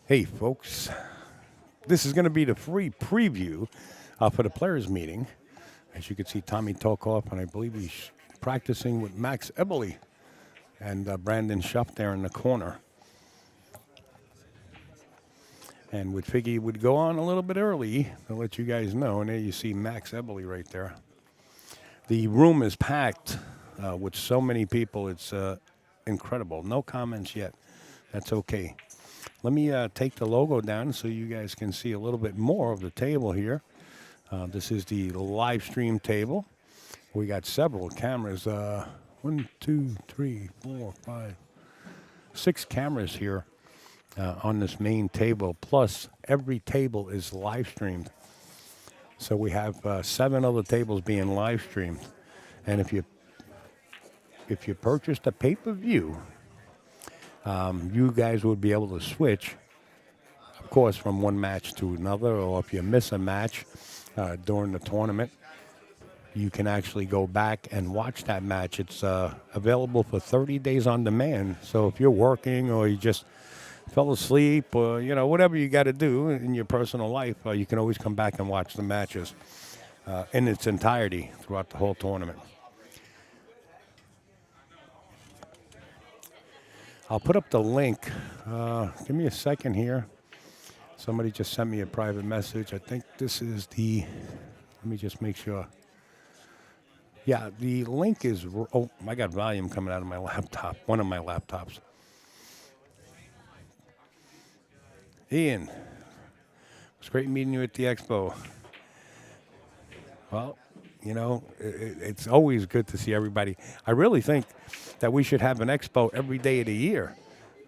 Hey, folks, this is going to be the free preview for the players' meeting. As you can see, Tommy Tokoff, and I believe he's practicing with Max Eberly and Brandon Schuff there in the corner. And would figure he would go on a little bit early to let you guys know. And there you see Max Eberly right there. The room is packed with so many people. It's incredible. No comments yet. That's okay. Let me take the logo down so you guys can see a little bit more of the table here. This is the live stream table. We got several cameras. One, two, three, four, five, 6 cameras here on this main table. Plus, every table is live streamed. So we have 7 other tables being live streamed. And if you purchased a pay-per-view, you guys would be able to switch, of course, from one match to another. Or if you miss a match during the tournament, you can actually go back and watch that match. It's available for 30 days on demand. So if you're working or you just fell asleep or, whatever you got to do in your personal life, you can always come back and watch the matches in its entirety throughout the whole tournament. I'll put up the link. Give me a second here. Somebody just sent me a private message. I think this is let me just make sure. Yeah, the link is, oh, I got volume coming out of my laptop, one of my laptops. Ian, it's great meeting you at the expo. Well, it's always good to see everybody. I really think that we should have an expo every day of the year.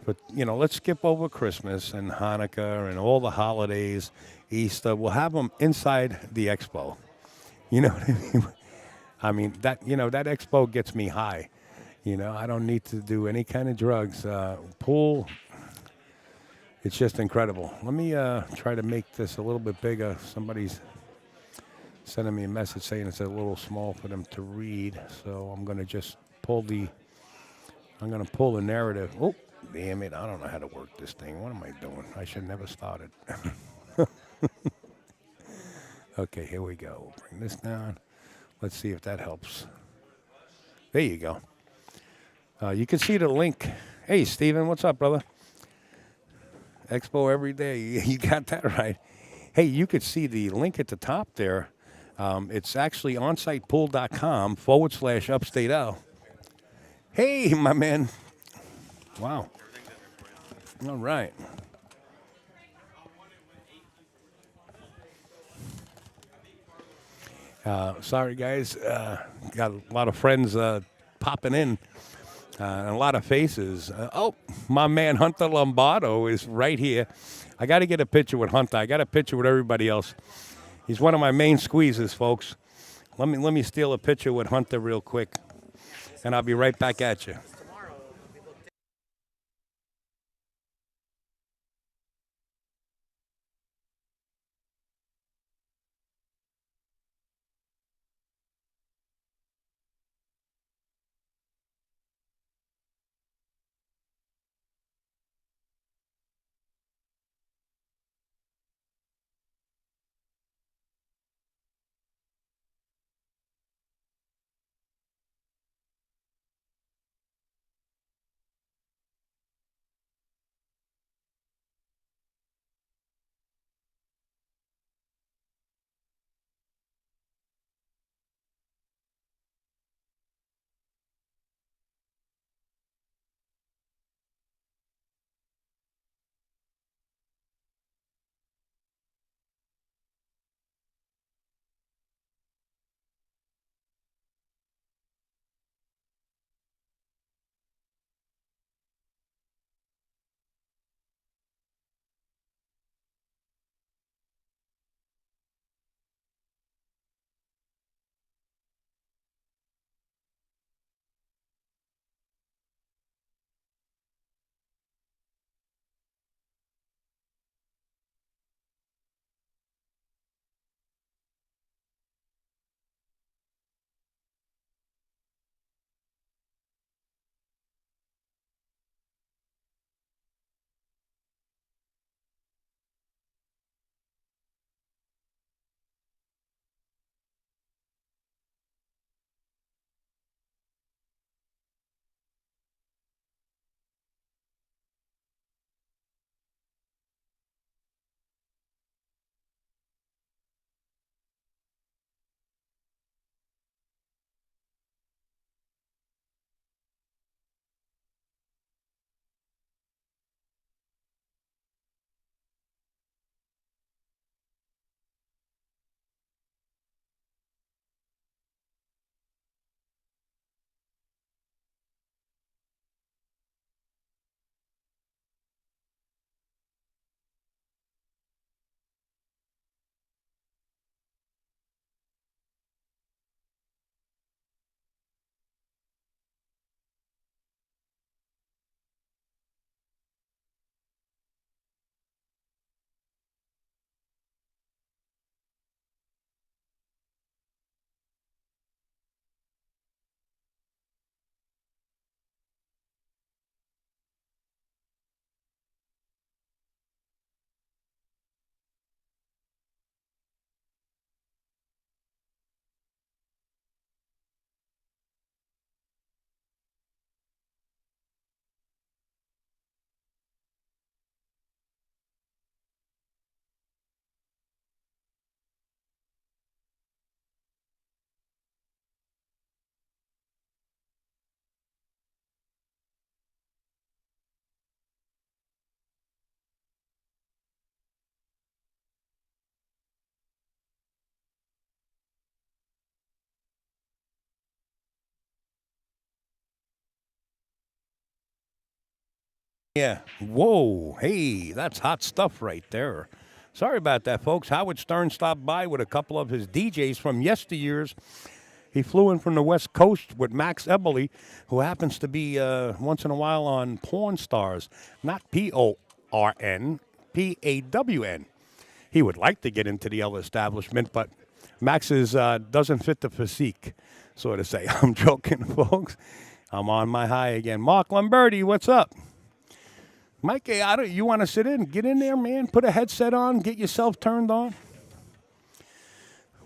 But, let's skip over Christmas and Hanukkah and all the holidays, Easter. We'll have them inside the expo. You know what I mean? I mean, that expo gets me high. I don't need to do any kind of drugs. Pool, it's just incredible. Let me try to make this a little bit bigger. Somebody's sending me a message saying it's a little small for them to read. So I'm going to just pull the narrative. Oh, damn it. I don't know how to work this thing. What am I doing? I should never start it. Okay, here we go. We'll bring this down. Let's see if that helps. There you go. You can see the link. Hey, Steven, what's up, brother? Expo every day. You got that right. Hey, you could see the link at the top there. It's actually onsitepool.com/upstate L. Hey, my man. Wow. All right. Sorry, guys. Got a lot of friends popping in. And a lot of faces. Oh, my man Hunter Lombardo is right here. I got to get a picture with Hunter. I got a picture with everybody else. He's one of my main squeezes, folks. Let me steal a picture with Hunter real quick, and I'll be right back at you. Yeah. Whoa. Hey, that's hot stuff right there. Sorry about that, folks. Howard Stern stopped by with a couple of his DJs from yesteryears. He flew in from the West Coast with Max Eberly, who happens to be once in a while on Porn Stars. Not Porn, Pawn. He would like to get into the other establishment, but Max's doesn't fit the physique, so to say. I'm joking, folks. I'm on my high again. Mark Lamberti, what's up? Mike, you want to sit in? Get in there, man. Put a headset on. Get yourself turned on.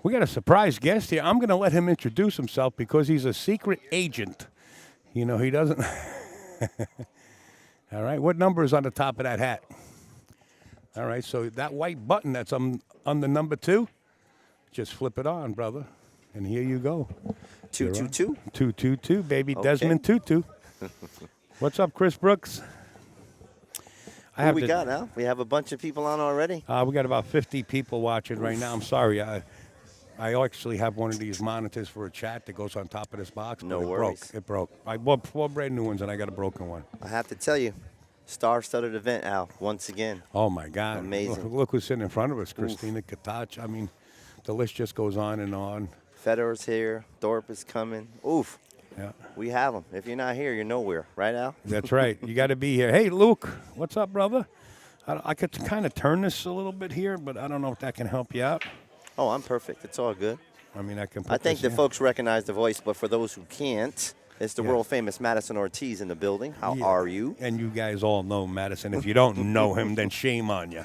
We got a surprise guest here. I'm going to let him introduce himself because he's a secret agent. You know, he doesn't. All right. What number is on the top of that hat? All right. So that white button that's on the number 2, just flip it on, brother. And here you go. 222? 222, baby. Okay. Desmond Tutu. What's up, Chris Brooks? Who we got now? We have a bunch of people on already? We got about 50 people watching right now. I'm sorry. I actually have one of these monitors for a chat that goes on top of this box. No but worries. It broke. I bought 4 brand new ones, and I got a broken one. I have to tell you, star-studded event, Al, once again. Oh, my God. Amazing. Look who's sitting in front of us, Christina Katach. I mean, the list just goes on and on. Federer's here. Thorpe is coming. Oof. Yeah. We have them. If you're not here, you're nowhere. Right, Al? That's right. You got to be here. Hey, Luke, what's up, brother? I could kind of turn this a little bit here, but I don't know if that can help you out. Oh, I'm perfect. It's all good. I mean, I can put I think this the folks recognize the voice, but for those who can't, it's the Yeah. world-famous Madison Ortiz in the building. How Yeah. are you? And you guys all know Madison. If you don't know him, then shame on you.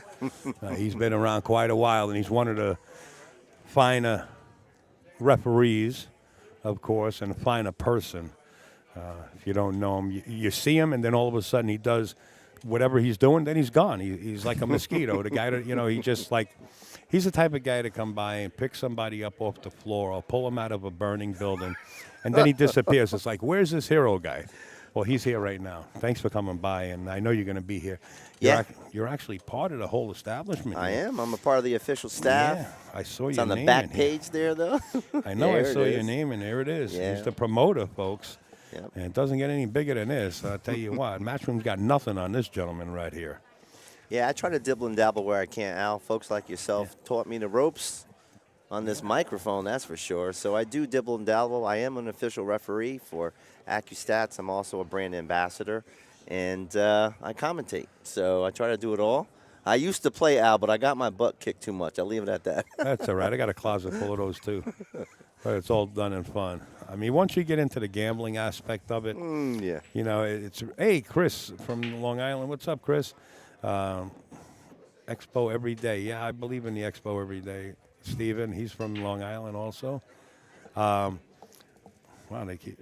He's been around quite a while, and he's one of the finer referees, of course, and a finer person. If you don't know him, you see him, and then all of a sudden he does whatever he's doing, then he's gone. He's like a mosquito. The guy that, he just like, he's the type of guy to come by and pick somebody up off the floor or pull him out of a burning building, and then he disappears. It's like, where's this hero guy? Well, he's here right now. Thanks for coming by, and I know you're going to be here. Yeah. You're actually part of the whole establishment. I am. I'm a part of the official staff. Yeah, I saw It's your on the name back in here. page there, though. I know. There I it saw your is. name, and there it is. Yeah. He's the promoter, folks. Yep. And it doesn't get any bigger than this. I'll tell you what. Matchroom's got nothing on this gentleman right here. Yeah, I try to dibble and dabble where I can, Al. Folks like yourself taught me the ropes on this microphone, that's for sure. So I do dibble and dabble. I am an official referee for AccuStats. I'm also a brand ambassador, and I commentate. So I try to do it all. I used to play, Al, but I got my butt kicked too much. I'll leave it at that. That's all right. I got a closet full of those, too. But it's all done in fun. I mean, once you get into the gambling aspect of it, Yeah. it's, hey, Chris from Long Island. What's up, Chris? Expo every day. Yeah, I believe in the Expo every day. Steven, he's from Long Island also. Wow,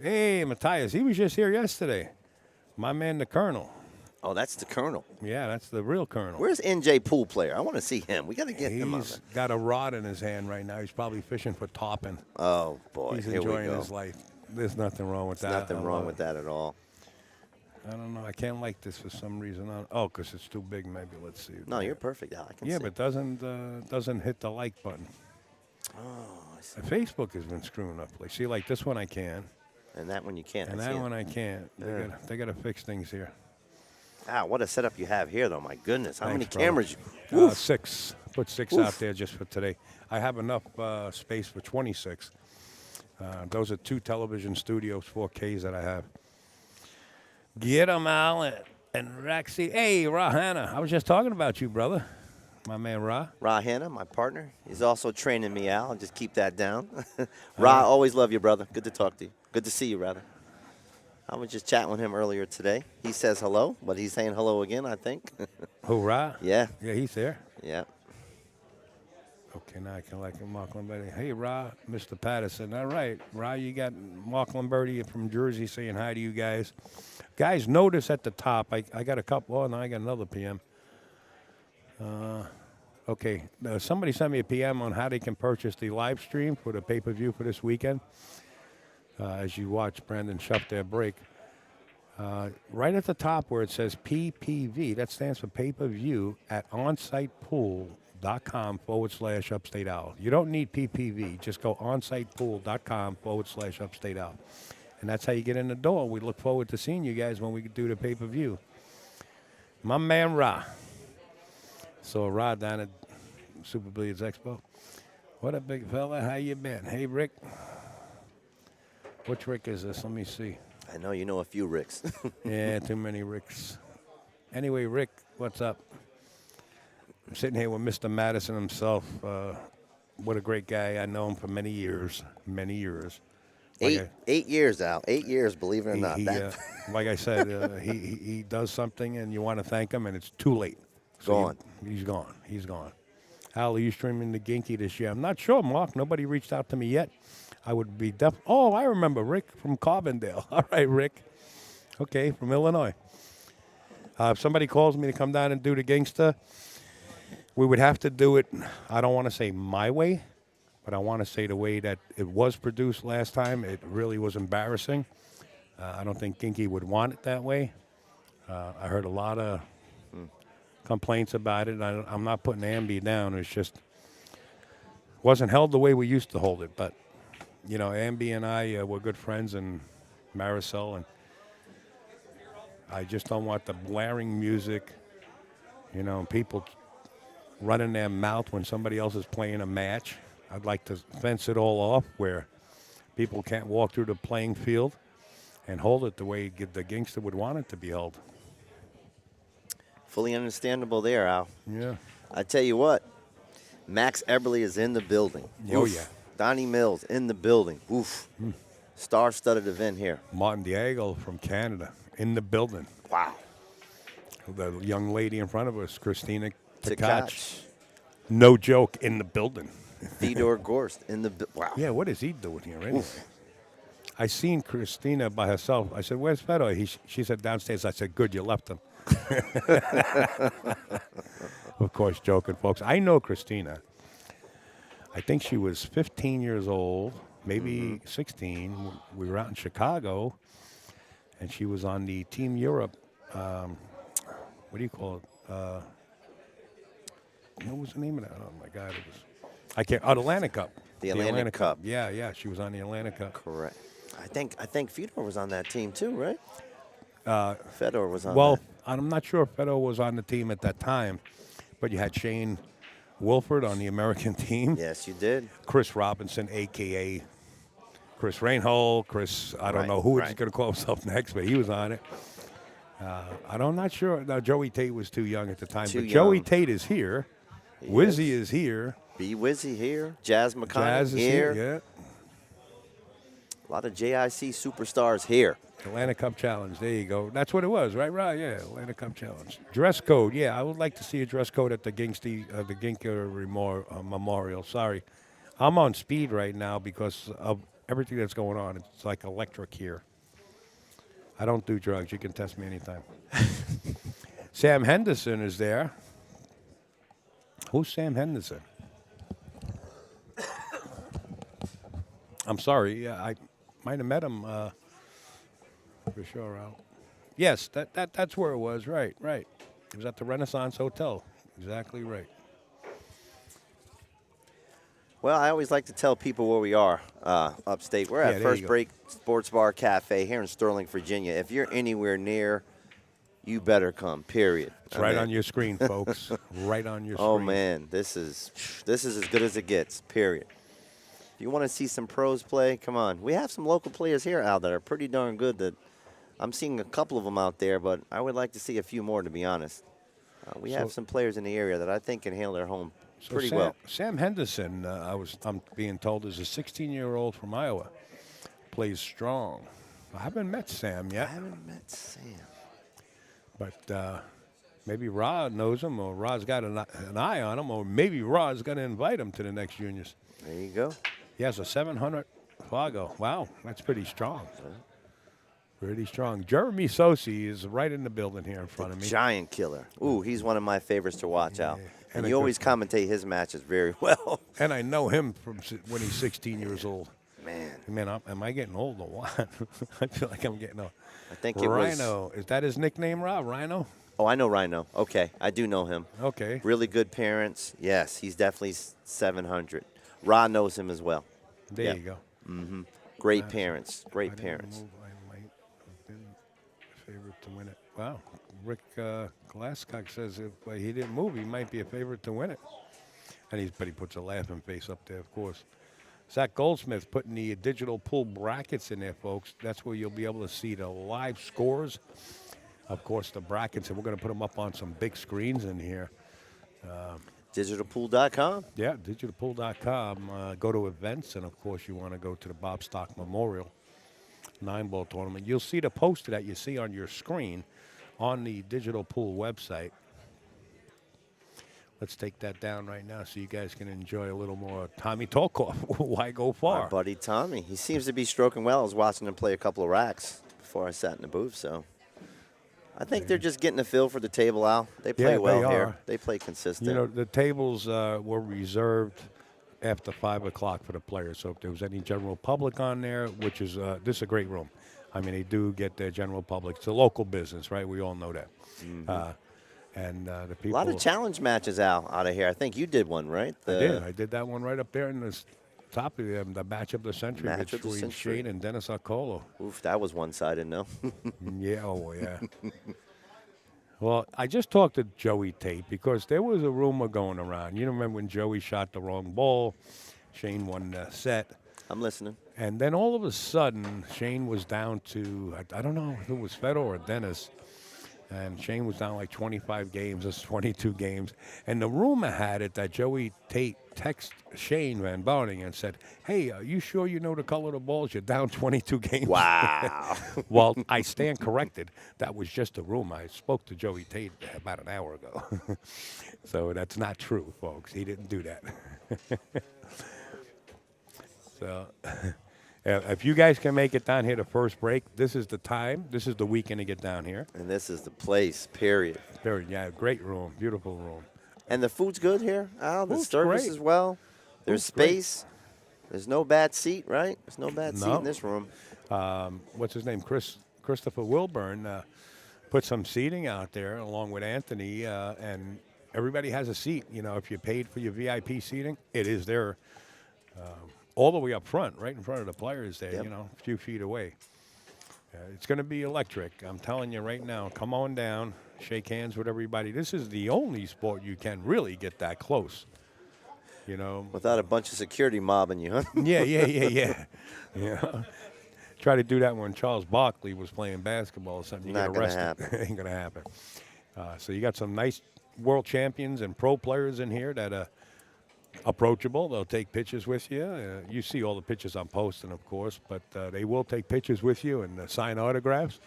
hey, Matthias, he was just here yesterday. My man, the Colonel. Oh, that's the Colonel. Yeah, that's the real Colonel. Where's NJ Pool Player? I want to see him. We got to get him on He's there. got a rod in his hand right now. He's probably fishing for topping. Oh, boy. He's Here we enjoying go. his life. There's nothing wrong with that. Nothing wrong with that at all. I don't know. I can't like this for some reason. Oh, because it's too big. Maybe let's see. No, you're perfect, Al. I can Yeah, see. but doesn't hit the like button. Oh, I see. Facebook has been screwing up. Like, see, like this one I can, And that one you can't. and I see that it. one I can't. Yeah. They gotta fix things here. Ah, what a setup you have here, though. My goodness. How many Thanks, brother. cameras? You, 6. Put 6 Oof. out there just for today. I have enough space for 26. Those are 2 television studios, 4Ks that I have. Get 'em, Al and Rexy. Hey, Rahana. I was just talking about you, brother. My man, Ra. Ra Hanna, my partner. He's also training me, Al. Just keep that down. Ra, always love you, brother. Good to talk to you. Good to see you, rather. I was just chatting with him earlier today. He says hello, but he's saying hello again, I think. Who, Ra? Yeah. Yeah, he's there. Yeah. Okay, now I can like Mark Lamberti. Hey, Ra, Mr. Patterson. All right, Ra, you got Mark Lamberti from Jersey saying hi to you guys. Guys, notice at the top, I got a couple. Oh, no, I got another PM. Okay, somebody sent me a PM on how they can purchase the live stream for the pay-per-view for this weekend. As you watch Brandon shove their break. Right at the top where it says PPV, that stands for pay-per-view at onsitepool.com/upstate owl. You don't need PPV. Just go onsitepool.com/upstate owl. And that's how you get in the door. We look forward to seeing you guys when we do the pay-per-view. My man Ra. So Ra down at Super Billiards Expo. What a big fella. How you been? Hey, Rick. Which Rick is this? Let me see. I know you know a few Ricks. Yeah, too many Ricks. Anyway, Rick, what's up? I'm sitting here with Mr. Madison himself. What a great guy. I know him for many years. Many years. Like 8 years, Al. 8 years, believe it or not. like I said, he does something and you want to thank him and it's too late. So Gone. He's gone. He's gone. Al, are you streaming the Ginky this year? I'm not sure, Mark. Nobody reached out to me yet. I would be Oh, I remember Rick from Carbondale. All right, Rick. Okay, from Illinois. If somebody calls me to come down and do the gangster, we would have to do it, I don't want to say my way, but I want to say the way that it was produced last time. It really was embarrassing. I don't think Ginky would want it that way. I heard a lot of complaints about it. I'm not putting Ambi down. It's just wasn't held the way we used to hold it. But, you know, Ambi and I were good friends, and Marisol, and I just don't want the blaring music, you know, people running their mouth when somebody else is playing a match. I'd like to fence it all off where people can't walk through the playing field and hold it the way the gangster would want it to be held. Fully understandable there, Al. Yeah. I tell you what, Max Eberly is in the building. Oh, Oof. yeah. Donnie Mills in the building. Oof. Star-studded event here. Martin Diego from Canada in the building. Wow. The young lady in front of us, Christina Tkach. Tkach. No joke, in the building. Theodore Gorst in the wow. Yeah, what is he doing here anyway? I seen Christina by herself. I said, "Where's Fedor?" She said, "Downstairs." I said, "Good, you left him." Of course, joking, folks. I know Christina. I think she was 15 years old, maybe 16. We were out in Chicago, and she was on the Team Europe. What do you call it? What was the name of that? Oh my God, it was. I can't. Oh, the Atlantic Cup. The Atlantic Cup. Yeah. She was on the Atlantic Cup. Correct. I think Fedor was on that team too, right? Fedor was on. Well, that. I'm not sure if Fedor was on the team at that time, but you had Shane Wolford on the American team. Yes, you did. Chris Robinson, a.k.a. Chris Reinhold. Chris, I don't know who he's going to call himself next, but he was on it. I'm not sure. No, Joey Tate was too young at the time. Too but young. Joey Tate is here. He Wizzy is here. B. Wizzy here. Jazz McConnell Jazz is here. Yeah. A lot of JIC superstars here. Atlantic Cup Challenge. There you go. That's what it was, right? Right, yeah. Atlantic Cup Challenge. Dress code. Yeah, I would like to see a dress code at the Ginker Memorial. Sorry. I'm on speed right now because of everything that's going on. It's like electric here. I don't do drugs. You can test me anytime. Sam Henderson is there. Who's Sam Henderson? I'm sorry. Yeah, I might have met him for sure. Al. Yes, that's where it was. Right. It was at the Renaissance Hotel. Exactly right. Well, I always like to tell people where we are upstate. We're at First Break Sports Bar Cafe here in Sterling, Virginia. If you're anywhere near, you better come, period. It's right on your screen, folks. Right on your screen. Oh, man, this is as good as it gets, period. If you want to see some pros play, come on. We have some local players here, Al, that are pretty darn good. That I'm seeing a couple of them out there, but I would like to see a few more, to be honest. We have some players in the area that I think can handle their home pretty well. Sam Henderson, I'm being told, is a 16-year-old from Iowa. Plays strong. I haven't met Sam yet. I haven't met Sam. But maybe Rod knows him, or Rod's got an eye on him, or maybe Rod's going to invite him to the next juniors. There you go. He has a 700 Fargo. Wow, that's pretty strong. Pretty strong. Jeremy Sosi is right in the building here in front of me. Giant killer. Ooh, he's one of my favorites to watch out. And you always commentate his matches very well. And I know him from when he's 16 years old. Man, am I getting old or what? I feel like I'm getting old. I think it Rhino. Is that his nickname, Rob? Rhino? Oh, I know Rhino. Okay, I do know him. Okay. Really good parents. Yes, he's definitely 700. Ra knows him as well. There you go. Mm-hmm. Great parents. Great parents. I might have been favorite to win it. Wow. Rick Glasscock says if he didn't move, he might be a favorite to win it. But he puts a laughing face up there, of course. Zach Goldsmith putting the digital pool brackets in there, folks. That's where you'll be able to see the live scores. Of course, the brackets, and we're going to put them up on some big screens in here. Digitalpool.com. Yeah, digitalpool.com. Go to events, and of course, you want to go to the Bob Stock Memorial Nineball tournament. You'll see the poster that you see on your screen on the Digital Pool website. Let's take that down right now so you guys can enjoy a little more Tommy Tolkoff. Why go far? Our buddy Tommy. He seems to be stroking well. I was watching him play a couple of racks before I sat in the booth, so I think they're just getting a feel for the table, Al. They play well here. They play consistent. You know, the tables were reserved after 5 o'clock for the players. So if there was any general public on there, which is this is a great room. I mean, they do get their general public. It's a local business, right? We all know that. Mm-hmm. And the people. A lot of challenge matches out of here. I think you did one, right? I did that one right up there in the top of the match of the century between Shane and Dennis Arcolo. Oof, that was one-sided, no? Yeah, yeah. Well, I just talked to Joey Tate because there was a rumor going around. You remember when Joey shot the wrong ball, Shane won the set. I'm listening. And then all of a sudden, Shane was down to, I don't know if it was Fedor or Dennis, and Shane was down like 25 games, that's 22 games. And the rumor had it that Joey Tate texted Shane Van Boning and said, hey, are you sure you know the color of the balls? You're down 22 games. Wow. Well, I stand corrected. That was just a rumor. I spoke to Joey Tate about an hour ago. So that's not true, folks. He didn't do that. So if you guys can make it down here to first break, this is the time. This is the weekend to get down here. And this is the place, period. Yeah, great room, beautiful room. And the food's good here, Al? The Food's service great. as well? There's space. There's no bad seat, right? There's no bad seat in this room. What's his name? Christopher Wilburn put some seating out there along with Anthony, and everybody has a seat. You know, if you paid for your VIP seating, it is there all the way up front, right in front of the players there, you know, a few feet away. It's going to be electric. I'm telling you right now, come on down, shake hands with everybody. This is the only sport you can really get that close, you know. Without a bunch of security mobbing you, huh? Yeah. Yeah. Try to do that when Charles Barkley was playing basketball or something. You Not get arrested. gonna happen. Ain't going to happen. So you got some nice world champions and pro players in here that are approachable. They'll take pictures with you. You see all the pictures I'm posting, of course, but they will take pictures with you and sign autographs.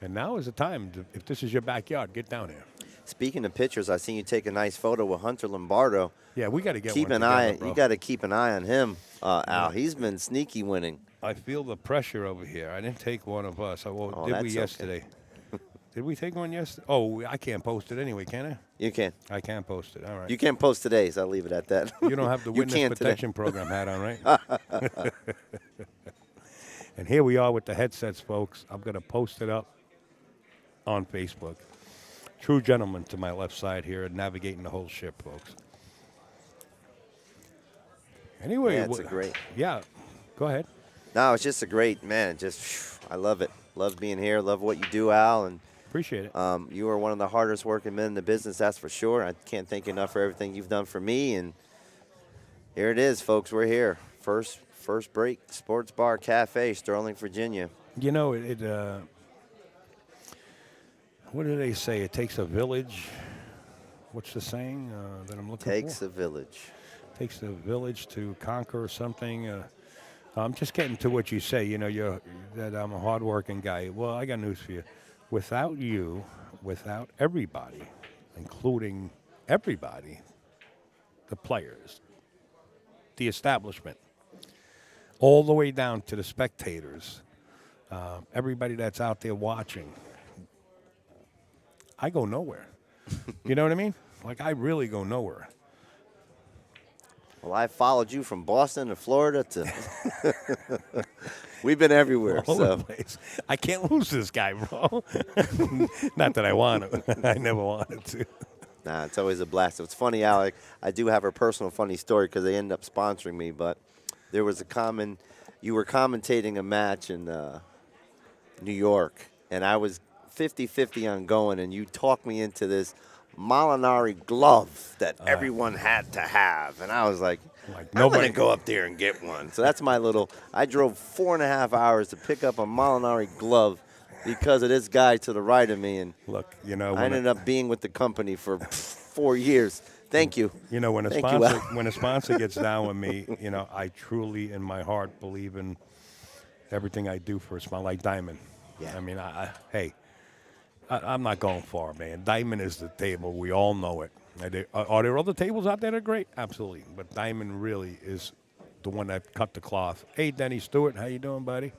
And now is the time. If this is your backyard, get down here. Speaking of pictures, I seen you take a nice photo with Hunter Lombardo. Yeah, we got to get keep one an eye. together, bro. You got to keep an eye on him, Al. He's been sneaky winning. I feel the pressure over here. I didn't take one of us. Did we yesterday? Okay. Did we take one yesterday? Oh, I can't post it anyway, can I? You can. I can't post it. All right. You can't post today, so I'll leave it at that. You don't have the witness protection program hat on, right? And here we are with the headsets, folks. I'm going to post it up on Facebook. True gentleman to my left side here, navigating the whole ship, folks. Anyway. Yeah, it's a great. Yeah, go ahead. No, it's just a great, man. I love it. Love being here. Love what you do, Al. And appreciate it. You are one of the hardest working men in the business, that's for sure. I can't thank you enough for everything you've done for me. And here it is, folks. We're here. First break, Sports Bar Cafe, Sterling, Virginia. You know, what do they say? It takes a village. What's the saying that I'm looking for? Takes a village. Takes a village to conquer something. I'm just getting to what you say. You know, that I'm a hardworking guy. Well, I got news for you. Without you, without everybody, including everybody, the players, the establishment, all the way down to the spectators, everybody that's out there watching, I go nowhere. You know what I mean? Like, I really go nowhere. Well, I followed you from Boston to Florida to we've been everywhere. All so over the place. I can't lose this guy, bro. Not that I want to. I never wanted to. Nah, it's always a blast. It's funny, Alec. I do have a personal funny story because they ended up sponsoring me. But there was you were commentating a match in New York, and I was 50-50 on going, and you talk me into this Molinari glove that everyone had to have. And I was like I'm going to go up there and get one. So that's my little – I drove 4.5 hours to pick up a Molinari glove because of this guy to the right of me. And look, you know, I ended up being with the company for 4 years. Thank you. You know, when a sponsor gets down with me, you know, I truly in my heart believe in everything I do for a sponsor, like Diamond. Yeah. I mean, I'm not going far, man. Diamond is the table. We all know it. Are there other tables out there that are great? Absolutely. But Diamond really is the one that cut the cloth. Hey, Denny Stewart, how you doing, buddy?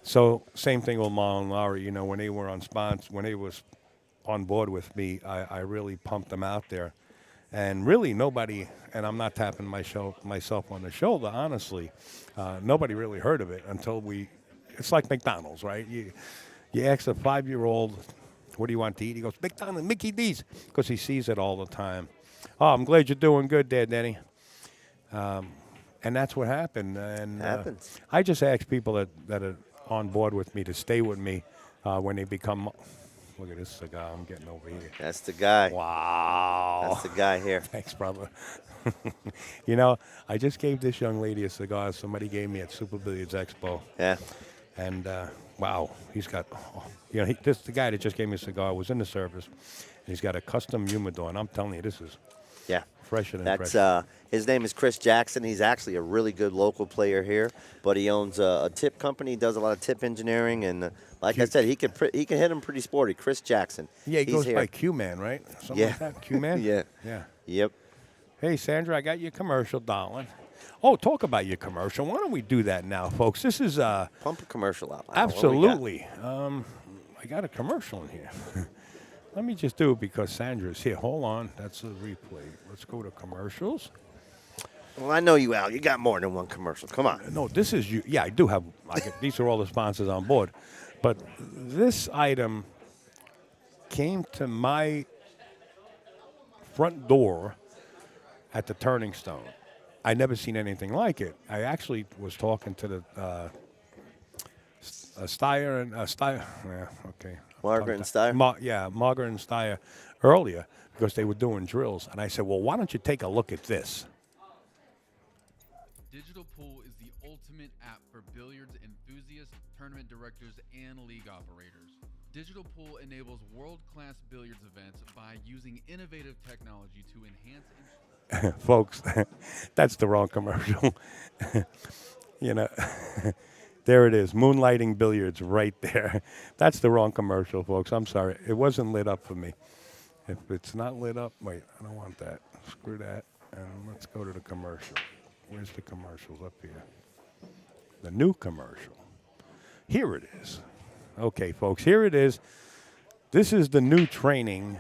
So same thing with Marlon Lowry. You know, when they were when they was on board with me, I really pumped them out there. And really nobody, and I'm not tapping myself on the shoulder, honestly, nobody really heard of it until it's like McDonald's, right? You ask a 5-year-old, what do you want to eat? He goes, McDonald's, Mickey D's, because he sees it all the time. Oh, I'm glad you're doing good there, Denny. And that's what happened. And happens. I just ask people that are on board with me to stay with me when they become. Look at this cigar I'm getting over here. That's the guy. Wow. That's the guy here. Thanks, brother. You know, I just gave this young lady a cigar somebody gave me at Super Billiards Expo. Yeah. And, wow, he's got, you know, the guy that just gave me a cigar was in the service. And he's got a custom humidor. And I'm telling you, this is fresher than fresh. His name is Chris Jackson. He's actually a really good local player here, but he owns a tip company. He does a lot of tip engineering, and like I said, he can hit him pretty sporty. Chris Jackson. Yeah, he He's goes here. by Q-Man, right? Something like that. Q-Man? Yeah. Yep. Hey, Sandra, I got your commercial, darling. Oh, talk about your commercial. Why don't we do that now, folks? This is Pump a commercial out. Absolutely. I got a commercial in here. Let me just do it because Sandra's here. Hold on. That's a replay. Let's go to commercials. Well, I know you, Al. You got more than one commercial. Come on. No, this is you. Yeah, I do have. These are all the sponsors on board. But this item came to my front door at the Turning Stone. I never seen anything like it. I actually was talking to the Steyer and Steyer. Yeah, okay. Margaret and Steyer? Margaret and Steyer earlier because they were doing drills. And I said, well, why don't you take a look at this? Digital Pool is the ultimate app for billiards enthusiasts, tournament directors, and league operators. Digital Pool enables world-class billiards events by using innovative technology to enhance... Folks, that's the wrong commercial. You know... There it is, Moonlighting Billiards right there. That's the wrong commercial, folks. I'm sorry. It wasn't lit up for me. If it's not lit up, wait, I don't want that. Screw that. And let's go to the commercial. Where's the commercials up here? The new commercial. Here it is. Okay, folks, here it is. This is the new training.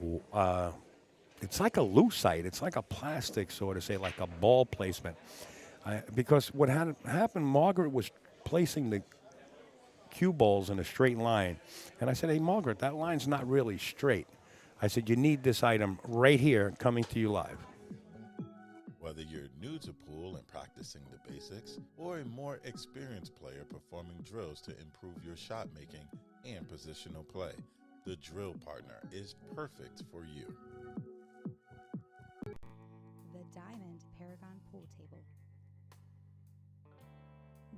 It's like a lucite. It's like a plastic, sort of, say, like a ball placement. Because what happened, Margaret was placing the cue balls in a straight line. And I said, hey, Margaret, that line's not really straight. I said, you need this item right here coming to you live. Whether you're new to pool and practicing the basics, or a more experienced player performing drills to improve your shot making and positional play, the Drill Partner is perfect for you. The Diamond Paragon Pool Table.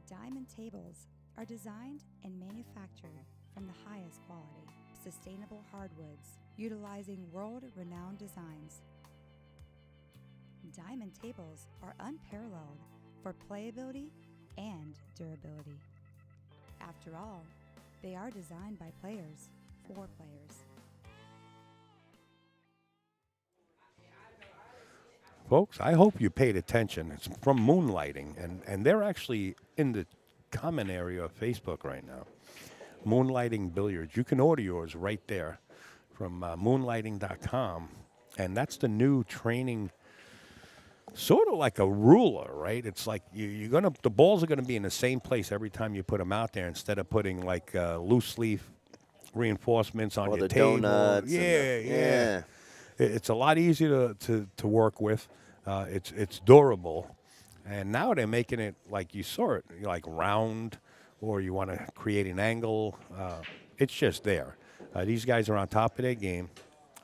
Diamond tables are designed and manufactured from the highest quality, sustainable hardwoods, utilizing world-renowned designs. Diamond tables are unparalleled for playability and durability. After all, they are designed by players for players. Folks, I hope you paid attention. It's from Moonlighting, and they're actually in the comment area of Facebook right now. Moonlighting Billiards. You can order yours right there from moonlighting.com, and that's the new training, sort of like a ruler, right? It's like the balls are gonna be in the same place every time you put them out there, instead of putting like loose leaf reinforcements on your the table. donuts. Yeah. It's a lot easier to work with. It's durable, and now they're making it like you saw it, like round or you want to create an angle, it's just there. These guys are on top of their game.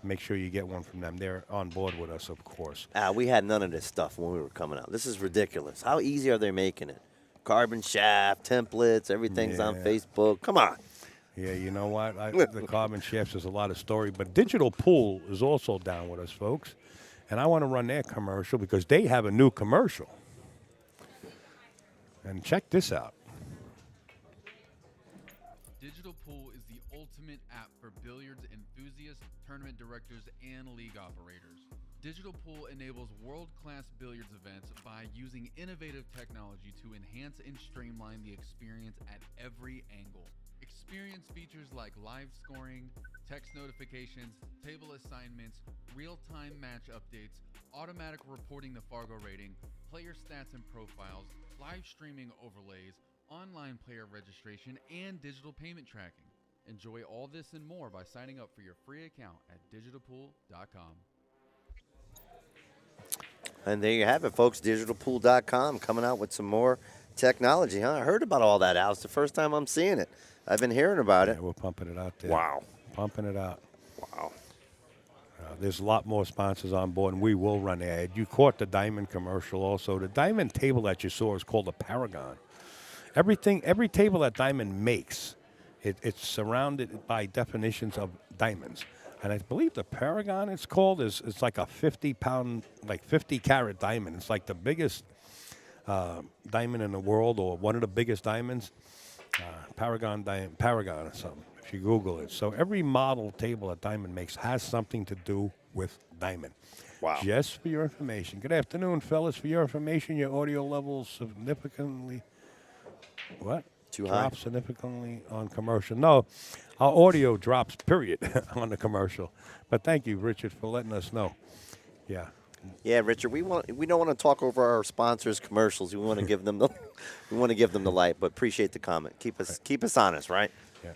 Make sure you get one from them. They're on board with us, of course. We had none of this stuff when we were coming out. This is ridiculous. How easy are they making it? Carbon shaft, templates, everything's on Yeah. Facebook. Come on. Yeah, you know what? The carbon shafts is a lot of story, but Digital Pool is also down with us, folks. And I want to run their commercial because they have a new commercial. And check this out. Digital Pool is the ultimate app for billiards enthusiasts, tournament directors, and league operators. Digital Pool enables world-class billiards events by using innovative technology to enhance and streamline the experience at every angle. Experience features like live scoring, text notifications, table assignments, real-time match updates, automatic reporting the Fargo rating, player stats and profiles, live streaming overlays, online player registration, and digital payment tracking. Enjoy all this and more by signing up for your free account at digitalpool.com. And there you have it, folks. Digitalpool.com coming out with some more technology, huh? I heard about all that, Al. It's the first time I'm seeing it. I've been hearing about it. Yeah, we're pumping it out there. Wow. Pumping it out. Wow. There's a lot more sponsors on board, and we will run the ad. You caught the Diamond commercial also. The Diamond table that you saw is called a Paragon. Every table that Diamond makes, it's surrounded by definitions of diamonds. And I believe the Paragon, it's called, it's like a 50-pound, like 50-carat diamond. It's like the biggest diamond in the world, or one of the biggest diamonds. Paragon or something, if you Google it. So every model table that Diamond makes has something to do with Diamond. Wow. Just for your information. Good afternoon, fellas. For your information, your audio levels significantly, Too high? drop significantly on commercial. No, our audio drops, period, on the commercial. But thank you, Richard, for letting us know. Yeah. Yeah, Richard, we don't want to talk over our sponsors' commercials. We want to give them the light, but appreciate the comment. Keep us honest, right? Yeah.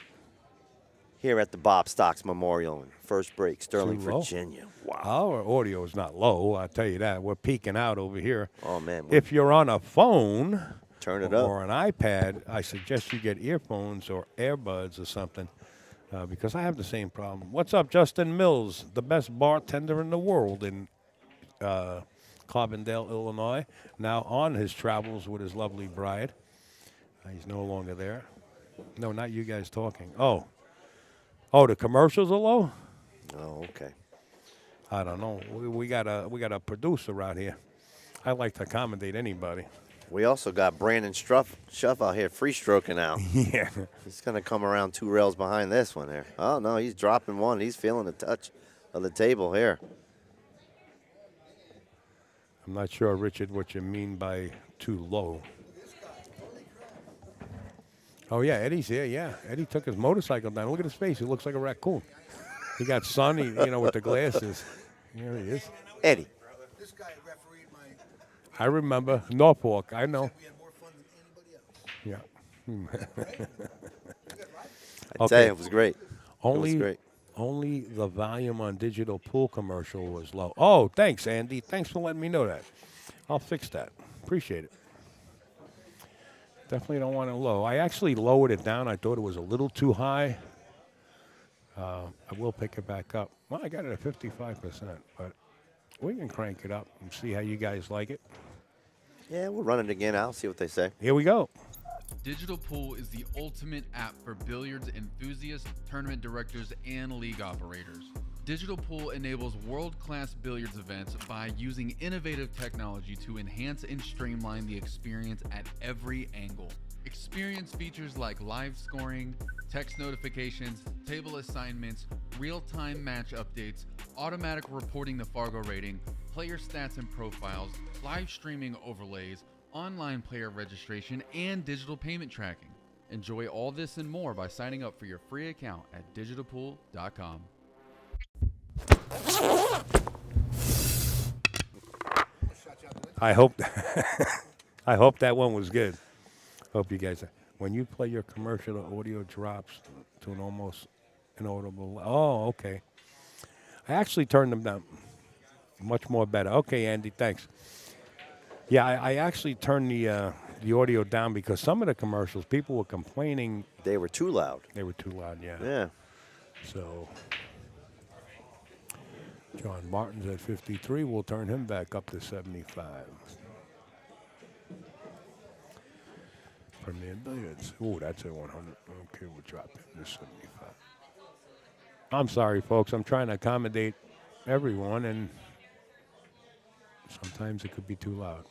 Here at the Bob Stocks Memorial in First Break, Sterling, Too low? Virginia. Wow. Our audio is not low, I'll tell you that. We're peaking out over here. Oh man. If you're on a phone Turn it up. or an iPad, I suggest you get earphones or earbuds or something, because I have the same problem. What's up, Justin Mills, the best bartender in the world in Carbondale, Illinois, now on his travels with his lovely bride. He's no longer there. No, not you guys talking. Oh, the commercials are low? Oh, okay. I don't know. We got a producer out here. I like to accommodate anybody. We also got Brandon Schuff out here free stroking out. Yeah. He's going to come around 2 rails behind this one here. Oh, no, he's dropping one. He's feeling the touch of the table here. I'm not sure, Richard, what you mean by too low. Oh, yeah, Eddie's here, yeah. Eddie took his motorcycle down. Look at his face. He looks like a raccoon. He got sunny, with the glasses. Here he is. Eddie. This guy refereed my. I remember Norfolk. I know. We had more fun than anybody else. Yeah. I tell you, it was great. Only, it was great. only the volume on Digital Pool commercial was low. Oh, thanks, Andy. Thanks for letting me know that. I'll fix that. Appreciate it. Definitely don't want it low. I actually lowered it down. I thought it was a little too high. I will pick it back up. Well, I got it at 55%, but we can crank it up and see how you guys like it. Yeah, we'll run it again. I'll see what they say. Here we go. Digital Pool is the ultimate app for billiards enthusiasts, tournament directors, and league operators. Digital Pool enables world-class billiards events by using innovative technology to enhance and streamline the experience at every angle. Experience features like live scoring, text notifications, table assignments, real-time match updates, automatic reporting the Fargo rating, player stats and profiles, live streaming overlays, online player registration, and digital payment tracking. Enjoy all this and more by signing up for your free account at digitalpool.com. I hope I hope that one was good. Hope you guys. When you play your commercial, the audio drops to an almost inaudible. Oh, okay. I actually turned them down. Much more better. Okay, Andy, thanks. Yeah, I actually turned the the audio down because some of the commercials, people were complaining They were too loud. they were too loud. Yeah. Yeah. So John Martin's at 53. We'll turn him back up to 75. Premier Billiards. Oh, that's a 100. Okay, we'll drop him to 75. I'm sorry, folks. I'm trying to accommodate everyone, and sometimes it could be too loud.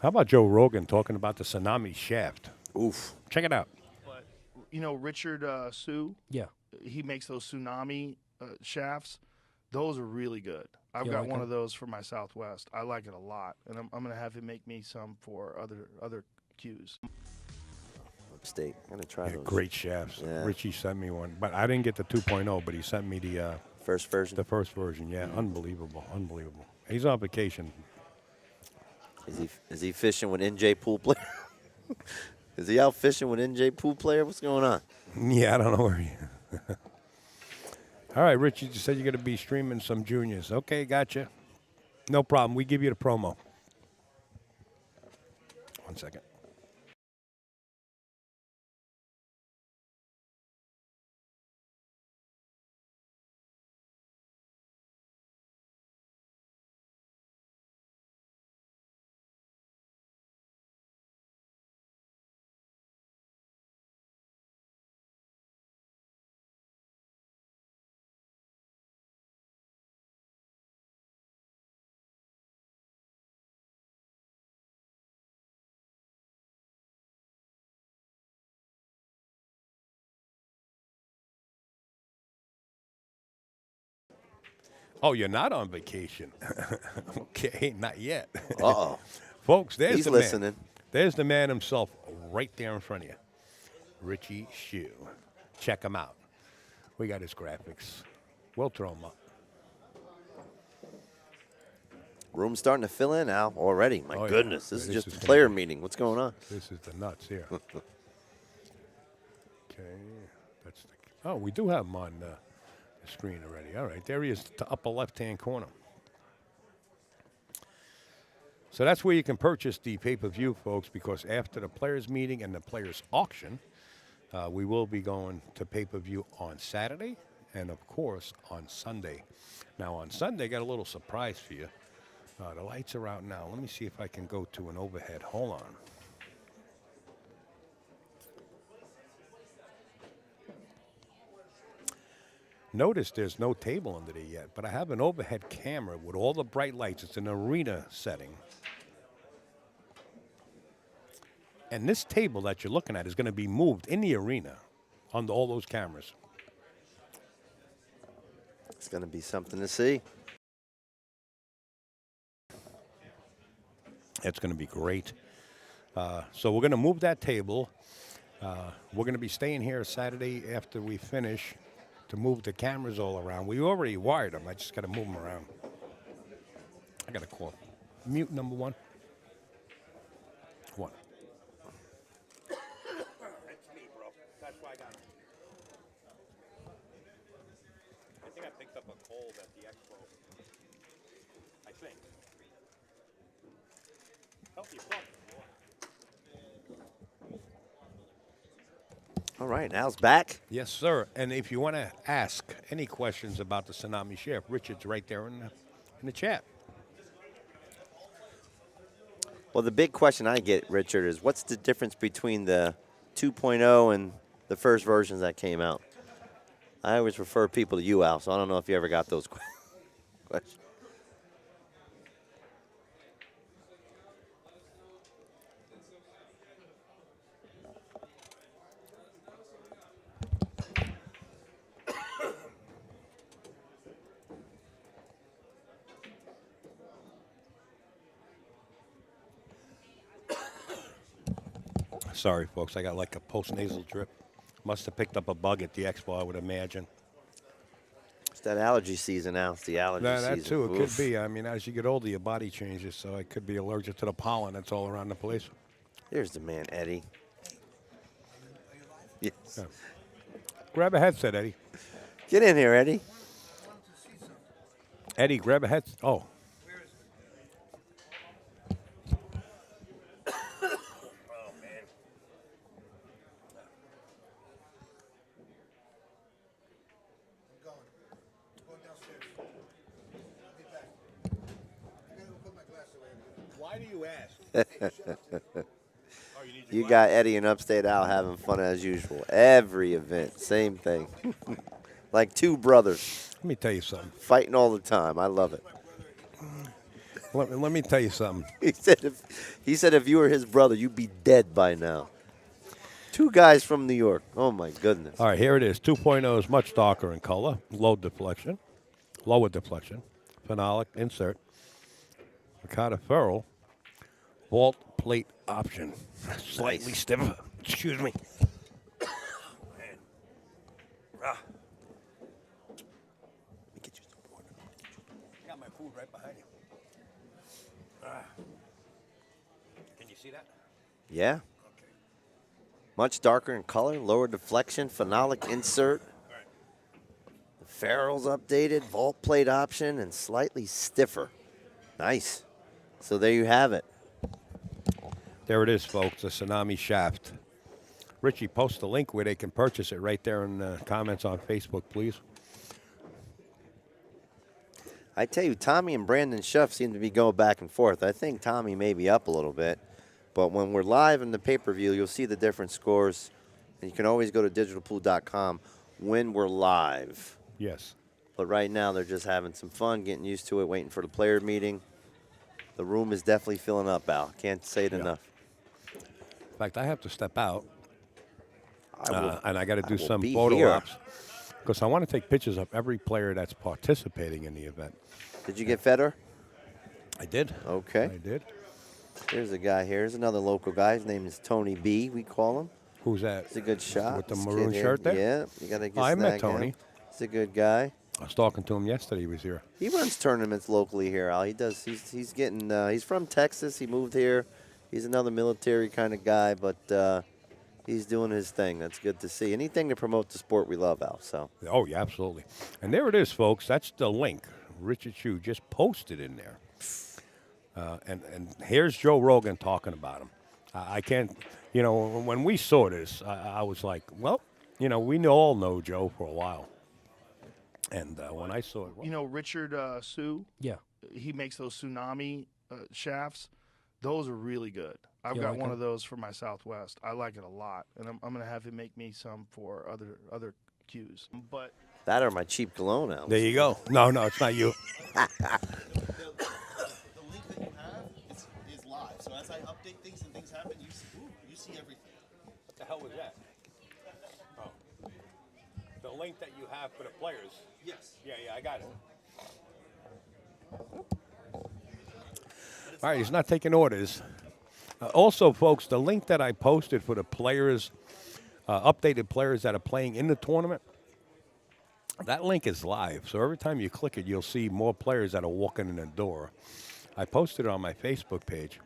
How about Joe Rogan talking about the tsunami shaft? Oof. Check it out. But Richard Sue, Yeah. he makes those tsunami shafts. Those are really good. I've You got like one them? of those for my Southwest. I like it a lot, and I'm going to have him make me some for other cues. Upstate. I'm gonna try Yeah, those. great shafts. Yeah. Richie sent me one, but I didn't get the 2.0, but he sent me the First version. first version. Yeah, unbelievable, unbelievable. He's on vacation. Is he fishing with NJ pool player? Is he out fishing with NJ pool player? What's going on? Yeah, I don't know where he. All right, Richie, you said you're going to be streaming some juniors. Okay, gotcha. No problem. We give you the promo. 1 second. Oh, you're not on vacation. Okay, not yet. Uh-oh. Folks, there's He's the listening. man. There's the man himself right there in front of you. Richie Shue. Check him out. We got his graphics. We'll throw him up. Room's starting to fill in, Al, already. My Oh, yeah. goodness. This Yeah, is this just is a gonna player be- meeting. What's going on? This is the nuts here. Okay. That's the, oh, we do have him on the screen already. All right, there he is, the upper left-hand corner. So that's where you can purchase the pay-per-view, folks, because after the players' meeting and the players' auction, we will be going to pay-per-view on Saturday and, of course, on Sunday. Now, on Sunday, got a little surprise for you. The lights are out now. Let me see if I can go to an overhead. Hold on. Notice there's no table under there yet, but I have an overhead camera with all the bright lights. It's an arena setting. And this table that you're looking at is going to be moved in the arena on all those cameras. It's going to be something to see. It's going to be great. So we're going to move that table. We're going to be staying here Saturday after we finish to move the cameras all around. We already wired them. I just got to move them around. I got to call. Mute number one. One. That's me, bro. That's why I got it. I think I picked up a cold at the expo. I think. Help you from. All right, Al's back. Yes, sir. And if you want to ask any questions about the Tsunami Sheriff, Richard's right there in the chat. Well, the big question I get, Richard, is what's the difference between the 2.0 and the first versions that came out? I always refer people to you, Al, so I don't know if you ever got those questions. Sorry, folks. I got like a post-nasal drip. Must have picked up a bug at the expo, I would imagine. that allergy season now. It's the allergy season. That too, it Oof. could be. I mean, as you get older, your body changes, so I could be allergic to the pollen that's all around the place. Here's the man, Eddie. Yes. Yeah. Grab a headset, Eddie. Get in here, Eddie. Eddie, grab a headset. Oh. Why do you ask? You got Eddie and Upstate Al having fun as usual. Every event, same thing. Like two brothers Let me tell you something. fighting all the time. I love it. Let me tell you something. He said if you were his brother, you'd be dead by now. Two guys from New York. Oh my goodness. All right, here it is. 2.0 is much darker in color. Lower deflection, phenolic insert, Ricotta ferrule, vault plate option. Slightly Nice. stiffer. Excuse me. Let me get you some water. Got my food right behind you. Can you see that? Yeah. Much darker in color, lower deflection, phenolic insert. The ferrule's updated, vault plate option, and slightly stiffer. Nice. So there you have it. There it is, folks, a Tsunami shaft. Richie, post the link where they can purchase it right there in the comments on Facebook, please. I tell you, Tommy and Brandon Schuff seem to be going back and forth. I think Tommy may be up a little bit. But when we're live in the pay-per-view, you'll see the different scores. And you can always go to digitalpool.com when we're live. Yes. But right now, they're just having some fun, getting used to it, waiting for the player meeting. The room is definitely filling up, Al. Can't say it enough. In fact, I have to step out, will- and I got to do will some be photo here. ops because I want to take pictures of every player that's participating in the event. Did you get Federer? I did. Okay. I did. Here's a guy here. Here's another local guy. His name is Tony B, we call him. Who's that? He's a good shot. With the This maroon kid here. shirt there? Yeah, you got to get I met snag him. Tony. He's a good guy. I was talking to him yesterday. He was here. He runs tournaments locally here, Al. He does. He's getting. He's from Texas. He moved here. He's another military kind of guy, but he's doing his thing. That's good to see. Anything to promote the sport we love, Al. So Oh, yeah, absolutely. And there it is, folks. That's the link. Richard Chu just posted in there. And here's Joe Rogan talking about him. I can't, when we saw this, I was like, well, we all know Joe for a while. And when I saw it, You know, Richard Sue, yeah. he makes those tsunami shafts. Those are really good. I've You got like one them? of those for my Southwest. I like it a lot, and I'm going to have him make me some for other cues. But that or my cheap cologne, Al. There you go. No, it's not you. The link that you have is live. So as I update things and things happen, you see everything. What the hell was that? Oh. The link that you have for the players. Yes. Yeah, I got it. All right, he's not taking orders. Also, folks, the link that I posted for the players, updated players that are playing in the tournament, that link is live. So every time you click it, you'll see more players that are walking in the door. I posted it on my Facebook page.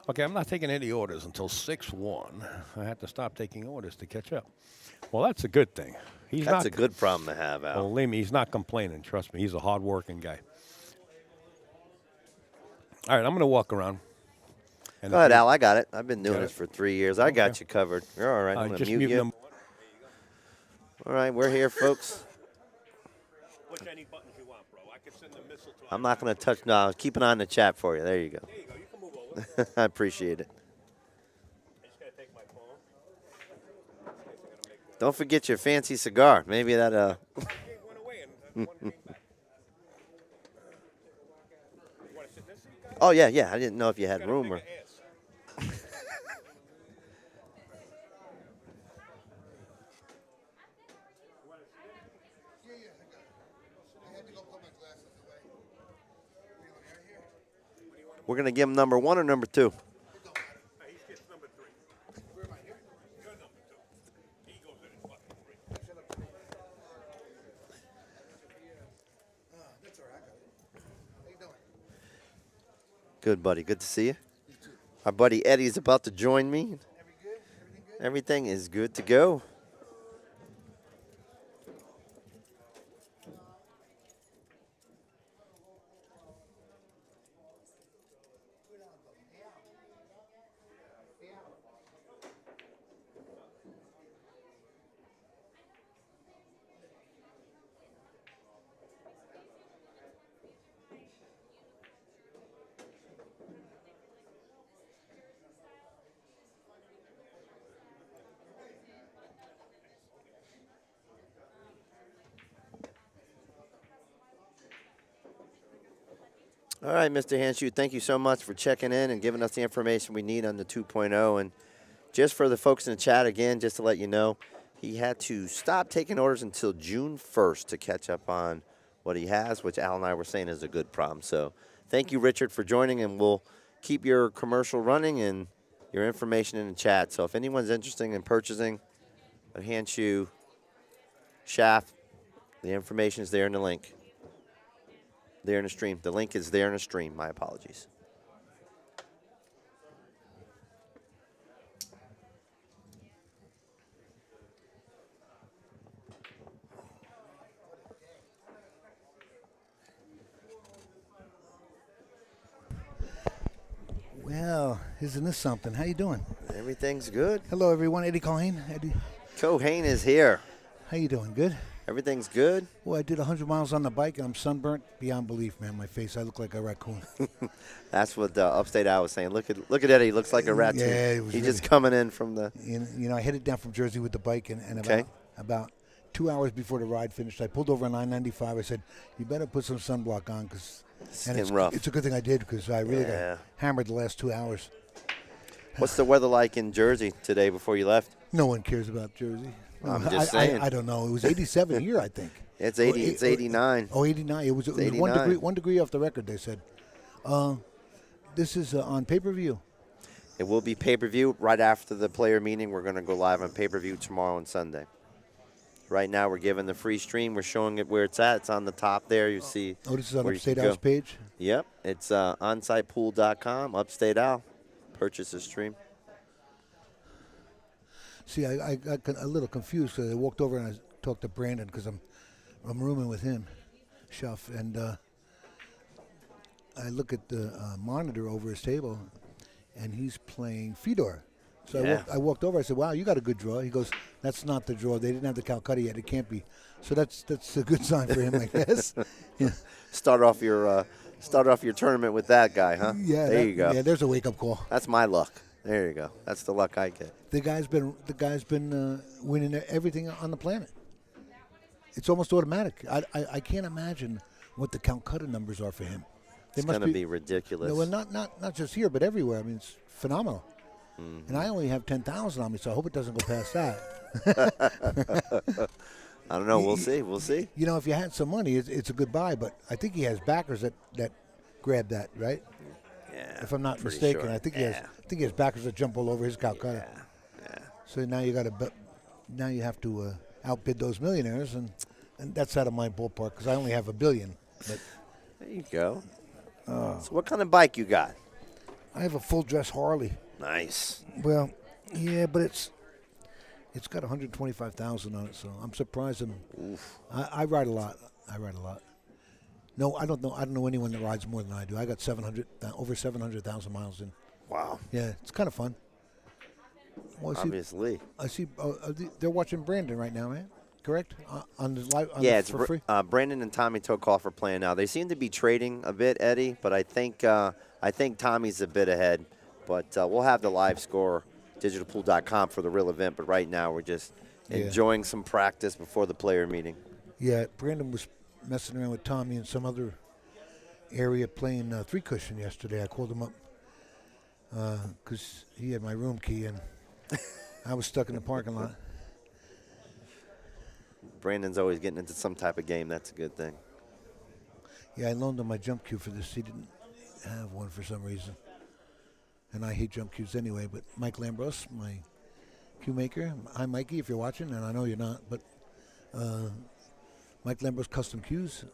Okay, I'm not taking any orders until 6-1. I had to stop taking orders to catch up. Well, that's a good thing. That's a good problem to have, Al. Believe me, he's not complaining. Trust me, he's a hard-working guy. All right, I'm going to walk around. And Go ahead, Al. I got it. I've been doing Got this it? for 3 years. I got you covered. You're all right. I'm going to just mute mute you. them. All right, we're here, folks. Push any buttons you want, bro. I can send the missile to I'm not going to touch. No, I was keeping on the chat for you. There you go. There you go. You can move over. I appreciate it. I just got to take my phone. Don't forget your fancy cigar. Maybe that. It went away and one came back. You want to sit in this seat, guys? Oh yeah. I didn't know if you had Got a room or. bigger ass. We're gonna give him number 1 or number 2. He gets number 3. Where am I here? You're number 2. He goes in at fucking 3. Good, buddy. Good to see you. Our buddy Eddie's about to join me. Everything is good to go. All right, Mr. Hanshu, thank you so much for checking in and giving us the information we need on the 2.0. And just for the folks in the chat, again, just to let you know, he had to stop taking orders until June 1st to catch up on what he has, which Al and I were saying is a good problem. So thank you, Richard, for joining, and we'll keep your commercial running and your information in the chat. So if anyone's interested in purchasing a Hanshu shaft, the information is there in the link. There in the stream. The link is there in the stream. My apologies. Well, isn't this something? How you doing? Everything's good. Hello, everyone. Eddie Cohane. Eddie, Cohane is here. how you doing? Good? Everything's good. Well, I did 100 miles on the bike, and I'm sunburnt beyond belief, man. My face, I look like a raccoon. That's what Upstate Al was saying. Look at Eddie. He looks like a rat. Yeah, it was He's really- just coming in from the. You know, I headed down from Jersey with the bike, and Okay. about 2 hours before the ride finished, I pulled over on 995. I said, you better put some sunblock on, It's getting rough. It's a good thing I did, because I really Yeah. got hammered the last 2 hours. What's the weather like in Jersey today before you left? No one cares about Jersey. I'm just saying. I don't know. It was 87 here, I think. It's 80. It's 89. Oh, 89. It was 1 89. degree, 1 degree off the record, they said. This is on pay-per-view. It will be pay-per-view right after the player meeting. We're going to go live on pay-per-view tomorrow and Sunday. Right now, we're giving the free stream. We're showing it where it's at. It's on the top there. You see. Oh, this is on where you Upstate can go. Al's page? Yep. It's onsitepool.com, Upstate Al. Purchase the stream. See, I got a little confused because I walked over and I talked to Brandon because I'm rooming with him, Shuff, and I look at the monitor over his table, and he's playing Fedor. So Yeah. I walked over. I said, "Wow, you got a good draw." He goes, "That's not the draw. They didn't have the Calcutta yet. It can't be." So that's a good sign for him, I guess. Yeah. Start off your tournament with that guy, huh? Yeah, There you go. Yeah, there's a wake-up call. That's my luck. There you go. That's the luck I get. The guy's been winning everything on the planet. It's almost automatic. I can't imagine what the Calcutta numbers are for him. They It's must going to be ridiculous. No, well, not just here, but everywhere. I mean, it's phenomenal. Mm-hmm. And I only have 10,000 on me, so I hope it doesn't go past that. I don't know. We'll see. We'll see. You know, if you had some money, it's a good buy. But I think he has backers that grab that, right? Yeah. If I'm not pretty mistaken, sure. I think he has backers that jump all over his Calcutta. Yeah. So now you have to outbid those millionaires, and that's out of my ballpark because I only have $1 billion. But There you go. So what kind of bike you got? I have a full dress Harley. Nice. Well, yeah, but it's got 125,000 on it, so I'm surprised. I ride a lot. No, I don't know anyone that rides more than I do. I got over 700,000 miles in. Wow. Yeah, it's kind of fun. Well, Obviously. I see. They're watching Brandon right now, man. Correct? On the live. Yeah, it's for free. Brandon and Tommy Tokoff are playing now. They seem to be trading a bit, Eddie, but I think Tommy's a bit ahead. But we'll have the live score, digitalpool.com, for the real event. But right now we're just enjoying some practice before the player meeting. Yeah, Brandon was messing around with Tommy in some other area playing three cushion yesterday. I called him up because he had my room key and I was stuck in the parking lot. Brandon's always getting into some type of game. That's a good thing. Yeah, I loaned him my jump cue for this. He didn't have one for some reason. And I hate jump cues anyway, but Mike Lambros, my cue maker. Hi, Mikey, if you're watching, and I know you're not, but Mike Lambros Custom Cues.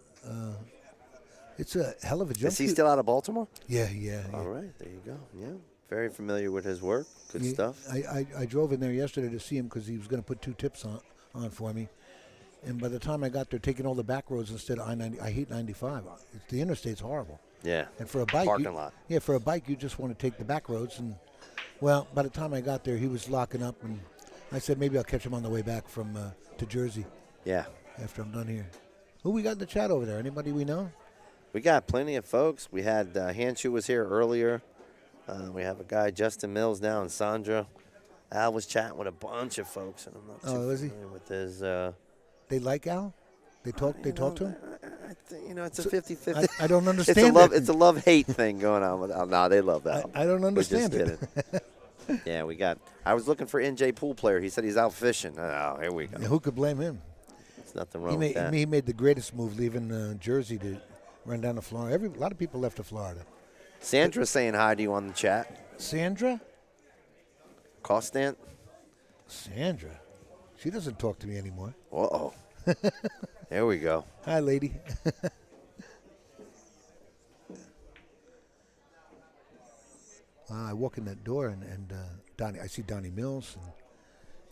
It's a hell of a jump. Is he still out of Baltimore? Yeah, yeah. All right, there you go. Yeah, very familiar with his work. Good stuff. I drove in there yesterday to see him because he was going to put 2 tips on for me. And by the time I got there, taking all the back roads instead of I-90, I hate 95. The interstate's horrible. Yeah. And for a bike, parking lot. Yeah, for a bike, you just want to take the back roads. And well, by the time I got there, he was locking up, and I said maybe I'll catch him on the way back from to Jersey. Yeah. After I'm done here. Who we got in the chat over there? Anybody we know? We got plenty of folks. We had Hanshu was here earlier. We have a guy, Justin Mills, now, and Sandra. Al was chatting with a bunch of folks, and I'm not too familiar with his. They like Al? They talk. They talk to him. I think, it's a 50-50. I don't understand. It's a love-hate thing going on with Al. No, they love Al. I don't understand it. Yeah, we got. I was looking for NJ pool player. He said he's out fishing. Oh, here we go. Yeah, who could blame him? There's nothing wrong with that. He made the greatest move leaving Jersey to run down to Florida. A lot of people left to Florida. Sandra's saying hi to you on the chat. Sandra? Costant? Sandra? She doesn't talk to me anymore. Uh-oh. There we go. Hi, lady. I walk in that door, and Donnie. I see Donnie Mills,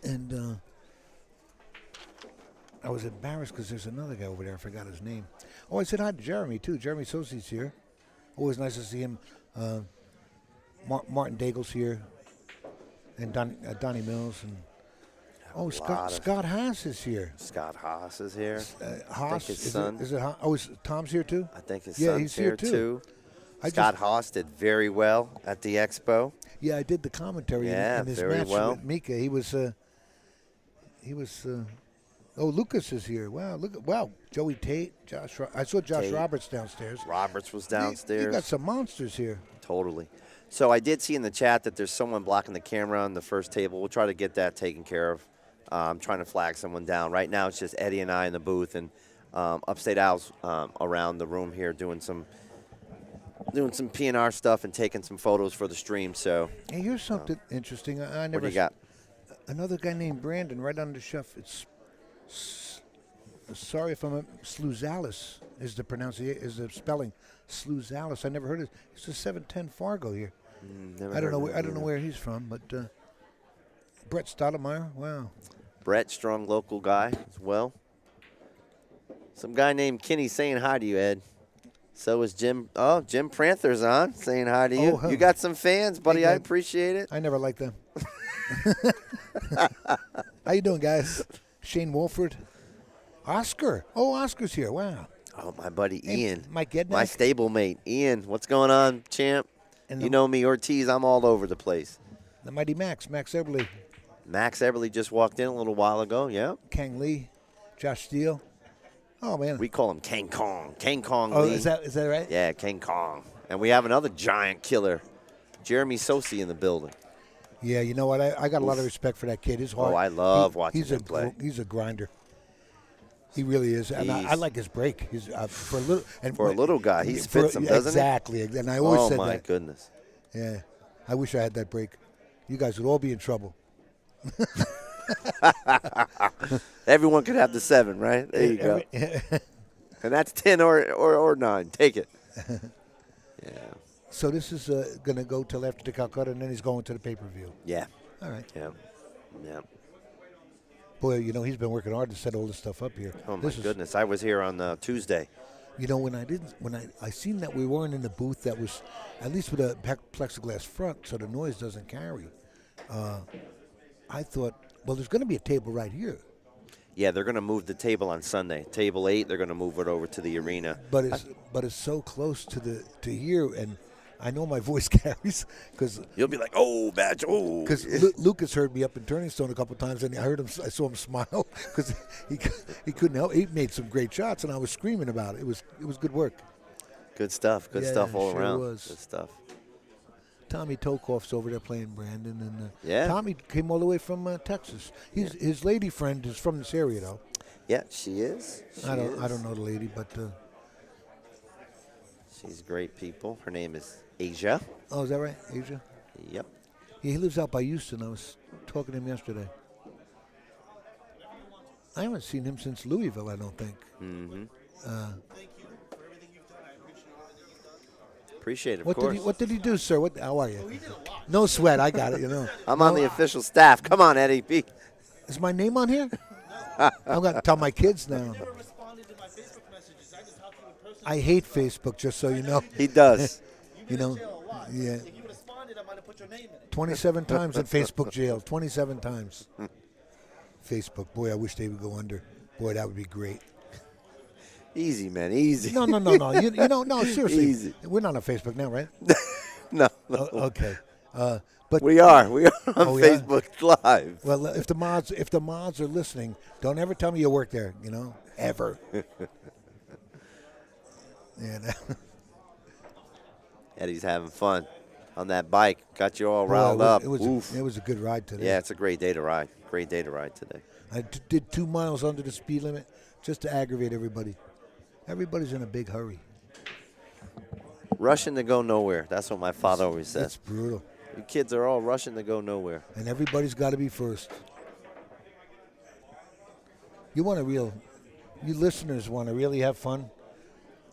and I was embarrassed because there's another guy over there. I forgot his name. Oh, I said hi to Jeremy, too. Jeremy Sosi's here. Always nice to see him. Martin Daigle's here, and Donnie Mills, and Scott Haas is here. Scott Haas is here. Haas, I think his son. Is it Haas? Oh, is Tom's here too? I think his son's he's here too. Scott Haas did very well at the expo. Yeah, I did the commentary in his very match well. with Mika. He was. Oh, Lucas is here. Wow, Joey Tate, Josh. I saw Josh Tate. Roberts downstairs. Roberts was downstairs. You got some monsters here. Totally. So I did see in the chat that there's someone blocking the camera on the first table. We'll try to get that taken care of. I'm trying to flag someone down. Right now it's just Eddie and I in the booth, and Upstate Al's around the room here doing some P&R stuff and taking some photos for the stream. So hey, here's something interesting. I never. What do you got? Another guy named Brandon right on the chef. It's sorry if I'm Sluzalis is the pronunciation, is the spelling. Sluzalis. I never heard it. It's a 710 Fargo here. I don't know where he's from, but Brett Stoudemire. Wow. Brett, strong local guy as well. Some guy named Kenny saying hi to you, Ed. So is Jim. Oh, Jim Pranthers on saying hi to you. You got some fans, buddy. I appreciate it. I never liked them. How you doing, guys? Shane Wolford. Oscar. Oh, Oscar's here. Wow. Oh, my buddy Ian. Mike Ednack. My stablemate. Ian, what's going on, champ? And you know me, Ortiz. I'm all over the place. The mighty Max Eberly. Max Eberly just walked in a little while ago, yeah. Kang Lee. Josh Steele. Oh, man. We call him King Kong. King Kong Lee. Oh, is that right? Yeah, King Kong. And we have another giant killer, Jeremy Sosi, in the building. Yeah, you know what? I got a lot of respect for that kid. His heart. Oh, I love watching him play. He's a grinder. He really is, and I like his break. He's for a little guy, he spits them, doesn't he? Exactly, and I always said that. Oh my goodness! Yeah, I wish I had that break. You guys would all be in trouble. Everyone could have the 7, right? There you go. And that's 10 or 9. Take it. Yeah. So this is going to go till after the Calcutta, and then he's going to the pay-per-view. Yeah. All right. Yeah. Yeah. Boy, he's been working hard to set all this stuff up here. Oh my goodness! I was here on Tuesday. When I seen that we weren't in the booth that was, at least with a plexiglass front, so the noise doesn't carry. I thought, well, there's going to be a table right here. Yeah, they're going to move the table on Sunday. Table 8, they're going to move it over to the arena. But it's so close to here, and I know my voice carries because you'll be like, oh, badge, oh. Because Lucas heard me up in Turning Stone a couple of times, and I saw him smile because he couldn't help. He made some great shots, and I was screaming about it. It was good work. Good stuff. Good stuff all sure around. Was. Good stuff. Tommy Tokoff's over there playing Brandon, and yeah. Tommy came all the way from Texas. His lady friend is from this area, though. Yeah, she is. I don't know the lady, but she's great people. Her name is Asia. Oh, is that right, Asia? Yep. Yeah, he lives out by Houston. I was talking to him yesterday. I haven't seen him since Louisville, I don't think. Mm-hmm. Thank you for everything you've done. I appreciate Appreciate it, of What course. what did he do, sir? How are you? No sweat. I got it. You know. I'm on the official staff. Come on, Eddie. Is my name on here? I'm gonna tell my kids now. never responded to my Facebook messages. I just talked to you in person. I hate Facebook, just so you know. He does. You know. Jail a lot. Yeah. If you would have responded, I might have put your name in it. 27 times in Facebook jail. 27 times. Facebook. Boy, I wish they would go under. Boy, that would be great. Easy, man. Easy. No. You know, no, seriously. Easy. We're not on Facebook now, right? No. Okay. But We are. We are on Oh, we are? Facebook Live. well, if the mods are listening, don't ever tell me you work there. You know, ever. Yeah. Eddie's having fun on that bike. Got you all Boy, riled up. It was a good ride today. Yeah, it's a great day to ride. Great day to ride today. I did 2 miles under the speed limit just to aggravate everybody. Everybody's in a big hurry. Rushing to go nowhere. That's what my father always It's says. brutal. You kids are all rushing to go nowhere. And everybody's got to be first. You listeners want to really have fun?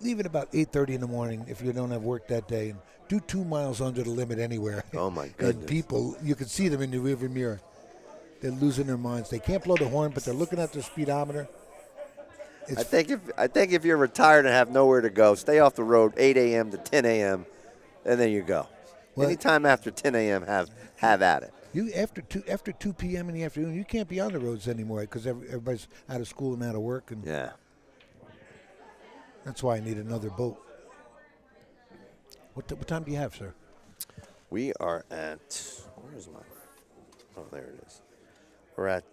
Leave at about 8:30 in the morning if you don't have work that day, and do 2 miles under the limit anywhere. Oh, my And goodness. people, you can see them in the rearview mirror. They're losing their minds. They can't blow the horn, but they're looking at their speedometer. I think if you're retired and have nowhere to go, stay off the road 8 a.m. to 10 a.m. and then you go. Well- Anytime after 10 a.m. have at it. You after 2 p.m. in the afternoon, you can't be on the roads anymore because everybody's out of school and out of work, and Yeah. that's why I need another boat. What time do you have, sir? We are at, where's my, oh, there it is. We're at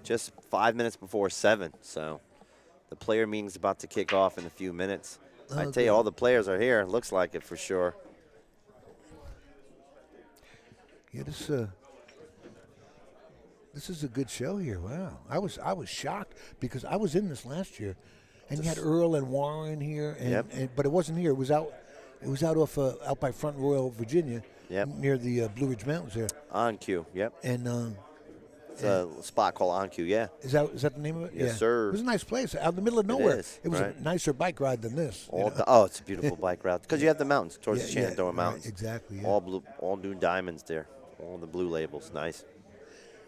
just 5 minutes before 7, so the player meeting's about to kick off in a few minutes. I tell you, all the players are here. Looks like it for sure. Yeah, this is a good show here. Wow, I was shocked because I was in this last year, and you had Earl and Warren here, and but it wasn't here. It was out out by Front Royal, Virginia, near the Blue Ridge Mountains there. On cue, yep. And It's a spot called On Cue, yeah. is that the name of it? Yes, yeah. sir. It was a nice place out in the middle of nowhere. is, It was right. a nicer bike ride than this. you know? Oh, it's a beautiful bike route because you have the mountains towards the Shenandoah right, Mountains. exactly. Yeah. All blue, all new diamonds there. All the blue labels, nice.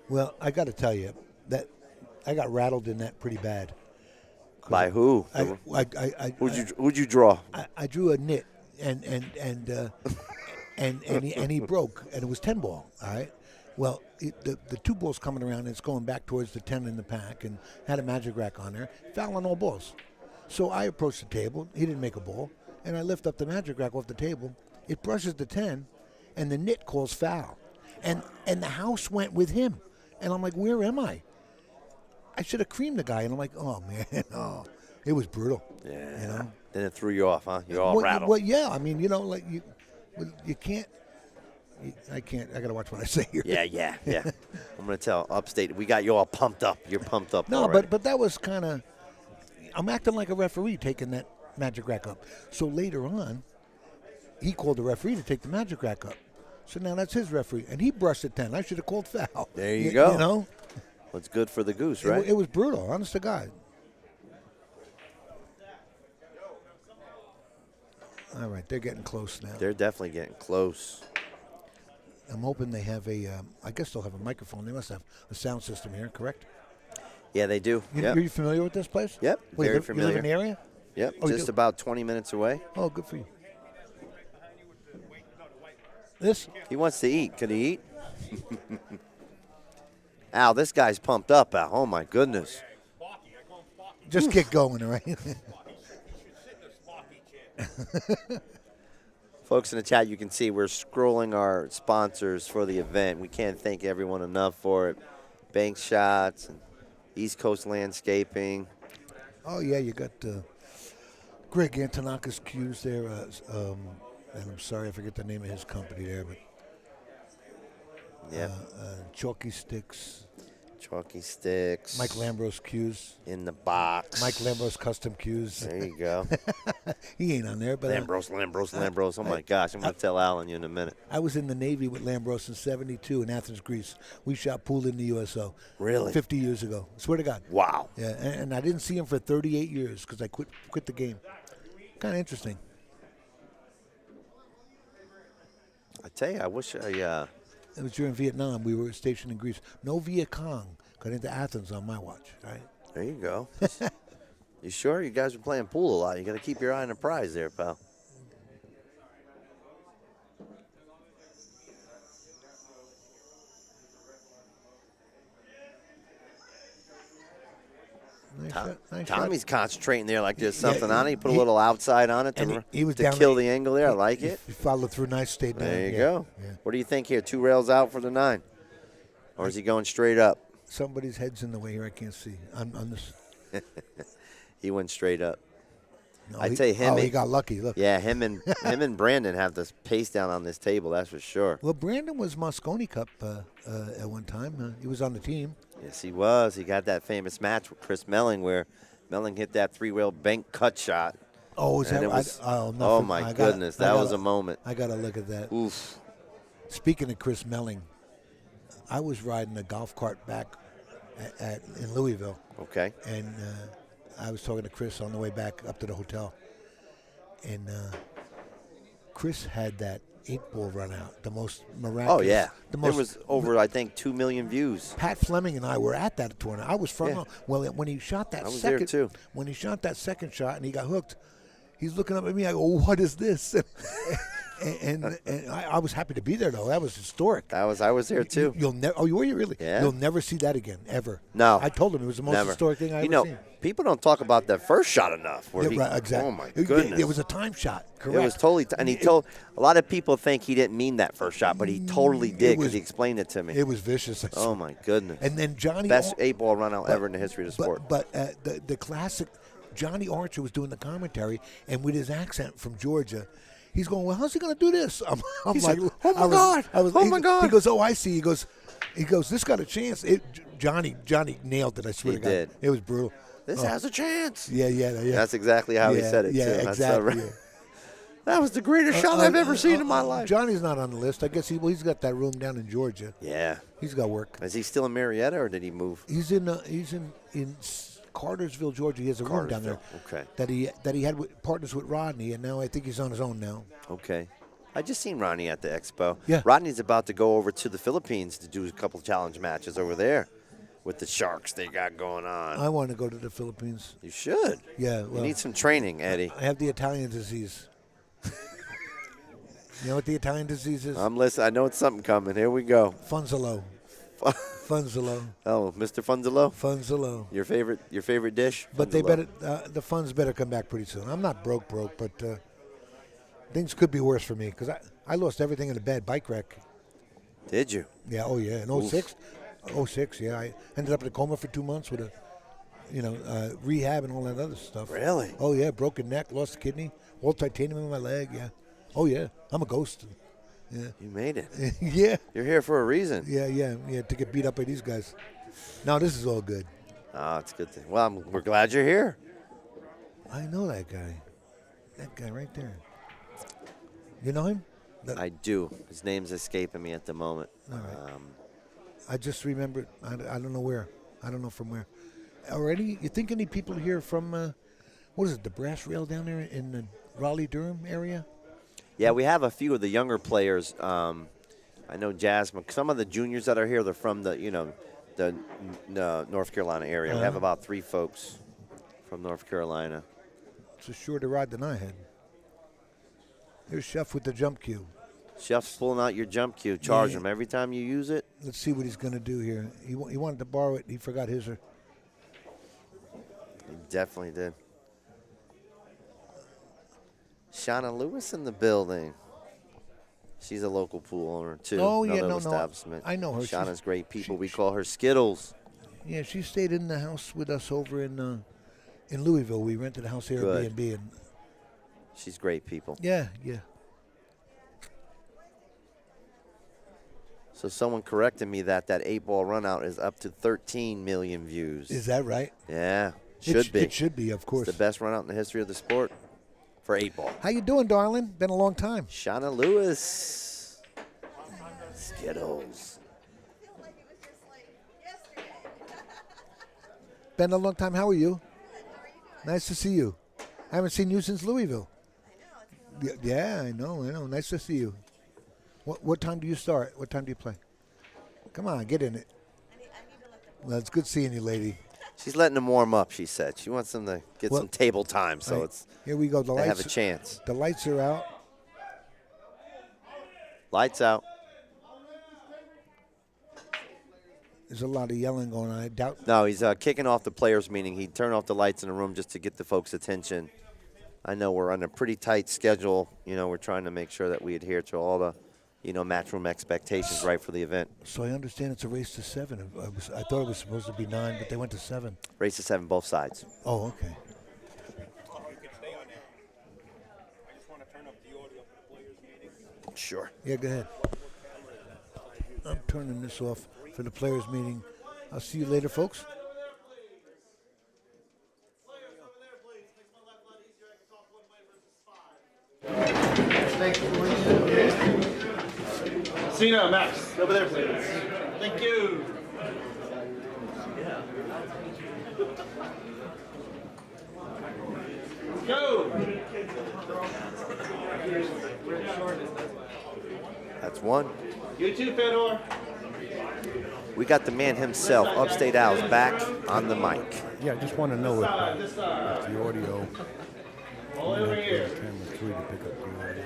Well, I got to tell you that I got rattled in that pretty bad. By who? Who'd you draw? I drew a nit and he broke, and it was 10 ball. All right. Well, the 2 balls coming around, and it's going back towards the 10 in the pack, and had a magic rack on there, foul on all balls. So I approached the table. He didn't make a ball, and I lift up the magic rack off the table. It brushes the 10, and the nit calls foul, and the house went with him, and I'm like, where am I? I should have creamed the guy, and I'm like, oh man, oh, it was brutal. Yeah. You know. Then it threw you off, huh? You're all rattled. Well, yeah. I mean, you know, like you can't. I can't. I gotta watch what I say here. Yeah. I'm gonna tell Upstate. We got you all pumped up. You're pumped up. No, already. but that was kind of. I'm acting like a referee taking that magic rack up. So later on, he called the referee to take the magic rack up. So now that's his referee, and he brushed it 10. I should have called foul. There you go. You know, What's good for the goose, right? it was brutal. Honest to God. All right, they're getting close now. They're definitely getting close. I'm hoping they have I guess they'll have a microphone. They must have a sound system here, correct? Yeah, they do. Are you familiar with this place? Yep, Well, very you familiar. live in the area? Yep, Oh, you just do? about 20 minutes away. Oh, good for you. This? He wants to eat. Can he eat? Al, this guy's pumped up, Al. Oh, my goodness. Just get going, all right? Folks in the chat, you can see we're scrolling our sponsors for the event. We can't thank everyone enough for it. Bank Shots, and East Coast Landscaping. Oh, yeah, you got Greg Antonakis cues there. And I'm sorry, I forget the name of his company there, but Yeah, Chalky Sticks. Chalky Sticks. Mike Lambros cues. In the box. Mike Lambros custom cues. There you go. He ain't on there, but Lambros. Oh, my gosh. I'm going to tell Alan you in a minute. I was in the Navy with Lambros in '72 in Athens, Greece. We shot pool in the USO. Really? 50 years ago. Swear to God. Wow. Yeah, and I didn't see him for 38 years because I quit the game. Kind of interesting. I tell you, I wish I. It was during Vietnam. We were stationed in Greece. No Viet Cong got into Athens on my watch. Right? There you go. You sure? You guys were playing pool a lot. You got to keep your eye on the prize there, pal. Nice Tommy's shot. concentrating there like there's something Yeah, on it. He put a little outside on it and to, he was to down kill there. the angle there. I like it. He followed through nice, stayed down. There you yeah, go. Yeah. What do you think here? 2 rails out for the 9? Or is he going straight up? Somebody's head's in the way here. I can't see. On this. He went straight up. No, I'd say him. he got lucky. Look. Yeah, him and Brandon have this pace down on this table. That's for sure. Well, Brandon was Moscone Cup at one time. He was on the team. Yes, he was. He got that famous match with Chris Melling where Melling hit that 3-rail bank cut shot. Oh, is And that? it was- oh, oh, my goodness. That was a moment. I got to look at that. Oof. Speaking of Chris Melling, I was riding a golf cart back in Louisville, Okay. and I was talking to Chris on the way back up to the hotel, and Chris had that 8-ball run out, the most miraculous. Oh, yeah. The There most. was over, I think, 2 million views. Pat Fleming and I were at that tournament. I was front Yeah. row. Well, when he shot that I was second, there, too. when he shot that second shot and he got hooked, he's looking up at me. I go, "What is this?" and I was happy to be there though. That was historic. I was there, too. You'll never. Oh, were you really? Yeah. You'll never see that again, ever. No. I told him it was the most Never. historic thing I you ever know, seen. people don't talk about that first shot enough. Where Yeah, he, right, exactly. Oh, my goodness. It was a time shot. Correct. It was totally, and he told, a lot of people think he didn't mean that first shot, but he totally did was- because he explained it to me. It was vicious. I Oh, swear. my goodness. And then Johnny. Best Ar- 8-ball run out ever in the history of the sport. But the classic, Johnny Archer was doing the commentary, and with his accent from Georgia, he's going, "Well, how's he going to do this?" I'm He's like, like, "Oh, my God. Oh, my God." He goes, "Oh, I see." He goes, "This got a chance." Johnny nailed it. I swear He to God, did. it was brutal. This has a chance. Yeah. That's exactly how he Yeah, said it, yeah, too. That's so exactly. right. That was the greatest shot I've ever seen in my life. Johnny's not on the list. I guess he's got that room down in Georgia. Yeah. He's got work. Is he still in Marietta, or did he move? He's in Cartersville, Georgia. He has a room down there. Okay. That he had partners with Rodney, and now I think he's on his own now. Okay. I just seen Ronnie at the expo. Yeah. Rodney's about to go over to the Philippines to do a couple challenge matches over there with the Sharks they got going on. I want to go to the Philippines. You should. Yeah, You well, need some training, Eddie. I have the Italian disease. You know what the Italian disease is? I'm listening. I know it's something coming. Here we go. Funzolo. Funzolo. Oh, Mr. Funzalo? Funzolo. Your favorite dish? But they Funzalo. better, the funds better come back pretty soon. I'm not broke, but things could be worse for me because I lost everything in a bad bike wreck. Did you? Yeah, oh yeah, in 06. 06, yeah. I ended up in a coma for 2 months with rehab and all that other stuff. Really? Oh yeah, broken neck, lost a kidney, all titanium in my leg, yeah. Oh yeah, I'm a ghost. Yeah. You made it. Yeah. You're here for a reason. Yeah, to get beat up by these guys. No, this is all good. Oh, it's good. Well, we're glad you're here. I know that guy. That guy right there. You know him? I do. His name's escaping me at the moment. All right. I just remembered. I don't know where. I don't know from where. You think any people here from, what is it, the Brass Rail down there in the Raleigh-Durham area? Yeah, we have a few of the younger players. I know Jasmine. Some of the juniors that are here, they're from the North Carolina area. We have about 3 folks from North Carolina. It's a shorter ride than I had. Here's Chef with the jump cue. Chef's pulling out your jump cue. Charge Yeah. him every time you use it. Let's see what he's going to do here. He wanted to borrow it. He forgot his. He definitely did. Shauna Lewis in the building. She's a local pool owner, too. Oh, yeah, Another no. establishment. I know her. Shauna's great people. We she- call her Skittles. Yeah, she stayed in the house with us over in Louisville. We rented a house Good. Airbnb, and She's great people. yeah. So someone corrected me that 8-ball run out is up to 13 million views. Is that right? Yeah, should be. It should be, of course. It's the best run out in the history of the sport for 8-ball. How you doing, darling? Been a long time. Shauna Lewis. Skittles. Been a long time. How are you? Nice to see you. I haven't seen you since Louisville. Yeah, I know. Nice to see you. What time do you start? What time do you play? Come on, get in it. Well, it's good seeing you, lady. She's letting them warm up, she said. She wants them to get some table time, so it's here we go. The they lights have a chance. The lights are out. Lights out. There's a lot of yelling going on. I doubt. No, he's kicking off the players' meeting. He turned off the lights in the room just to get the folks' attention. I know we're on a pretty tight schedule. You know, we're trying to make sure that we adhere to all the, Matchroom expectations right for the event. So I understand it's a race to 7. I thought it was supposed to be 9, but they went to 7. Race to 7, both sides. Oh, okay. Sure. Yeah, go ahead. I'm turning this off for the players' meeting. I'll see you later, folks. Cena, Max, over there, please. Thank you. Go. That's one. You too, Fedor. We got the man himself, Upstate Al's back on the mic. Yeah, I just want to know if This side. the audio. All over here. Camera 3 to pick up the audio.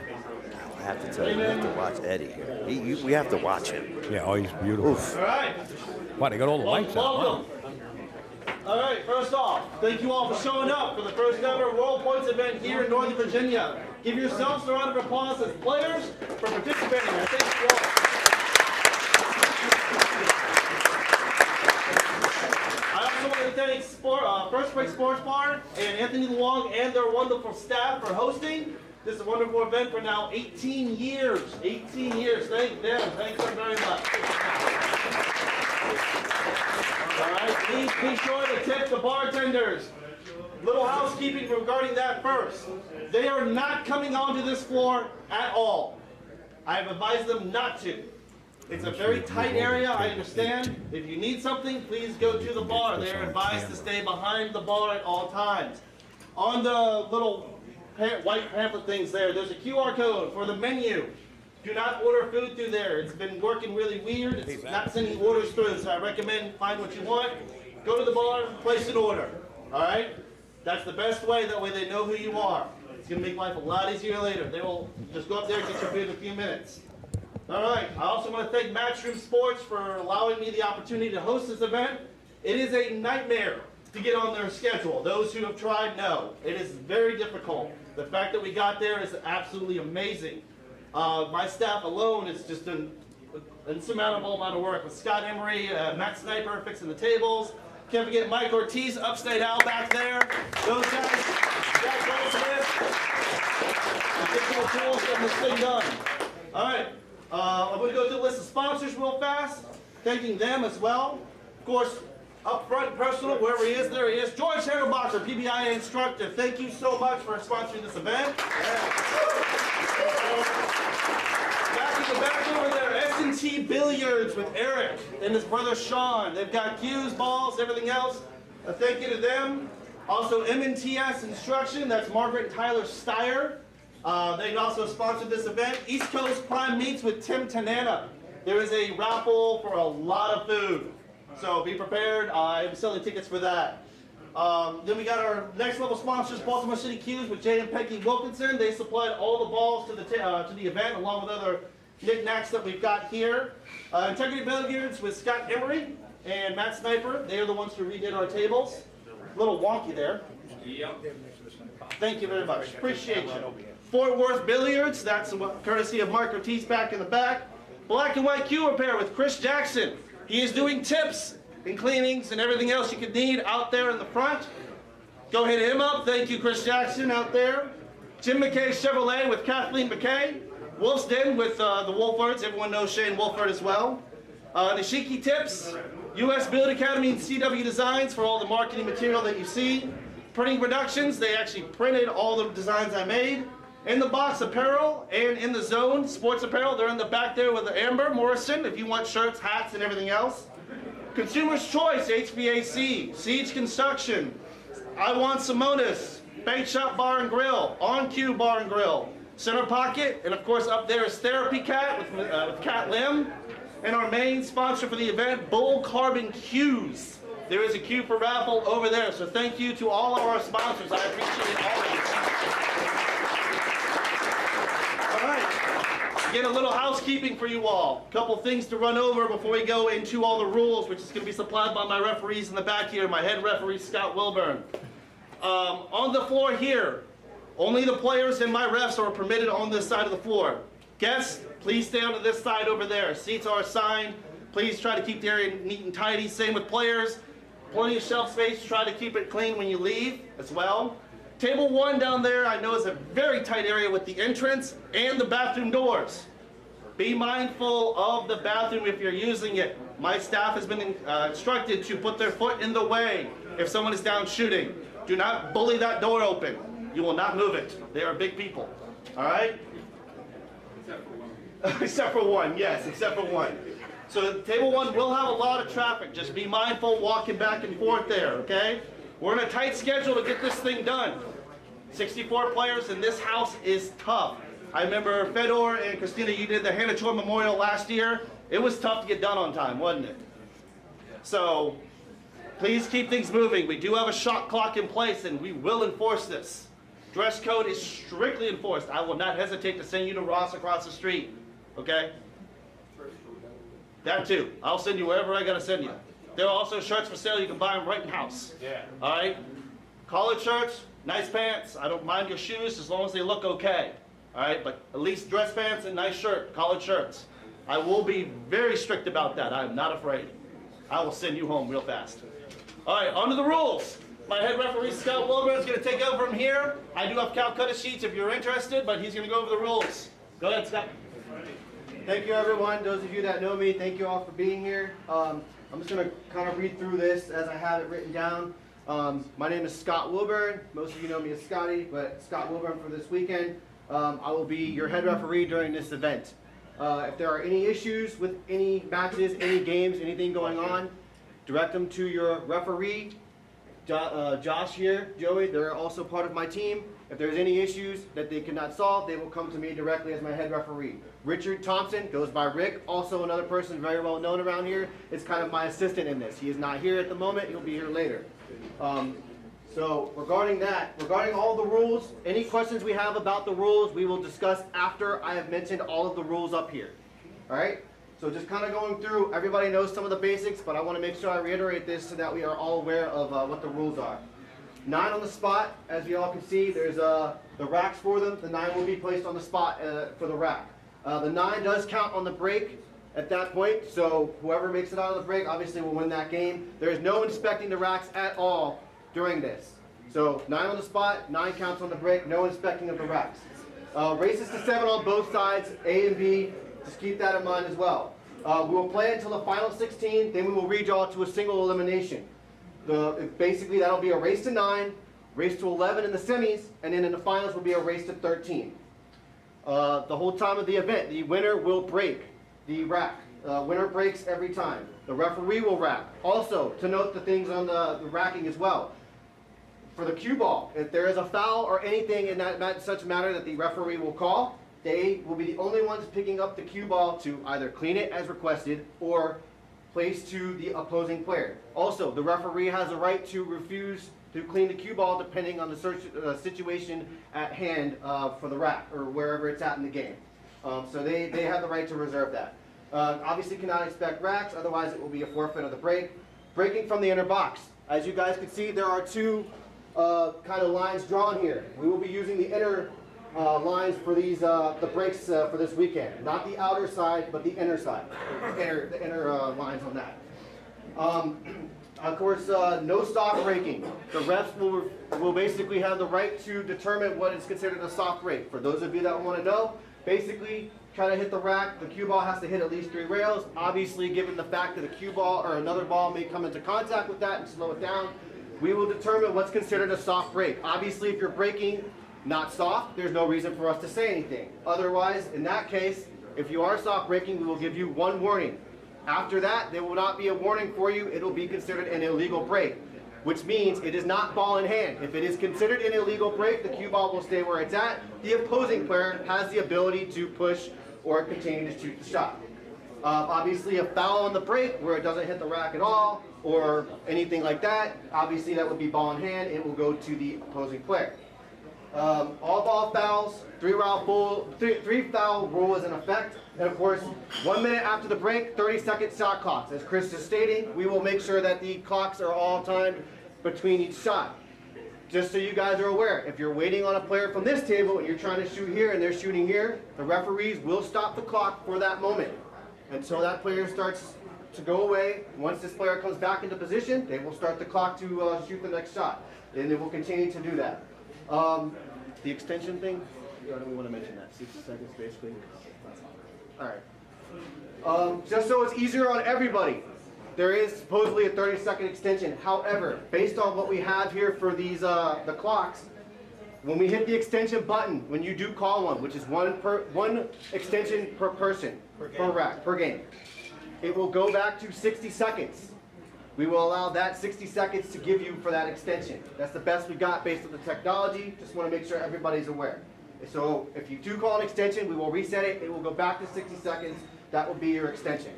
I have to tell you, we have to watch Eddie here. We have to watch him. Yeah, oh, he's beautiful. Oof. All right. Wow, they got all the lights out. Wow. Welcome. All right, first off, thank you all for showing up for the first ever World Points event here in Northern Virginia. Give yourselves a round of applause as players for participating. I thank you all. I also want to thank First Break Sports Bar and Anthony Long and their wonderful staff for hosting this wonderful event for now 18 years. 18 years. Thank them. Thank them very much. All right, please be sure to tip the bartenders. Little housekeeping regarding that first. They are not coming onto this floor at all. I have advised them not to. It's a very tight area, I understand. If you need something, please go to the bar. They are advised to stay behind the bar at all times. On the little white pamphlet things there's a QR code for the menu. Do not order food through there. It's been working really weird. It's not sending orders through, so I recommend find what you want, go to the bar, place an order. All right? That's the best way. That way they know who you are. It's going to make life a lot easier later. They will just go up there and get your food in a few minutes. All right. I also want to thank Matchroom Sports for allowing me the opportunity to host this event. It is a nightmare to get on their schedule. Those who have tried know. It is very difficult. The fact that we got there is absolutely amazing. My staff alone has just done an insurmountable amount of work with Scott Emery, Matt Sniper fixing the tables. Can't forget Mike Ortiz, Upstate Al back there. Those guys, Jack Goldsmith, additional tools getting this thing done. All right, I'm going to go through the list of sponsors real fast, thanking them as well. Of course, up front and personal, wherever he is, there he is. George Herrenboxer, PBIA instructor. Thank you so much for sponsoring this event. Back in the back over there, S&T Billiards with Eric and his brother Sean. They've got cues, balls, everything else. A thank you to them. Also, M&TS Instruction. That's Margaret and Tyler Steyer. They also sponsored this event. East Coast Prime Meats with Tim Tanana. There is a raffle for a lot of food. So be prepared. I'm selling tickets for that. Then we got our next level sponsors, Baltimore City Cues with Jay and Peggy Wilkinson. They supplied all the balls to the event along with other knickknacks that we've got here. Integrity Billiards with Scott Emery and Matt Sniper. They are the ones who redid our tables. A little wonky there. Thank you very much. Appreciate you. Fort Worth Billiards. That's courtesy of Mark Ortiz back in the back. Black and White Cue Repair with Chris Jackson. He is doing tips and cleanings and everything else you could need out there in the front. Go hit him up. Thank you, Chris Jackson, out there. Jim McKay Chevrolet with Kathleen McKay. Wolf's Den with the Wolfords. Everyone knows Shane Wolford as well. Nishiki Tips. U.S. Build Academy and CW Designs for all the marketing material that you see. Printing Productions. They actually printed all the designs I made. In the Box Apparel and In the Zone Sports Apparel. They're in the back there with Amber Morrison if you want shirts, hats, and everything else. Consumer's Choice, HVAC, Siege Construction, I Want Simonis, Bait Shop Bar and Grill, On Cue Bar and Grill, Center pocket, and of course up there is Therapy Cat with Cat Lim. And our main sponsor for the event, Bull Carbon Cues. There is a cue for raffle over there, so thank you to all of our sponsors. I appreciate all of you. All right, again, a little housekeeping for you all. A couple things to run over before we go into all the rules, which is going to be supplied by my referees in the back here, my head referee, Scott Wilburn. On the floor here, only the players and my refs are permitted on this side of the floor. Guests, please stay on this side over there. Seats are assigned. Please try to keep the area neat and tidy. Same with players. Plenty of shelf space. Try to keep it clean when you leave as well. Table 1 down there, I know is a very tight area with the entrance and the bathroom doors. Be mindful of the bathroom if you're using it. My staff has been instructed to put their foot in the way if someone is down shooting. Do not bully that door open. You will not move it. They are big people. All right? Except for one, yes, except for one. So table 1 will have a lot of traffic. Just be mindful walking back and forth there, okay? We're in a tight schedule to get this thing done. 64 players, and this house is tough. I remember Fedor and Christina, you did the Hannah Choi Memorial last year. It was tough to get done on time, wasn't it? So please keep things moving. We do have a shot clock in place, and we will enforce this. Dress code is strictly enforced. I will not hesitate to send you to Ross across the street, okay? That too. I'll send you wherever I gotta send you. There are also shirts for sale. You can buy them right in house. Yeah. All right? Collared shirts, nice pants. I don't mind your shoes as long as they look okay. All right? But at least dress pants and nice shirt, collared shirts. I will be very strict about that. I am not afraid. I will send you home real fast. All right, on to the rules. My head referee, Scott Wilburn, is going to take over from here. I do have Calcutta sheets if you're interested, but he's going to go over the rules. Go ahead, Scott. Thank you, everyone. Those of you that know me, thank you all for being here. I'm just going to kind of read through this as I have it written down. My name is Scott Wilburn. Most of you know me as Scotty, but Scott Wilburn for this weekend. I will be your head referee during this event. If there are any issues with any matches, any games, anything going on, direct them to your referee, Josh here, Joey. They're also part of my team. If there's any issues that they cannot solve, they will come to me directly as my head referee. Richard Thompson goes by Rick, also another person very well known around here. It's kind of my assistant in this. He is not here at the moment. He'll be here later. So regarding that, regarding all the rules, any questions we have about the rules, we will discuss after I have mentioned all of the rules up here. All right? So just kind of going through, everybody knows some of the basics, but I want to make sure I reiterate this so that we are all aware of what the rules are. 9 on the spot, as you all can see, there's the racks for them. The 9 will be placed on the spot for the rack. The 9 does count on the break at that point, so whoever makes it out of the break obviously will win that game. There is no inspecting the racks at all during this. So 9 on the spot, 9 counts on the break, no inspecting of the racks. Races to 7 on both sides, A and B, just keep that in mind as well. We will play until the final 16, then we will redraw to a single elimination. Basically that'll be a race to 9, race to 11 in the semis, and then in the finals will be a race to 13. The whole time of the event, the winner will break the rack. Winner breaks every time. The referee will rack. Also, to note the things on the racking as well. For the cue ball, if there is a foul or anything in that such matter that the referee will call, they will be the only ones picking up the cue ball to either clean it as requested or place to the opposing player. Also, the referee has a right to refuse to clean the cue ball depending on the situation at hand for the rack or wherever it's at in the game. So they have the right to reserve that. Obviously cannot inspect racks, otherwise it will be a forfeit of the break. Breaking from the inner box. As you guys can see, there are 2 kind of lines drawn here. We will be using the inner lines for these the breaks for this weekend. Not the outer side, but the inner side. The inner lines on that. Of course, no soft breaking. The refs will basically have the right to determine what is considered a soft break. For those of you that want to know, basically try to hit the rack. The cue ball has to hit at least 3 rails. Obviously, given the fact that a cue ball or another ball may come into contact with that and slow it down, we will determine what's considered a soft break. Obviously, if you're breaking not soft, there's no reason for us to say anything. Otherwise, in that case, if you are soft breaking, we will give you 1 warning. After that, there will not be a warning for you. It will be considered an illegal break. which means it is not ball in hand. If it is considered an illegal break, the cue ball will stay where it's at. The opposing player has the ability to push or continue to shoot the shot. Obviously, a foul on the break where it doesn't hit the rack at all or anything like that, obviously that would be ball in hand. It will go to the opposing player. All ball fouls, three foul rule is in effect. And of course, 1 minute after the break, 30-second shot clocks. As Chris is stating, we will make sure that the clocks are all timed between each shot. Just so you guys are aware, if you're waiting on a player from this table and you're trying to shoot here and they're shooting here, the referees will stop the clock for that moment until that player starts to go away. Once this player comes back into position, they will start the clock to shoot the next shot. And they will continue to do that. The extension thing, I don't want to mention that. 60 seconds basically. All right. Just so it's easier on everybody, there is supposedly a 30-second extension. However, based on what we have here for these the clocks, when we hit the extension button, when you do call one, which is one extension per person, per rack, per game, it will go back to 60 seconds. We will allow that 60 seconds to give you for that extension. That's the best we got based on the technology. Just want to make sure everybody's aware. So if you do call an extension, we will reset it. It will go back to 60 seconds. That will be your extension.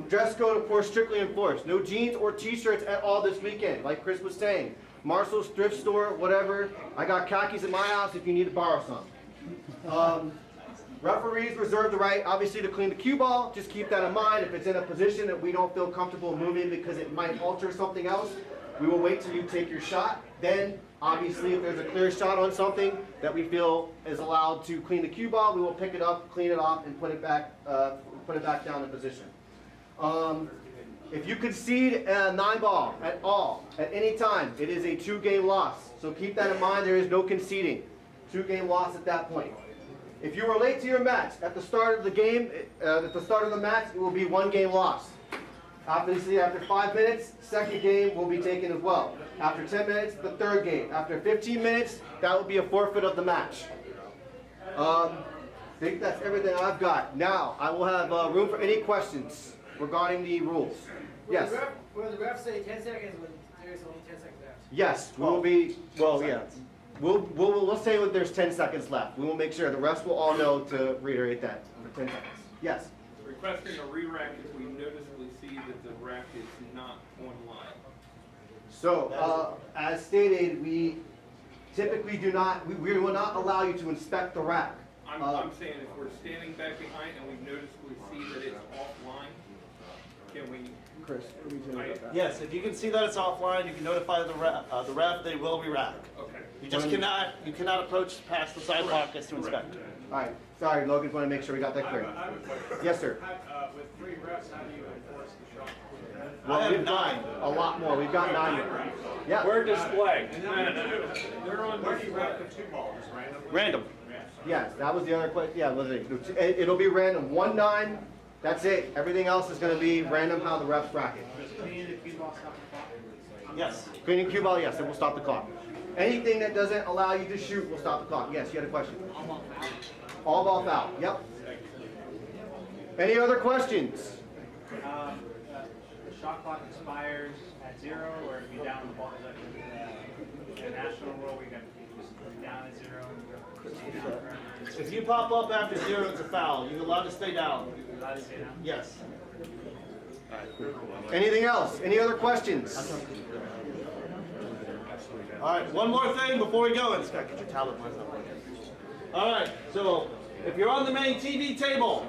Dress code, of course, strictly enforced. No jeans or t-shirts at all this weekend, like Chris was saying. Marshall's, thrift store, whatever. I got khakis at my house if you need to borrow some. Referees reserve the right, obviously, to clean the cue ball. Just keep that in mind. If it's in a position that we don't feel comfortable moving because it might alter something else, we will wait till you take your shot. Then, obviously, if there's a clear shot on something that we feel is allowed to clean the cue ball, we will pick it up, clean it off, and put it back down in position. If you concede a 9-ball at all, at any time, it is a 2-game loss. So keep that in mind. There is no conceding. 2-game loss at that point. If you are late to your match at the start of the game, at the start of the match, it will be 1-game loss. Obviously, after 5 minutes, second game will be taken as well. After 10 minutes, the third game. After 15 minutes, that will be a forfeit of the match. I think that's everything I've got. Now, I will have room for any questions regarding the rules. Yes? Will the ref say 10 seconds when there's only 10 seconds left? Yes, we will be, well, yeah. Let's say that there's 10 seconds left. We will make sure the refs will all know to reiterate that for 10 seconds. Yes? Requesting a re-rack if we noticeably see that the rack is not online. So, as stated, we typically do not, we will not allow you to inspect the rack. I'm saying if we're standing back behind and we noticeably see that it's offline, can we? Chris, what do you think about that? Yes, if you can see that it's offline, you can notify the ref, they will re-rack. Okay. You just cannot approach past the sidewalk as to inspect. All right, sorry, Logan, want to make sure we got that clear. I have a question. Yes, sir. With 3 refs, how do you enforce the shot? Well, we've 9. got a lot more. We've got 9 more. Yeah. We're displaying. They're on where do you rack the 2 balls? Random? Random. Yes, that was the other question. Yeah, it'll be random. 1-9. That's it. Everything else is going to be random how the refs rack it. Yes. Cleaning cue ball, yes, it will stop the clock. Anything that doesn't allow you to shoot will stop the clock. Yes, you had a question. All ball foul. Yep. Any other questions? The shot clock expires at 0, or if you down the ball, is that the national rule? We got just down at 0. If you pop up after 0, it's a foul. You're allowed to stay down. Allowed to stay down? Yes. Anything else? Any other questions? All right, one more thing before we go. All right, so if you're on the main TV table,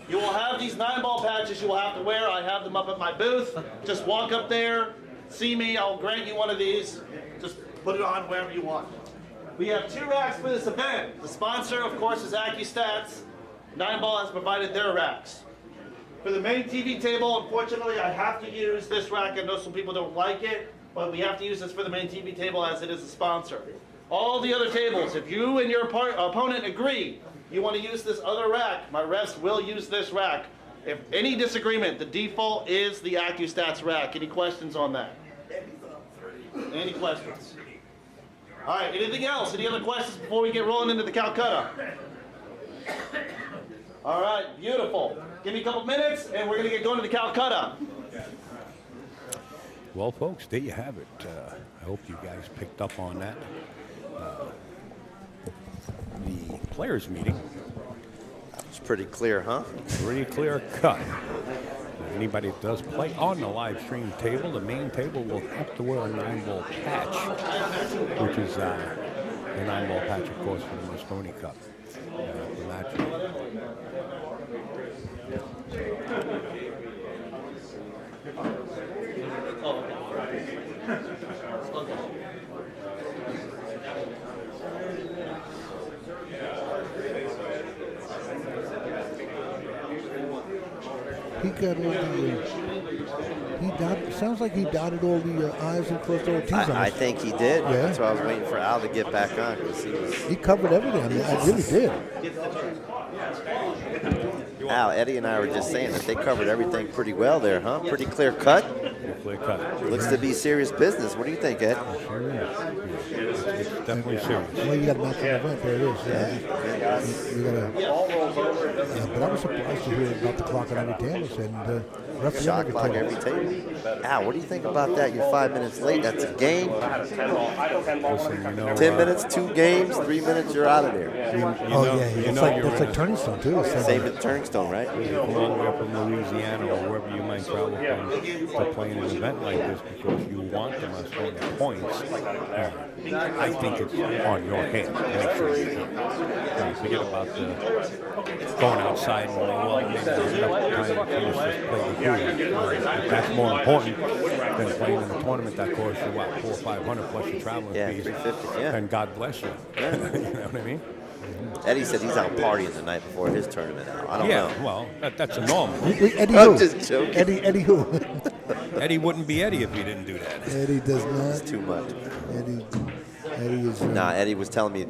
you will have these 9-ball patches you will have to wear. I have them up at my booth. Just walk up there, see me, I'll grant you one of these. Just put it on wherever you want. We have 2 racks for this event. The sponsor, of course, is AccuStats. 9-ball has provided their racks. For the main TV table, unfortunately, I have to use this rack. I know some people don't like it, but we have to use this for the main TV table as it is a sponsor. All the other tables, if you and your opponent agree you want to use this other rack, my refs will use this rack. If any disagreement, the default is the AccuStats rack. Any questions on that? Any questions? All right, anything else? Any other questions before we get rolling into the Calcutta? All right, beautiful. Give me a couple minutes and we're going to get going to the Calcutta. Well, folks, there you have it. I hope you guys picked up on that. The players' meeting. It's pretty clear, huh? Pretty clear cut. Anybody that does play on the live stream table, the main table, will have to wear a Nineball patch, which is the Nineball patch, of course, for the Moscone Cup. The Matchroom. He got all the. He dotted. Sounds like he dotted all the I's and crossed all the T's. I think he did. Yeah. That's why I was waiting for Al to get back on because He covered everything. I mean, I really did. Al, Eddie and I were just saying that they covered everything pretty well there, huh? Pretty clear cut. Clear cut. Looks to be serious business. What do you think, Ed? It's definitely serious. Well, you got a match event. There it is. You got a. But I was surprised to hear about the clock on every table and referee Shot never clock told every us. table. Al, what do you think about that? You're 5 minutes late. That's a game. Listen, 10 minutes, 2 games, 3 minutes, you're out of there. Oh yeah, it's like Turning Stone too. Same with Turning Stone, right? You come all the way up from Louisiana or wherever you might travel from to play in an event like this because you want the Moscone points. I think it's on your hands. Make sure you do. Forget about going outside and going, well, maybe there's enough time to finish this play with you. That's more important than playing in a tournament that costs you, what, $400 or $500 plus your traveling fees. $350, yeah. And God bless you. You know what I mean? Eddie said he's out partying the night before his tournament. I don't know. Well, that's a normal. Eddie I'm who? just joking. Eddie who? Eddie wouldn't be Eddie if he didn't do that. Eddie does not. It's too much. Eddie is. Nah, Eddie was telling me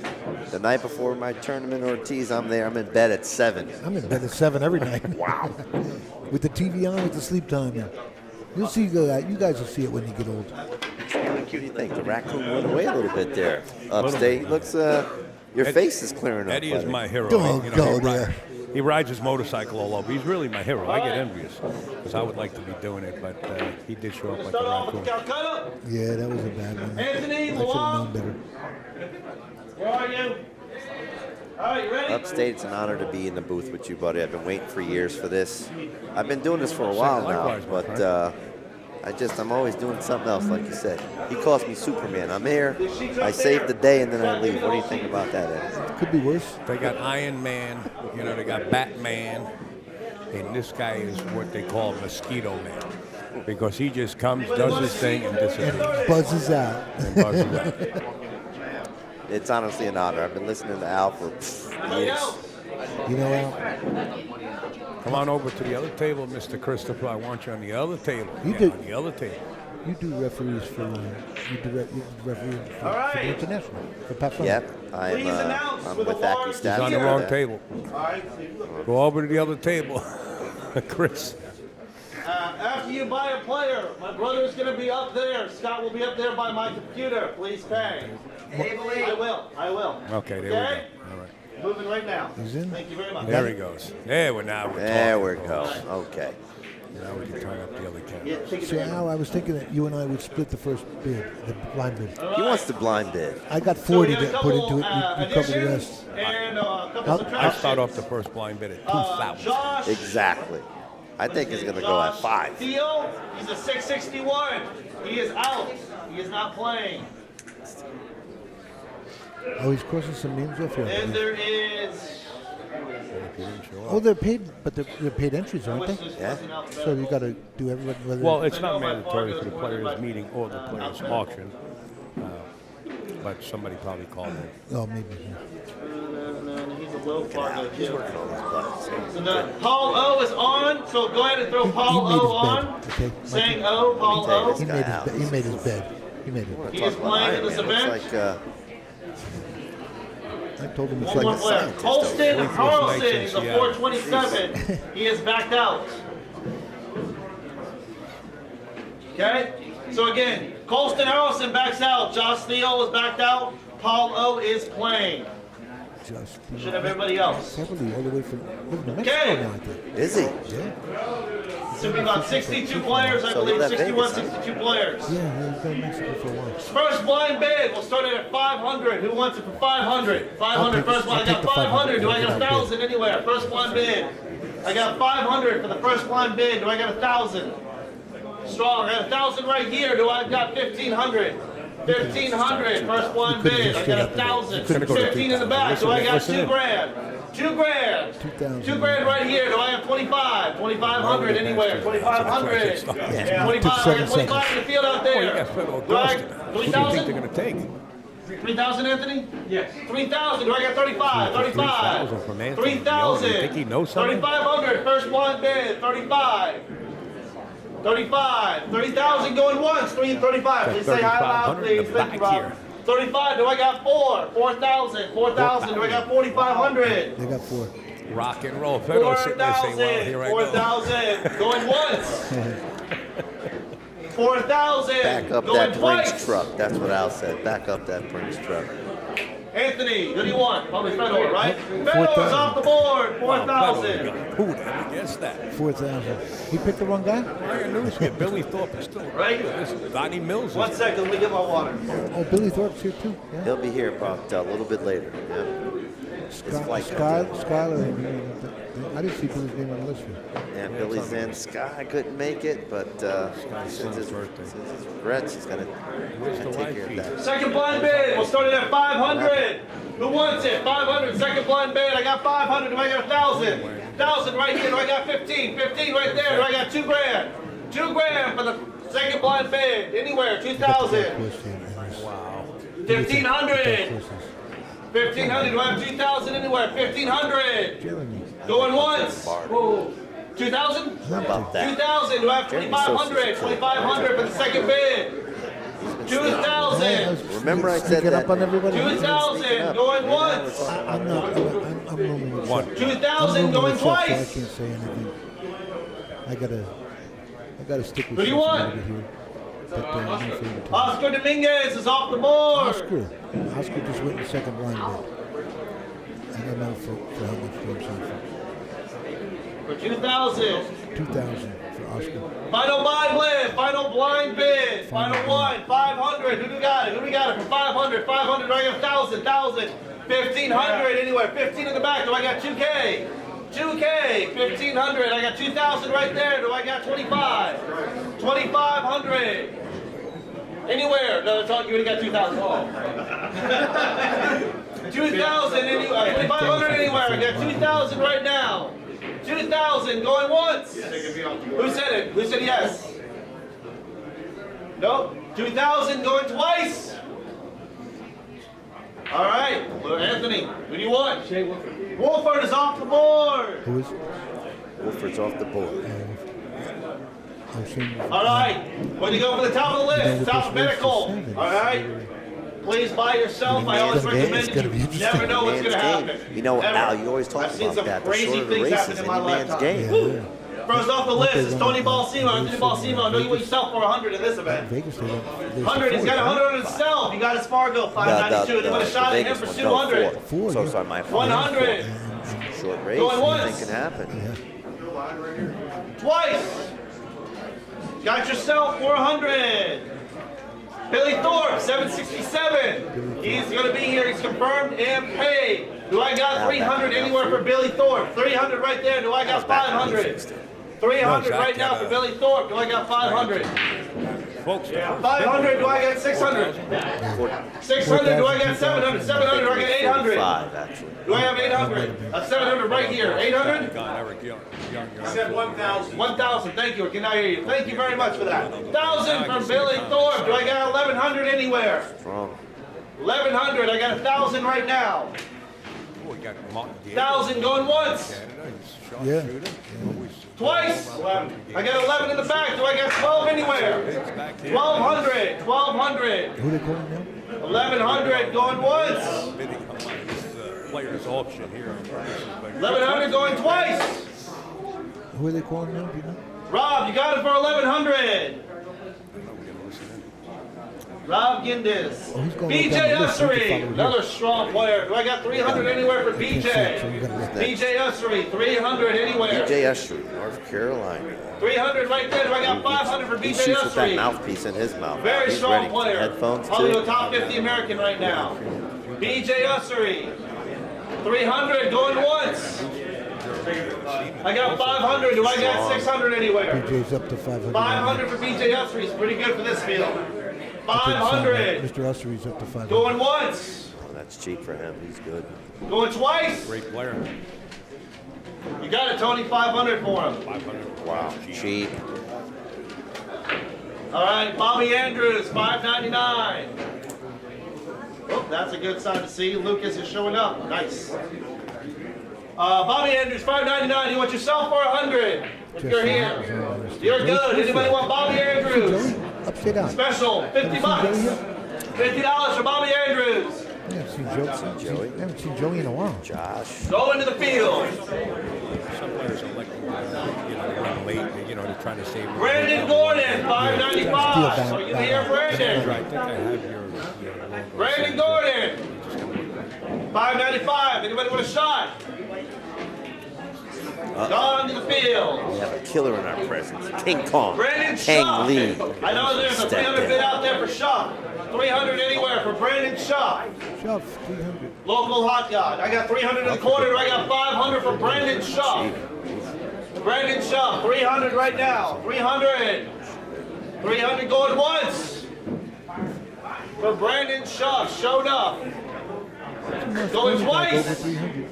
the night before my tournament, Ortiz, I'm there. I'm in bed at 7. I'm in bed at 7 every night. Wow. With the TV on, with the sleep time. Yeah. You'll see. You guys will see it when you get old. What do you think? The raccoon went away a little bit there. Upstate. He looks. Your face is clearing up. Eddie is my hero. Don't go there. He rides his motorcycle all over. He's really my hero. I get envious because I would like to be doing it, but he did show up like a raccoon. Yeah, that was a bad one. Anthony, I should have known better. Where are you? All right, you ready? Upstate, it's an honor to be in the booth with you, buddy. I've been waiting for years for this. I've been doing this for a while now, Likewise, my but I'm always doing something else, like you said. He calls me Superman. I'm here, I save the day, and then I leave. What do you think about that, Ed? Could be worse. They got Iron Man, they got Batman, and this guy is what they call Mosquito Man because he just comes, does his thing, and disappears. And buzzes out. It's honestly an honor. I've been listening to Al for years. You know, Al, Come on over to the other table, Mr. Christopher. I want you on the other table. You Yeah, do. on the other table. you do referees for the international. For Pat Yep, I'm with AccuStats. He's on the wrong table. All right. Go over to the other table, Chris. After you buy a player, my brother's going to be up there. Scott will be up there by my computer. Please pay. I will. Okay, there we go. Okay? All right. Moving right now. He's in. Thank you very much. There he goes. There we now. There we go. Okay. Now we can turn up the other camera. Yeah, take it So, down. Al, I was thinking that you and I would split the first bid, the blind bid. He wants the blind bid. I got So we 40 got a to put couple, into it. You cover the rest. additions and a couple I'll- I subtractions. start off the first blind bid at 2,000. Josh Exactly. I think it's going to go at 5. Theo, he's a 661. He is out. He is not playing. Oh, he's crossing some names off here. And there is. If you didn't show up. Oh, they're paid, but they're paid entries, aren't they? Yeah. So you got to do everybody. Whether Well, it's not mandatory for the players' meeting or the players' auction, but somebody probably called in. oh, maybe. He's a low part He's working on his buttons. So now Paul O is on, so go ahead and throw Paul he made O his on. bed. Okay, Saying Mikey. O, Paul tell you O. this He guy made his out. bed. He made his bed. He made it. He is playing in this Iron Man. event. Looks like I told him it's One more like. player. scientist Colston over. Carlson, he's a Yeah. 427. He is backed out. Okay? So again, Colston Harrelson backs out. Josh Theo is backed out. Paul O is playing. Just, Should have everybody else. Heavily all the way from living in Mexico Okay. now, I think. Is he? Yeah. Should be about 62 players, I So he believe. left 61, Vegas, huh? 62 players. Yeah, he's been in Mexico for a while. First blind bid, we'll start it at 500. Who wants it for 500? 500, first blind. I got 500. Do I got 1,000 anywhere? First blind bid. I got 500 for the first blind bid. Do I got 1,000? Strong. I got 1,000 right here. Do I got 1,500? 1,500. First blind bid. I got 1,000. 15 in the back. Do I got 2 grand? 2 grand. 2 grand right here. Do I have 25? 2,500 anywhere. 2,500. 25. I got 25 in the field out there. Do I 3,000? They're going to take 3,000, Anthony? Yes. 3,000. Do I got 35? 35. 3,000 from Anthony. 3,000. You think he knows something? 3,500. First blind bid. 35. 35. 3,000 going once. 35. Please say hi loud, please. Thank you, Rob. 35. Do I got 4? 4,000. 4,000. Do I got 4,500? They got 4. Rock and roll. Federer's sitting there saying, well, here I go. 4,000. Going once. 4,000. Back up going that twice. Brinks truck. That's what Al said. Back up that Brinks truck. Anthony, who do you want? Probably Fedor, right? 4,000. Fedor's off the board. 4,000. Who would ever guess that? 4,000. He picked the wrong guy? I got news here. Billy Thorpe is still Right? This is Donnie Mills. 1 second, let me get my water. Oh, Billy Thorpe's here too. Yeah. He'll be here about a little bit later. Yeah. His flight Skyler. I didn't see Billy's name on the list here. Yeah, Billy's in. Sky couldn't make it, but since his regrets, he's going to take care of that. Second blind bid. We'll start it at 500. Who wants it? 500. Second blind bid. I got 500. Do I got 1,000? 1,000 right here. Do I got 15? 15 right there. Do I got 2 grand? 2 grand for the second blind bid. Anywhere. 2,000. Wow. 1,500. 1,500. Do I have 2,000 anywhere? 1,500. Going once. 2,000? How about that? 2,000. Do I have 2,500? 2,500 for the second bid. 2,000. Remember I said that. Up on everybody. 2,000 going once. I'm roaming with One. 2,000 going I twice. can't say anything. I gotta stick with Who do you want? Here. But, I'm in favor to- Oscar Dominguez is off the board. Oscar just went in second blind bid. I don't know for how much James said. For 2,000. 2,000 for Oscar. Final blind bid. Final one. 500. Who do we got it? Who do we got it for 500? 500. Do I got 1,000? 1,000. 1,500 anywhere. 15 in the back. Do I got 2K? 2K. 1,500. I got 2,000 right there. Do I got 25? 2,500. Anywhere. No, that's all. You already got 2,000. Oh. 2,000 anywhere. 2,500 anywhere. I got 2,000 right now. 2,000 going once. Who said it? Who said yes? Nope. 2,000 going twice. All right. Well, Anthony, who do you want? Wolford is off the board. Who is? Wolford's off the board. All right. When you go for the top of the list, it's alphabetical. All right. Please buy yourself. I always recommend you never know what's going to happen. You know, Never. Al, you always talk I've seen about some that. The crazy shorter the things races, happen in my any man's lifetime. game. Woo. First off the list is Tony Balsimo. Anthony Balsimo. I know you want yourself for 100 in this event. 100. He's got 100 on himself. He got his Fargo 592. They would have shot at him for 200. So sorry, my fault. 100. Short race. Going once. Anything can happen. Twice. Got yourself 400. Billy Thorpe, 767. He's going to be here. He's confirmed and paid. Do I got 300 anywhere for Billy Thorpe? 300 right there. Do I got 500? 300 right now for Billy Thorpe. Do I got 500? Folks, 500. Do I got 600? 600. Do I got 700? 700. Do I got 800? 5, actually. Do I have 800? 700 right here. 800? I said 1,000. 1,000. Thank you. I cannot hear you. Thank you very much for that. 1,000 from Billy Thorpe. Do I got 1,100 anywhere? Strong. 1,100. I got 1,000 right now. 1,000 going once. Yeah. Twice. I got 11 in the back. Do I got 12 anywhere? 1,200. 1,200. Who they calling now? 1,100 going once. Players auction here. 1,100 going twice. Who are they calling now? Do you know? Rob, you got it for 1,100. Rob Gindes. Oh, he's going BJ down the list. You can Ussery, follow another his. strong player. Do I got 300 anywhere for I can't see it, so BJ? you gotta look. BJ Ussery, 300 anywhere. BJ Ushery, North Carolina. 300 right there. Do I got 500 for He BJ shoots with that Ussery? mouthpiece in his mouth. Very He's strong ready. player. Headphones Probably too. the top 50 American right now. BJ Ussery, 300 going once. I got 500. Do I got 600 anywhere? BJ's up to 500. 500 for BJ Ussery is pretty good for this field. I couldn't sign that. 500 Mr. Ussery's up to 500. going once. Oh, that's cheap for him. He's good. Going twice. Great player. You got it, Tony. 500 for him. 500. Wow, cheap. All right, Bobby Andrews, 599. Oh, that's a good sign to see. Lucas is showing up. Nice. Bobby Andrews, 599. You want yourself for 100? If you're here, you're good. Anybody want Bobby Andrews? Upside down. Special, 50 bucks. $50 for Bobby Andrews. I haven't seen Joey. I haven't seen Joey in a while. Josh. Go into the field. Some players are like, run late. They're trying to save. Brandon Gordon, 595. Are you here, Brandon? I think I have your logo. Brandon Gordon, 595. Anybody want a shot? Gone to the field. We have a killer in our presence. King Kong. Brandon Kang Shaw. Lee. I know there's a Step 300 in. bid out there for Shaw. 300 anywhere for Brandon Shaw. Shove 300. Local hot god. I got 300 in the corner. I got 500 for Brandon Shaw. Brandon Shaw, 300 right now. 300. 300 going once. For Brandon Shaw, showed up. Going Over twice. 300.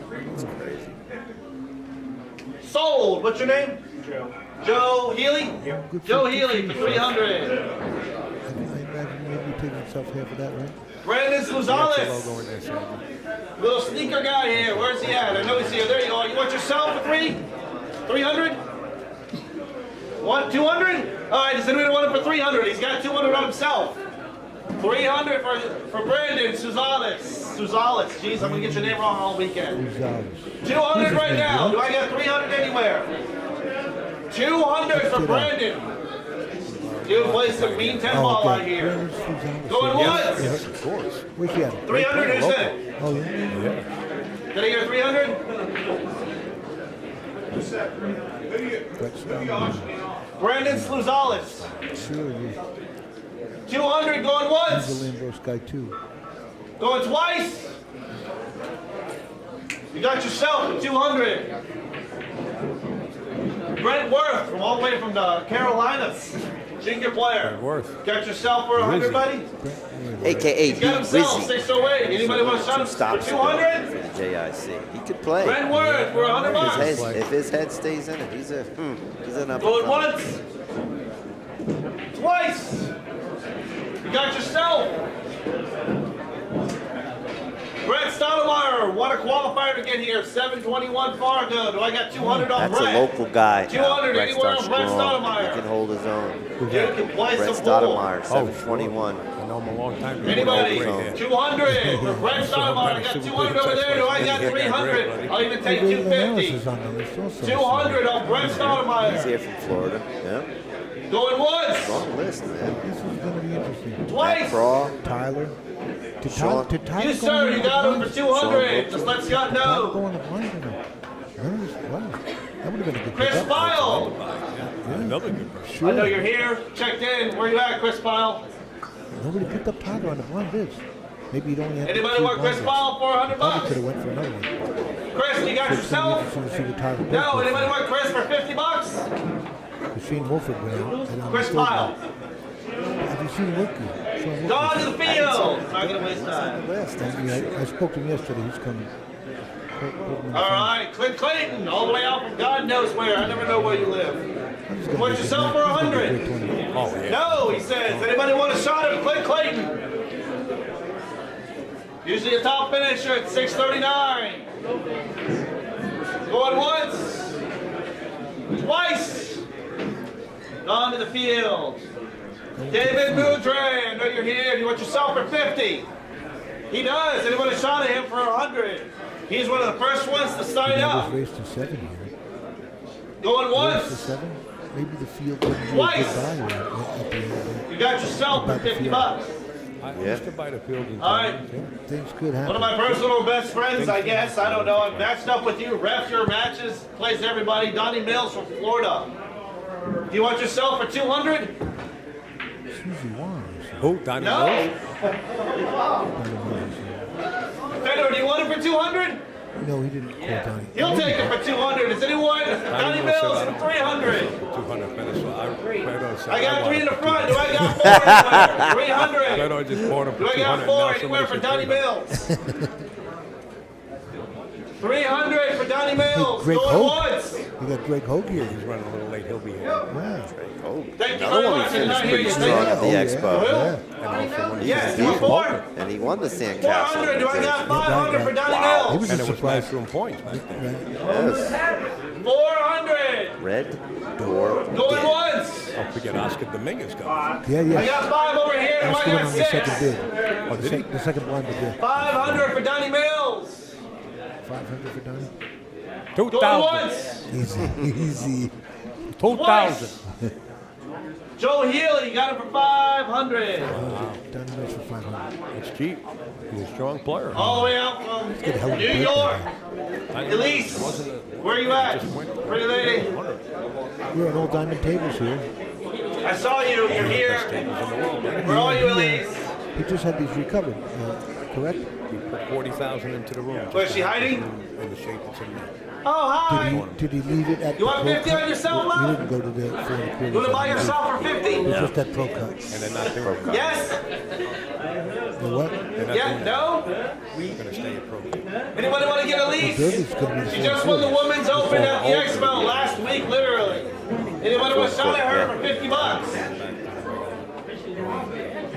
Sold. What's your name? Joe. Joe Healy? Good Joe for- Healy for 300. I imagine maybe taking himself half of that, right? Brandon That's the logo in Luzales. there, Sam. Little sneaker guy here. Where's he at? I know he's here. There you go. You want yourself for 300? What? 200? All right. Does anybody want it for 300? He's got 200 on himself. 300 for Brandon Suzales. Jeez, I'm gonna get your name wrong all weekend. 200 right now. Do I got 300 anywhere? 200 for Brandon. Dude plays some mean 10 ball out here. Going once. Yes, Of course. Where's he at? 300 is it. Oh, yeah. Did I get 300? Brandon Sluzales. Sure, yeah. 200 going He's once. a Lambros guy, too. Going twice. You got yourself at 200. Brent Worth from all the way from the Carolinas. Junior player. Worth. Got yourself for 100, buddy? AKA He's got himself Wizzy. 608. Anybody want to shot him for Stops to go 200? for the JIC. He could play. Brent Worth for 100 bucks. If his head stays in it, he's an up. Going once. Twice. You got yourself. Brett Stoudemire, what a qualifier to get here. 721 Fargo. Do I got 200 on That's Brett? a local guy. 200 Brett anywhere on starts Brett strong. Stoudemire. He can hold his own. You can play Brett some ball. Stoudemire, 721. I know him a long time. Anybody? Great hair. 200 for Brett Stoudemire. I got 200 over there. Do I got 300? I'll even take 250. 200 on Brett He's Stoudemire. here from Florida. Yeah. Going once. Strong list, man. This is going to be interesting. Twice. Craw. Tyler. To Sean. Tyler You, sir, you got him for 200. Just let Scott know. Going to blind or no? Wow. That would have been a good Chris pickup. Pyle. Another good person. Sure. I know you're here. Checked in. Where you at, Chris Pyle? Nobody picked up Tyler on the blind bids. Maybe you'd only have Anybody two want Chris blind Pyle for 100 bids. Probably bucks? could have went for another one. Chris, you got It's gonna be yourself? interesting to see what Tyler did. No, anybody want Chris for 50 bucks? Shane Wolford went out. And I'm Chris still- Pyle. Have you seen Wilkie? Sean Wilkie. Gone to the field. Not gonna waste time. I spoke to him yesterday. He's coming. All right, Clint Clayton, all the way out from God knows where. I never know where you live. Want yourself for 100? Oh, yeah. No, he says. Anybody want a shot at Clint Clayton? Usually a top finisher at 639. Going once. Twice. Gone to the field. David Boudre, I know you're here. Do you want yourself for 50? He does. Anyone a shot at him for 100? He's one of the first ones to sign up. Race to 7 here. Going Race to once. 7. Maybe the field would be a Twice. good buy at the end. You got yourself for 50 bucks. I Yeah. used to buy the field in All right. Things could happen. One of my personal best friends, I guess. I don't know. I've matched up with you. Ref your matches. Plays everybody. Donnie Mills from Florida. Do you want yourself for 200? Susie Wise. Who? Donnie No. Mills? Fedor, do you want it for 200? No, he didn't call Donnie. He'll take it for 200. Is anyone? Donnie Mills for 300. 200 minutes. So Fredo said I got want 3 in the it for front. Do I got 4 anywhere? 300. Fredo just bought him for Do I 200. got Now 4 somebody anywhere for said Donnie 300. Mills? 300 for Donnie Mills. Greg Going Hogue. once. You got Greg Hogue here. He's running a little late. He'll be here. Yeah. Thank you Another very one much. who I did not finished hear pretty you. strong at the Oh, yeah. Expo. Yeah. And also when Yes, he you was want 4? And he won the Sandcastle. 400. Do I got 500 for Donnie He Mills? was and a it was surprise. Matchroom points back then. Yes. 400. Red door. Going once. Don't forget Oscar Dominguez got Yeah, I yeah. got 5 over here. Do That's I the one got on the 6? second bid. Oh, did he? The second blind bid, yeah. 500 for Donnie Mills. 500 for Donnie. Going 2,000. once. Easy, easy. 2,000. Joe Healy got it for 500. Donnie Mills for 500. It's cheap. He's a strong player. All the way out from get a hell of a New break York. I- Elise, wasn't where you at? Pretty lady. We're on all diamond tables here. I saw you. You're here. Where are you, Elise? He just had these recovered, correct? He put 40,000 into the room. Where's she hiding? In the shape it's in there. Oh, hi. Did he leave it at You the want pro 50 cut? on yourself, He Mom? didn't go to the 4 and You want to buy yourself for 50? It's just that pro cut. And they're not doing it. Yes? The what? They're not Yeah? doing No? that. They're going to stay at pro. Anybody want to get Elise? Derby's going to be the She just won the Women's Open at the Expo last week, literally. Anybody want to shot at her for 50 bucks?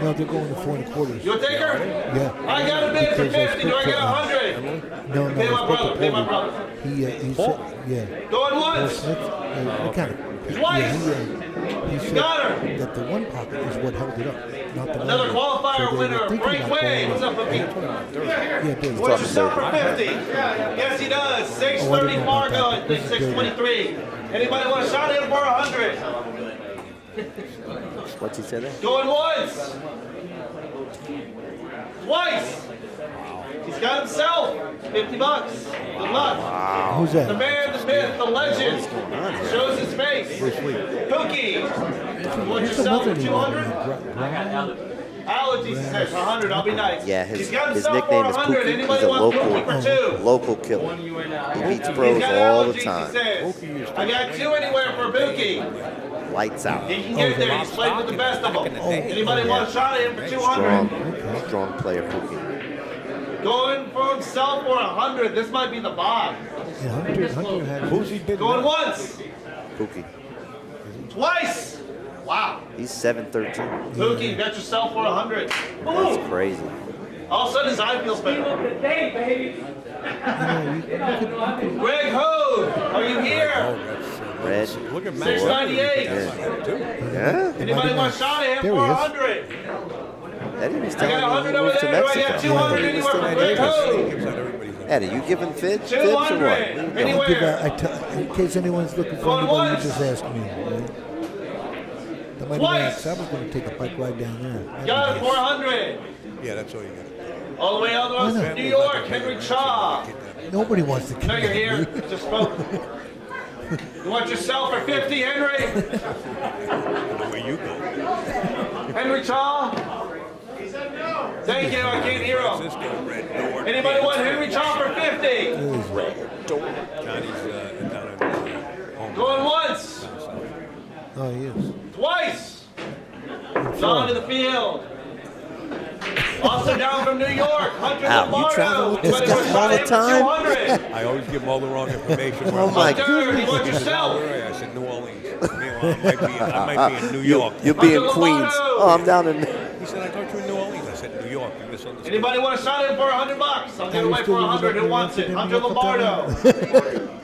No, they're going to 4 1/4. You want to take her? Yeah. I got a bid for Because those 50. Do I get 100? No, no. Pay it's my brother. Pay my Paul. brother. He said, yeah. Going Paul once. Smith, mechanic. Twice. Yeah, he said got her. that the one pocket is what held it up, not the Another one. qualifier So they were winner, thinking Frank about Way. going What's up, Bookie? Yeah, Derby. What's yourself for 50? Yes, he does. 630 know about Fargo, that. I think 623. Anybody want a shot at him for 100? What's he say there? Going once. Twice. He's got himself 50 bucks. Good luck. Who's The that? man, the myth, the legend. Shows his face. Pookie. Want What's the yourself for mother 200? Brown? Alex, he says for 100. I'll be nice. Yeah, He's got his himself nickname for is 100. Pookie. Anybody He's a want Pookie for 2? local killer. He beats He's pros got all the allergies, time. he says. I got 2 anywhere for Pookie. Lights out. He can get there. He's played with the best of them. Anybody want a shot at him for 200? Strong player, Pookie. Going for himself for 100. This might be the bog. Yeah, Hunter had. Who's he bid? Going once. Pookie. Twice. Wow. He's 713. Pookie, bet yourself for 100. That's crazy. All of a sudden his eye feels better. Greg Hogue, are you here? Red. Look at 698. Yeah. Anybody want a shot at him There for he is. 100? Eddie was I telling got me 100 he over moved to there. Do I got Mexico. 200 anywhere for Greg Hogue? Eddie, you giving fibs or what? 200. I'll give Anywhere. in case anyone's looking for Going anybody, once. you just ask me. Right? The Mighty Twice. Max, I was going to take a bike ride down there. Got it for 100. Yeah, that's all you got. All the way out Why to not? New York, Henry Chaw. Nobody wants to I know you're here. me. Just spoke. You want yourself for 50, Henry? Where you go? Henry Chaw? Thank you. I can't hear him. Anybody want Henry Chaw for 50? Johnny's down in home. Going once. Oh, he is. Twice. John to the field. Also down from New York, Hunter Al, you Lombardo. travel with this Anybody want guy a all the shot at him for time? 200? I always give him all the wrong information. Oh my Hunter, goodness. you want He said, yourself? "Where are you?" I said, New Orleans. I might be in New York. You'll be in Hunter Queens. Lombardo. Oh, I'm down in. He said, I thought you were in New Orleans. I said, New York. You misunderstood. Anybody want a shot at him for 100 bucks? I'll give Al, away you for still 100. Who living wants up it? there? Hunter Lombardo.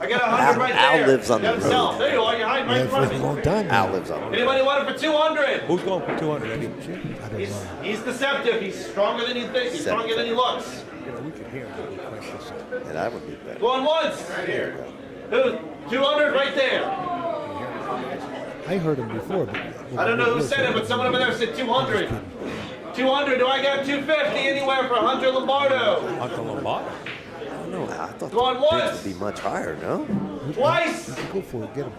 I got 100 right Al there. lives on the Got himself. road. There you are. You're hiding right Yeah, in for front a of me. long time. Al lives on. Anybody want it for 200? Who's going for 200, Eddie? I don't know. He's deceptive. He's stronger than you think. He's stronger than he looks. Yeah, we can hear him. And I would be better. Going once. Who? 200 right there. I heard him before, but I don't know who said it, but someone over there said 200. 200. Do I got 250 anywhere for Hunter Lombardo? Hunter Lombardo. No, I thought Going the once. bids would be much higher, no? Twice. Go for it. Get him.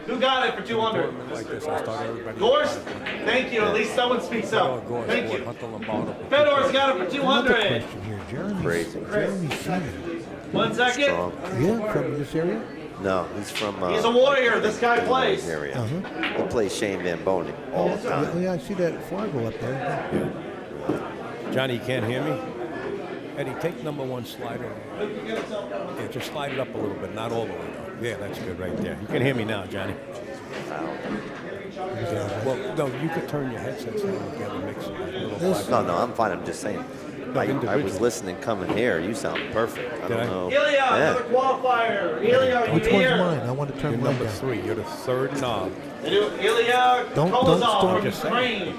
Who got it for 200? Like this, I start everybody. Gorst? Thank you. At least someone speaks up. Thank you. Hunter Lombardo. Fedor's got it for Another 200. question here. Jeremy Seaman. 1 second. Strong. Yeah, from this area? No, he's from. He's a warrior. This guy plays. Area. Uh-huh. He plays Shane Van Bonen all the time. Yeah, I see that Fargo up there. Johnny, you can't hear me? Eddie, take number 1 slider. Yeah, just slide it up a little bit, not all the way though. Yeah, that's good right there. You can hear me now, Johnny. Well, no, you could turn your headsets down with the other mixer. No, I'm fine. I'm just saying. I was listening coming here. You sound perfect. I don't know. Ilya, another qualifier. Ilya, are you Which one's here? mine? I want to turn You're mine number down. 3. You're the 3rd knob. Ilya Don't Kolozov start. from Ukraine.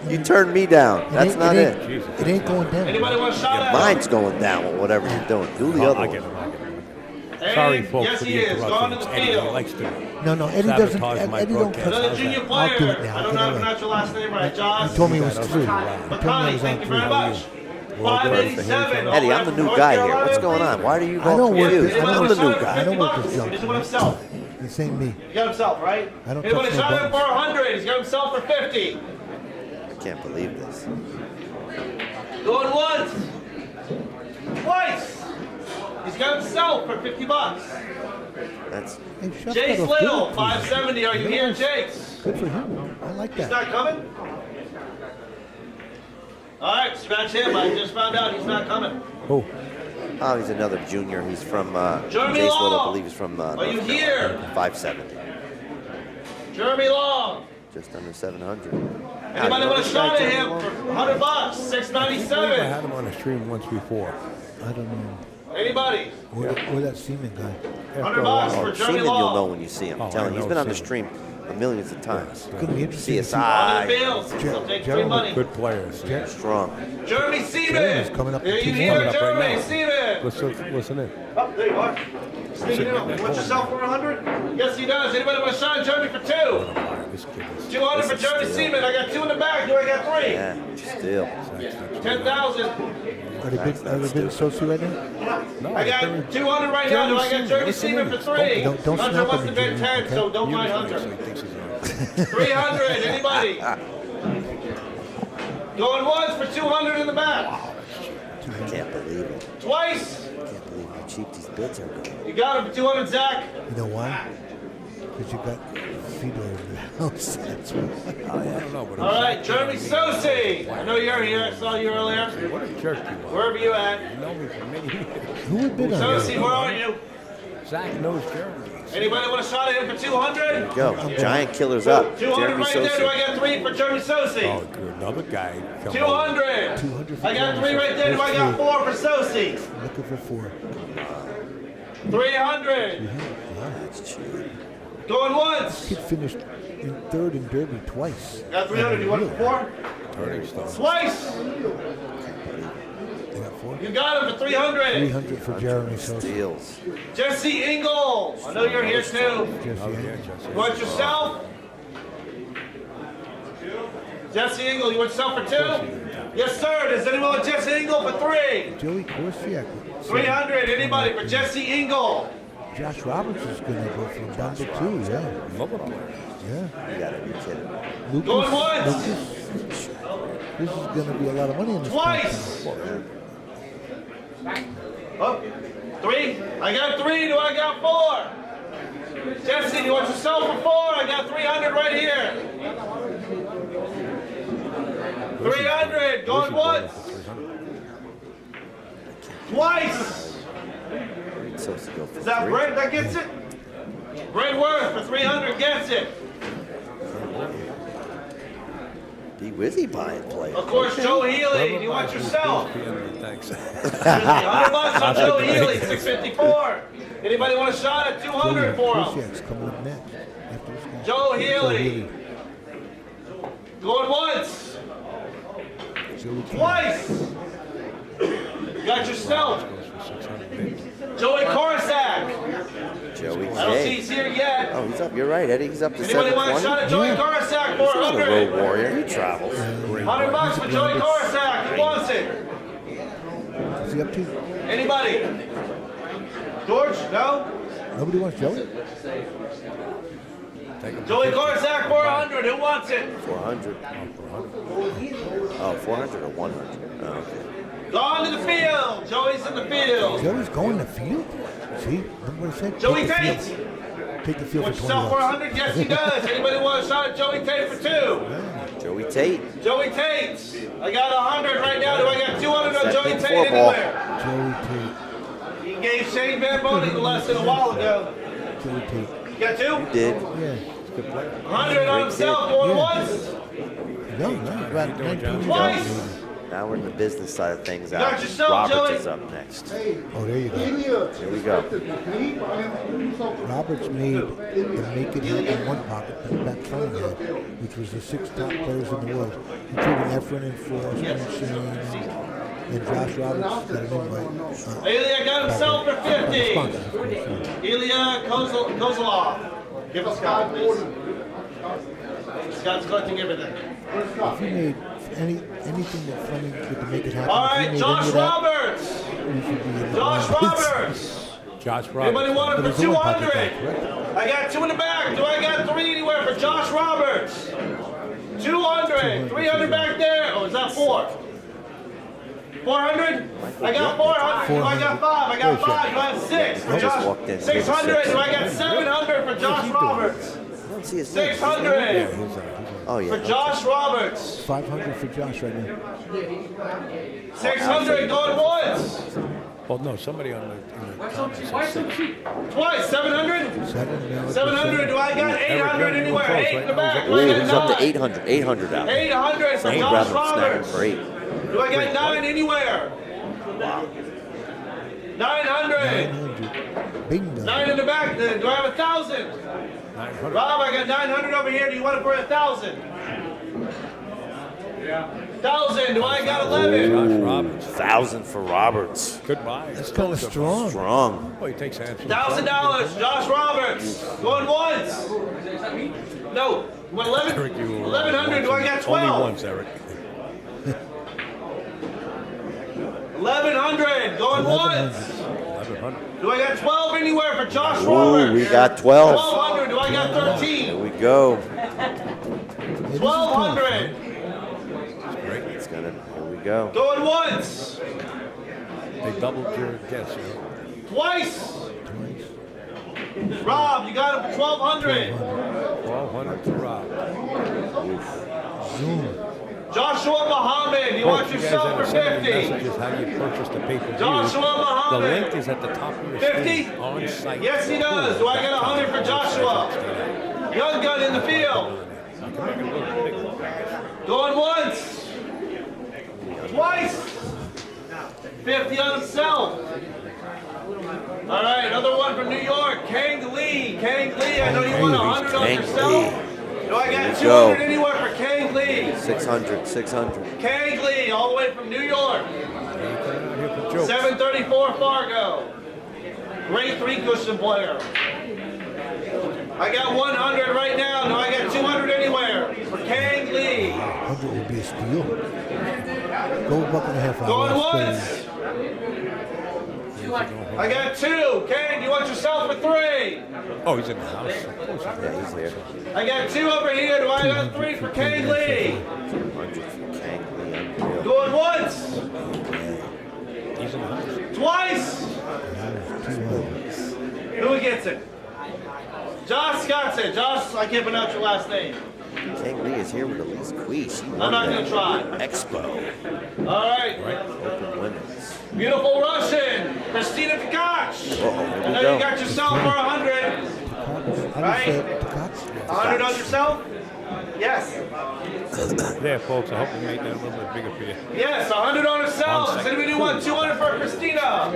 You turned me down. That's not it. It ain't going down. Anybody want a shot at him? Mine's going down with whatever you're doing. Do the other I one. get him. And Sorry, folks, yes, for he the is. Gone interruption. to It's the Eddie. He field. likes to No, Eddie doesn't. sabotage my Eddie don't broadcast. cut. Another junior I'll player. do it now. I don't Get know how to away. pronounce your last name right, Josh. He told me it was 3. He told me Makani, it was thank on you 3. very much. 587. Eddie, I'm the new guy here. What's going on? Why are you I don't all work confused? this- I I'm don't the new work- guy. I don't work this junk. He's doing himself. This ain't me. He got himself, right? I don't Anybody touch no shot him for buttons. 100. He's got himself for 50. I can't believe this. Going once. Twice. He's got himself for 50 bucks. That's Hey, Chef Jace got off Little, good. 570. Are you here, Jace? Good for him. I like He's that. not coming? All right, scratch him. I just found out he's not coming. Oh, Oh, he's another junior. He's from Jeremy Jace Long. Little, I believe he's from Are North you Carolina. here? 570. Jeremy Long. Just under 700. Anybody want a shot at him Long? for 100 bucks? I 697. had him on the stream once before. I don't know. Anybody? Where that Seaman guy? 100 bucks for Oh, Jeremy Seaman, you'll know Long. when you see him. Oh, I'm telling I you, he's know been on the Seaman. stream millions of times. It's going to be interesting. to see- On the CSI, field. He'll take free Jeremy- money. Good players. strong. Jeremy Seaman. Jeremy's coming up Are you to here, coming up right Jeremy now. Seaman? Listen in. Oh, there you are. Sneaking in. Want yourself for 100? Yes, he does. Anybody want a shot at Jeremy for 2? This kid is 200 for Jeremy Seaman. I got 2 in the bag. Do I got 3? Yeah, still. 10,000. Are they big associate right now? I got 200 right now. Do I got Jeremy Seaman for 3? Don't Hunter snap must at have me, been Jeremy, 10, so don't mind Hunter. 300. Anybody? Going once for 200 in the back. I can't believe it. Twice. I can't believe how cheap these bids are going. You got him for 200, Zach. You know why? Because you got Fido in the house. That's why. I don't know, but All right, Jeremy Sosi. I know you're here. I saw you earlier. what a jerk you are. Wherever you at. You know me for many years. Who would bid on Sosi, that? where are you? Zach knows Jeremy. Anybody want a shot at him for 200? Go. Giant killers up. 200 Jeremy right there. Do I Sosa. got 3 for Jeremy Sosi? Oh, good. Another guy. Come 200. 200 for I got Jeremy 3 right there. Do I got 4 for Sosi? Looking for 4. 300. That's cheap. Going once. Kid finished in 3rd in Derby twice. Got 300. You want it for 4? Turning stuff. Twice. They got 4. You got him for 300. 300 for Jeremy Sosa. Steals. Jesse Engel. I know you're here too. Jesse, Oh, yeah, Jesse. You want yourself? Jesse Engel, you want yourself for 2? Yes, sir. Does anyone want Jesse Engel for 3? Joey Korsiak. 300. Anybody for Jesse Engel? Josh Roberts is going to go for number 2, yeah. Another player. Yeah. You gotta be kidding. Lucas, Going once. Lucas. This is going to be a lot of money in this. Twice. Oh, 3. I got 3. Do I got 4? Jesse, you want yourself for 4? I got 300 right here. 300. Going once. Twice. Sosa go for Is that 3. Brent that gets it? Brent Worth for 300 gets it. Be Wizzy buying players. Of course, Joe Healy. You want yourself? Thanks. 100 bucks on Joe Healy, 654. Anybody want a shot at 200 for him? Korsiak's coming up next. After this guy. Joe Healy. Going once. Joey Twice. Got yourself. Joey Korsak. Joey I don't see K. he's here yet. Oh, he's up. You're right, Eddie. He's up to Anybody want a shot at Joey 720. Karsak, He's not a 400? road warrior. He travels. $100 for Joey Karsak. Who wants it? Is he up to? Anybody? George? No? Nobody wants Joey? Joey Karsak, 400. Who wants it? 400. Oh, 400 or 100? Oh, okay. Gone to the field. Joey's in the field. Joey's going to field? See? Remember what I said? Joey Take the Tate. field. Take the field Want for yourself 20 bucks. 400? Yes, he does. Anybody want a shot at Joey Tate for 2? Joey Tate. Joey Tate. I got 100 right now. Do I got 200 on That Joey big Tate four ball. anywhere? Joey Tate. He gave Shane Van Boning the lesson a while ago. Joey Tate. You got 2? You did. Yeah. 100 on himself going Yeah. once. No, about 19 years Twice. old. Now we're in the business side of things. got Alex yourself, Roberts Joey. is up next. Oh, there you go. Here we go. Roberts made the Make It Happen one pocket that Pat Fleming had, which was the 6 top players in the world, including Efren and Forrest and Shane and Josh Roberts got an invite. Ilya got himself for 50. Sponsors, of course, Ilya Kozlov. Give us Scott, please. Scott's collecting everything. If you made anything that Fleming could to Make It Happen, All if you right, made Josh any of that, Roberts. you should be in the Josh Olympics. Roberts. Josh Anybody Roberts. want But it it's for a one pocket 200? guy, correct? I got 2 in the back. Do I got 3 anywhere for Josh Roberts? 200. 300 back there. Oh, is that 4? 400? I got 400. Do I got 5? I got 5. Do I have 6 for He just Josh? walked in. 600. Do I got 700 for Josh Roberts? I don't see his name. 600 Oh, yeah. for Josh Roberts. 500 for Josh right now. 600 going once. Well, no, somebody in the comments said 6. Twice. 700? 700. Do I got 800 anywhere? 8 in the back. Do I Ooh, got he's up to 9? 800. 800 out. 800 for He'd Josh rather snag him Roberts. for 8. Do I got 9 anywhere? 900. 900. Bingo. 9 in the back then. Do I have 1,000? 900. Rob, I got 900 over here. Do you want it for 1,000? 1,000. Do I got 11? Josh Roberts. 1,000 for Roberts. Goodbye. That's kind of strong. Strong. Oh, he takes hands. $1,000. Josh Roberts. Going once. No. You want 11? Eric, you were 1,100. Do I got 12? Only once, Eric. 1,100. Going once. 1100. Do I got 12 anywhere for Josh Ooh, Roberts? we got 12. 1,200. Do I got Here 13? we go. 1,200. It's gonna. Here we go. Going once. They doubled your guess, you know. Twice. Rob, you got him for 1,200. 1,200 to Rob. Joshua Muhammad, you want You guys yourself ever for send me 50. messages how you purchase the pay-per-view? Joshua The Muhammad. link is at the top of your 50? screen on site. Yes, he does. Do I get 100 for Joshua? Young gun in the field. Going once. Twice. 50 on himself. All right, another one from New York. Kang Lee. Kang Lee, I know you want 100 on Kang yourself. Lee. Do I Here got we 200 go. anywhere for Kang Lee? 600. 600. Kang Lee, all the way from New York. Here for jokes. 734 Fargo. Great 3-cushion player. I got 100 right now. Do I got 200 anywhere for Kang Lee? 100 would be a steal. Go $1.50 out. Going Last once. I got 2. Kang, you want yourself for 3? Oh, he's in the house. Of course he's Yeah, he's here. I got 2 over here. Do I got 3 for Kang Lee? 200 for Kang Lee. Unreal. Going once. He's in the house. Twice. Who gets it? Josh Scottson. Josh, I can't pronounce your last name. Kang Lee is here with Elise Quee. She I'm won not that going to try. Expo. All right. Open women's. Beautiful Russian, Christina Tkach. Uh-oh, here I we know go. you got yourself for 100. Right? 100 on yourself? Yes. There, folks. I hope we made that a little bit bigger for you. Yes, 100 on herself. Does anybody want 200 for Christina?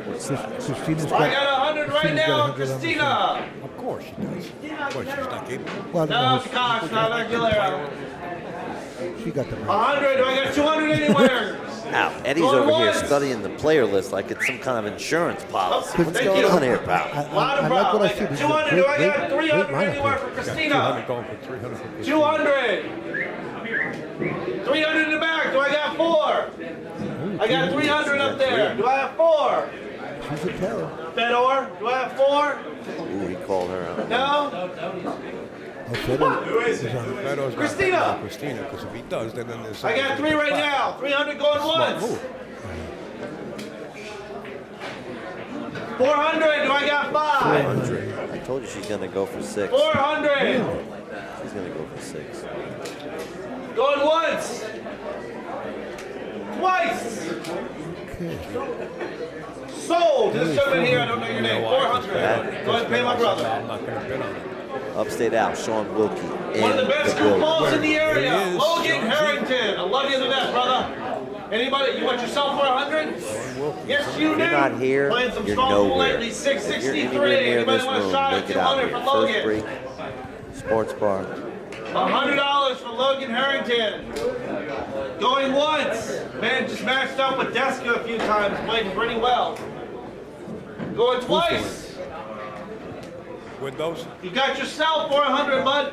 Christina's I got 100 right Christina's got now, 100 on the Christina. Of course she does. Of course she's not capable. Well, No, Tkach, not Aguilera. she got the 100. Do I got 200 anywhere? Ow, Eddie's over here studying the player list like it's some kind of insurance policy. What's going on here, pal? I like what I see. This is a 200, great, do I got great, 300 great anywhere lineup for here. Christina? Going for 300 for Christina. 200. 300 in the back. Do I got 4? I got 300 up there. Do I have 4? She's a terror. Fedor, do I have 4? Ooh, he called her out. No? Oh, Fedor. Who is it? Fedor's not Christina. about Christina, because if he does, then there's. I got 3 right now. 300 going Smart once. move. 400, do I got 5? 400. I told you she's going to go for 6. 400. She's going to go for 6. Going once. Twice. Sold to this gentleman here. I don't know your name. 400. Go ahead and pay my brother. I'm not going to bid on it. Upstate out, Sean Wilkie. One of the best goofballs in the area, There he is, Logan Sean G. Harrington. I love you to death, brother. Anybody, you want yourself for 100? Yes, you do. If you're not here, Playing some you're strong pool nowhere. lately, If you're 663. anywhere near Anybody this want a room, shot at make it out 200 here. for First Logan? free. Sports bar. $100 for Logan Harrington. Going once. Man just matched up with Deska a few times, played pretty well. Going twice. With those? You got yourself for 100, bud.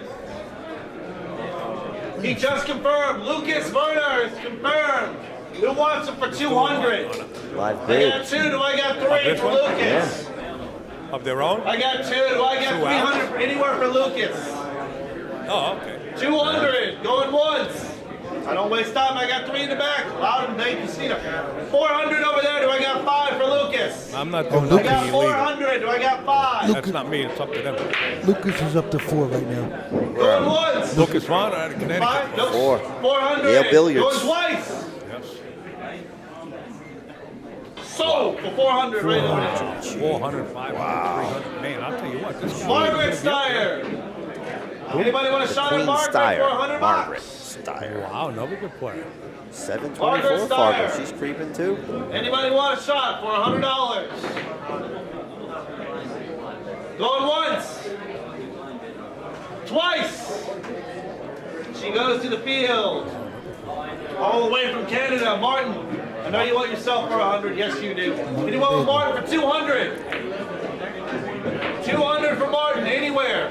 He just confirmed. Lucas Werner is confirmed. Who wants him for 200? Live I bid. got 2. Do I got 3 this for one? Lucas? Of their own? I got 2. Do I got 300 for anywhere for Lucas? Oh, okay. 200. Going once. I don't waste time. I got 3 in the back. Loud and Dave Christina. 400 over there. Do I got 5 for Lucas? I'm not Oh, doing I nothing got illegal. 400. Do I got 5? That's not me. It's up to them. Lucas is up to 4 right now. Going once. Lucas Vaughn out of Connecticut. 5. Nope. 4. 400. Yale Billiards. Going twice. Yes. Sold for 400 right over there. 400, 500, 300. Man, I'll tell you what. This Margaret Steyer. Anybody want a shot at Queen Margaret Steyer. for 100 Margaret bucks? Steyer. Wow, another good player. 724 Fargo. She's creeping too. Anybody want a shot for $100? Going once. Twice. She goes to the field. All the way from Canada, Martin. I know you want yourself for 100. Yes, you do. Anyone with Martin for 200? 200 for Martin, anywhere.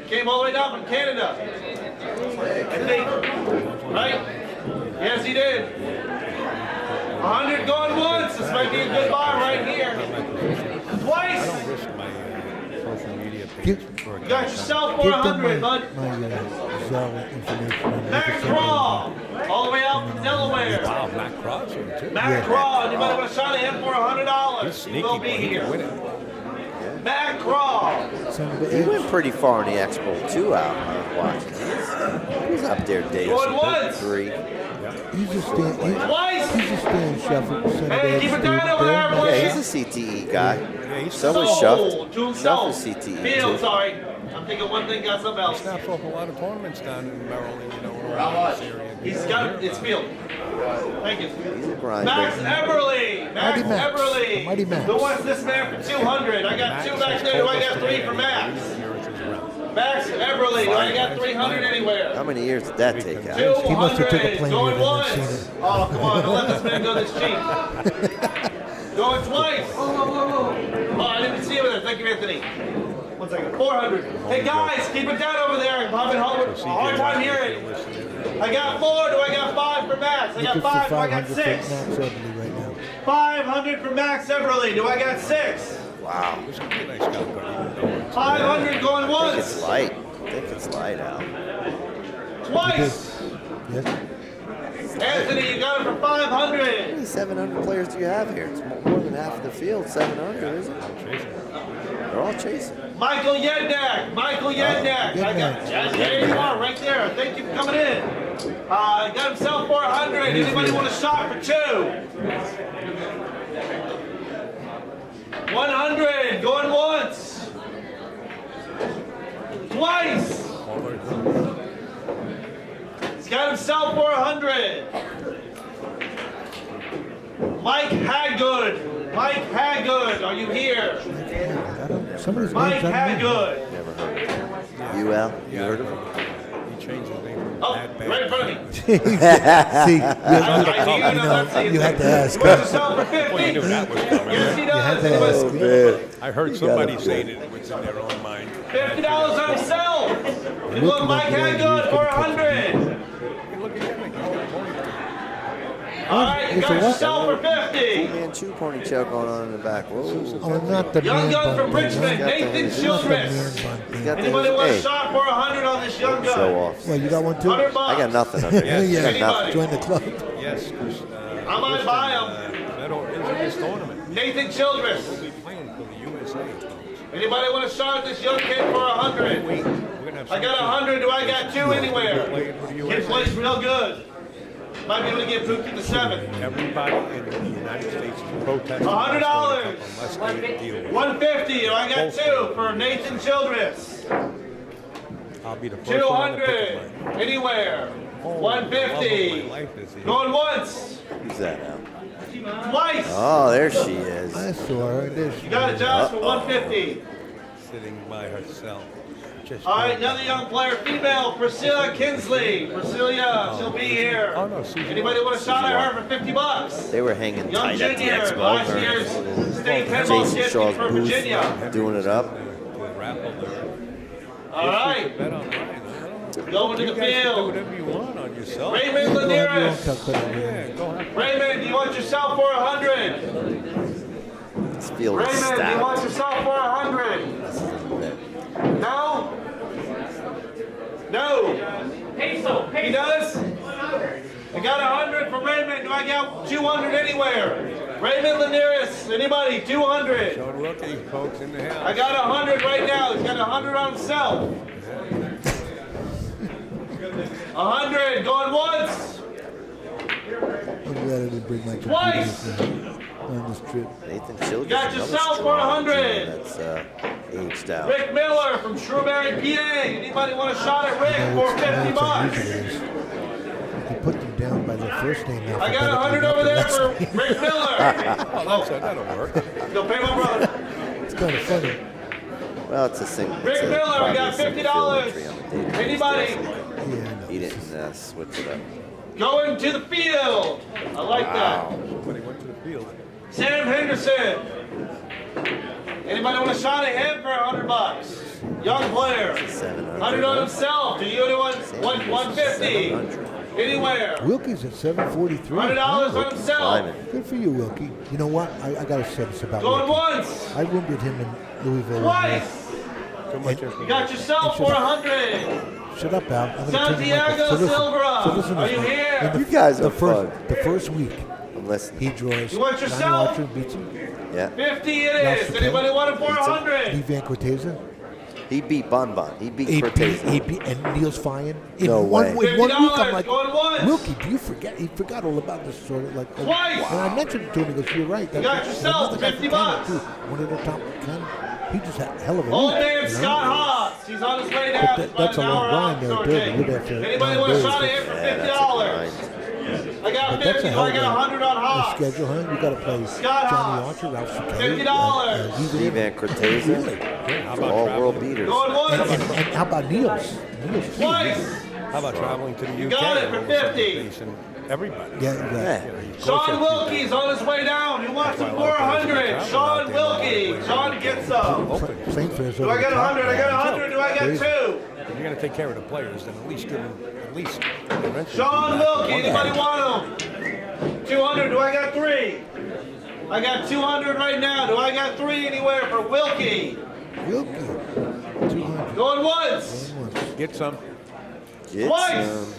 Came all the way down from Canada. I think. Right? Yes, he did. 100 going once. This might be a good buy right here. Twice. I don't risk my social media page Give- for a You got yourself for Give them 100, bud. my Zelle information. Matt Craw, all the way out from Delaware. Wow, Matt Cross here too. Matt Craw, anybody want a shot at him for $100? He's He sneaky, will boy. be He here. can win it. Matt Craw. He went pretty far in the Expo too out. I was watching. He's up there, Dave. Going once. 3. He's a stand. Twice. He's a stand shuffle. Hey, keep it down over there, boys. Yeah, he's a CTE guy. he's So was Sold Shuffed. to Shuffle himself. is CTE Field, too. sorry. I'm thinking one thing, got something else. Snaps off a lot of tournaments down in Maryland, you know, around this area. He's got it's Field. Thank you. He's a grinder. Max Eberly. Max Mighty Max. Eberly. Mighty Max. Who wants this man for 200? I got 2 back there. Do I got 3 for Max? Max Eberly. Do I got 300 anywhere? How many years did that take out? He must have took a 200. plane Going here and once. seen it. Oh, come on. Don't let this man go this cheap. Going twice. Oh, I didn't see him there. Thank you, Anthony. 1 second. 400. Hey, guys, keep it down over there. I'm having a hard time hearing. I got 4. Do I got 5 for Max? I got Looking for 5. Do I got 500 for 6? Max Everly right now. 500 for Max Everly. Do I got 6? Wow. 500 going I think once. it's light. I think it's light out. Twice. Yes. Anthony, you got it for How 500. many 700 players do you have here? It's more than half of the field. 700, isn't it? They're all chasing. Michael Yednak. Michael Yednak. I got, there you are, right there. Thank you for coming in. Got himself 400. Anybody want a shot for 2? 100. Going once. Twice. He's got himself 400. Mike Hagood. Mike Hagood, are you here? Somebody's Mike name's on the name. Hagood. Never heard of it. UL? You heard of it? He changed his name from Oh, that bad. right in front of me. See, you had to ask. You want to sell for 50? Well, you knew that was coming. Yes, he You had does. to Anybody- ask. Man. I heard somebody say that it was in their own mind. $50 on sell. You look Mike Hangood for 100. All right, you got your sell for 50. Two-man ponytail going on in the back. Whoa. Oh, not the Young man gun bun from thing, Richmond, huh? Nathan Not the Childress. man bun thing. Got Anybody those- want a hey, shot for 100 on this young show gun? off. Well, you got one too? $100. I got nothing up here. Yeah, I got nothing. join the club. Yes, Chris. I might buy him. That is in this tournament. Nathan Childress. We'll be playing for the USA. folks. Anybody want a shot at this young kid for 100? Wait, we're gonna have I got some 100. Do I got two anywhere? playing for the Kid USA. plays real good. Might be able to get Pookie the 7. Everybody in the United States is protesting. $100. Unless they deal with it. 150. Do I got two for Nathan Childress? I'll be the first one on the 200. picket line. Anywhere. Oh, the love of 150. my life is here. Going once. Who's that now? Twice. Oh, there she is. I saw her. There she You got it, is. Josh, for 150. Sitting by herself. Just All right, another young player, female, Priscilla Kinsley. Priscilla, she'll be here. Oh, no, Susan. Anybody want a shot at her for 50 bucks? They were hanging Young tight at the junior, expo. last year's state pinball Jason champion Shaw's for booth, Virginia. doing it up. All right, Bet online. I don't know. going to You the guys can do field. whatever you want on yourself. Raymond Go have your own Lanier. calculator. Yeah, go ahead. Raymond, do you want yourself for 100? This field is Raymond, do you want stacked. yourself for 100? No? No. He does? I got 100 for Raymond. Do I got 200 anywhere? Raymond Lanier, anybody? 200. Sean Wilkie, folks, in the house. I got 100 right now. He's got 100 on himself. 100 going once. I'm glad I didn't bring my computer Twice. with me on this trip. Nathan Childress. Got another yourself for strong 100. team That's aged out. Rick Miller from Shrewsbury, PA. Anybody want a shot at Rick for 50 bucks? They put them down by their first name now. I got 100 over there for Rick Miller. Oh, that'll work. Go pay my brother. It's kind of funny. Well, it's a single. Rick Miller, we got $50. Anybody? Yeah, I know. He didn't switch it up. Going to the field. I like that. Somebody went to the field. Sam Henderson. Anybody want a shot at him for 100 bucks? Young player. 100 on himself. Do you anyone? 150. Anywhere. Wilkie's at 743. $100 on himself. Climbing. Good for you, Wilkie. You know what? I got to say this about Going Wilkie. once. I roomed with him in Louisville. Twice. Too much You information. got yourself for 100. Shut up, Al. I'm gonna turn the mic Santiago off. Silva. So listen to Are this, you man. here? In You guys are the first week, I'm listening. he draws. You want Johnny yourself? Archer beats him. Yeah. 50 it Now, is. Chappelle. Anybody want it for Lee 100? Van Corteza. He beat Bun Bun. He beat He Cortez. beat, and Neil's Fine. In No one, way. in 1 week, I'm $50 like, going once. Wilkie, do you forget? He forgot all about this sort of like. oh, Twice. And I mentioned it to him. He goes, "You're right." You got yourself another guy 50 from Canada, bucks. too. One of the top 10. He just had a hell of a Old week, man you know? Scott Haas. He's on his way down. But He's that's about a an long hour grind out, there, so David. okay. We'd have to- Anybody nine want a days. shot at him for Yeah, that's a $50? grind. I got But that's 50, a so hell I of got 100 on a Haas. schedule, huh? You got to play Scott Johnny Haas. Archer, Ralph Shakay, $50. Steve Van Cortez. Really? How about All traveling? world beaters. Going once. And how about Niels? Niels too. Twice. How about traveling to the UK? got it for and almost 50. facing everybody. Yeah, Yeah. You know, you coach Sean at Wilkie's on his way down. Who wants That's some why a lot of players 400? are Sean traveling out there. Wilkie. Sean gets some. Open. Playing for us Do over I the got top. 100? I got 100. Do I got Crazy. 2? If you're going to take care of the players, then at least give them at least. eventually Sean give back Wilkie. one Anybody hand. want him? 200. Do I got 3? I got 200 right now. Do I got 3 anywhere for Wilkie? Wilkie. 200. Going once. Get some. Get Twice. some.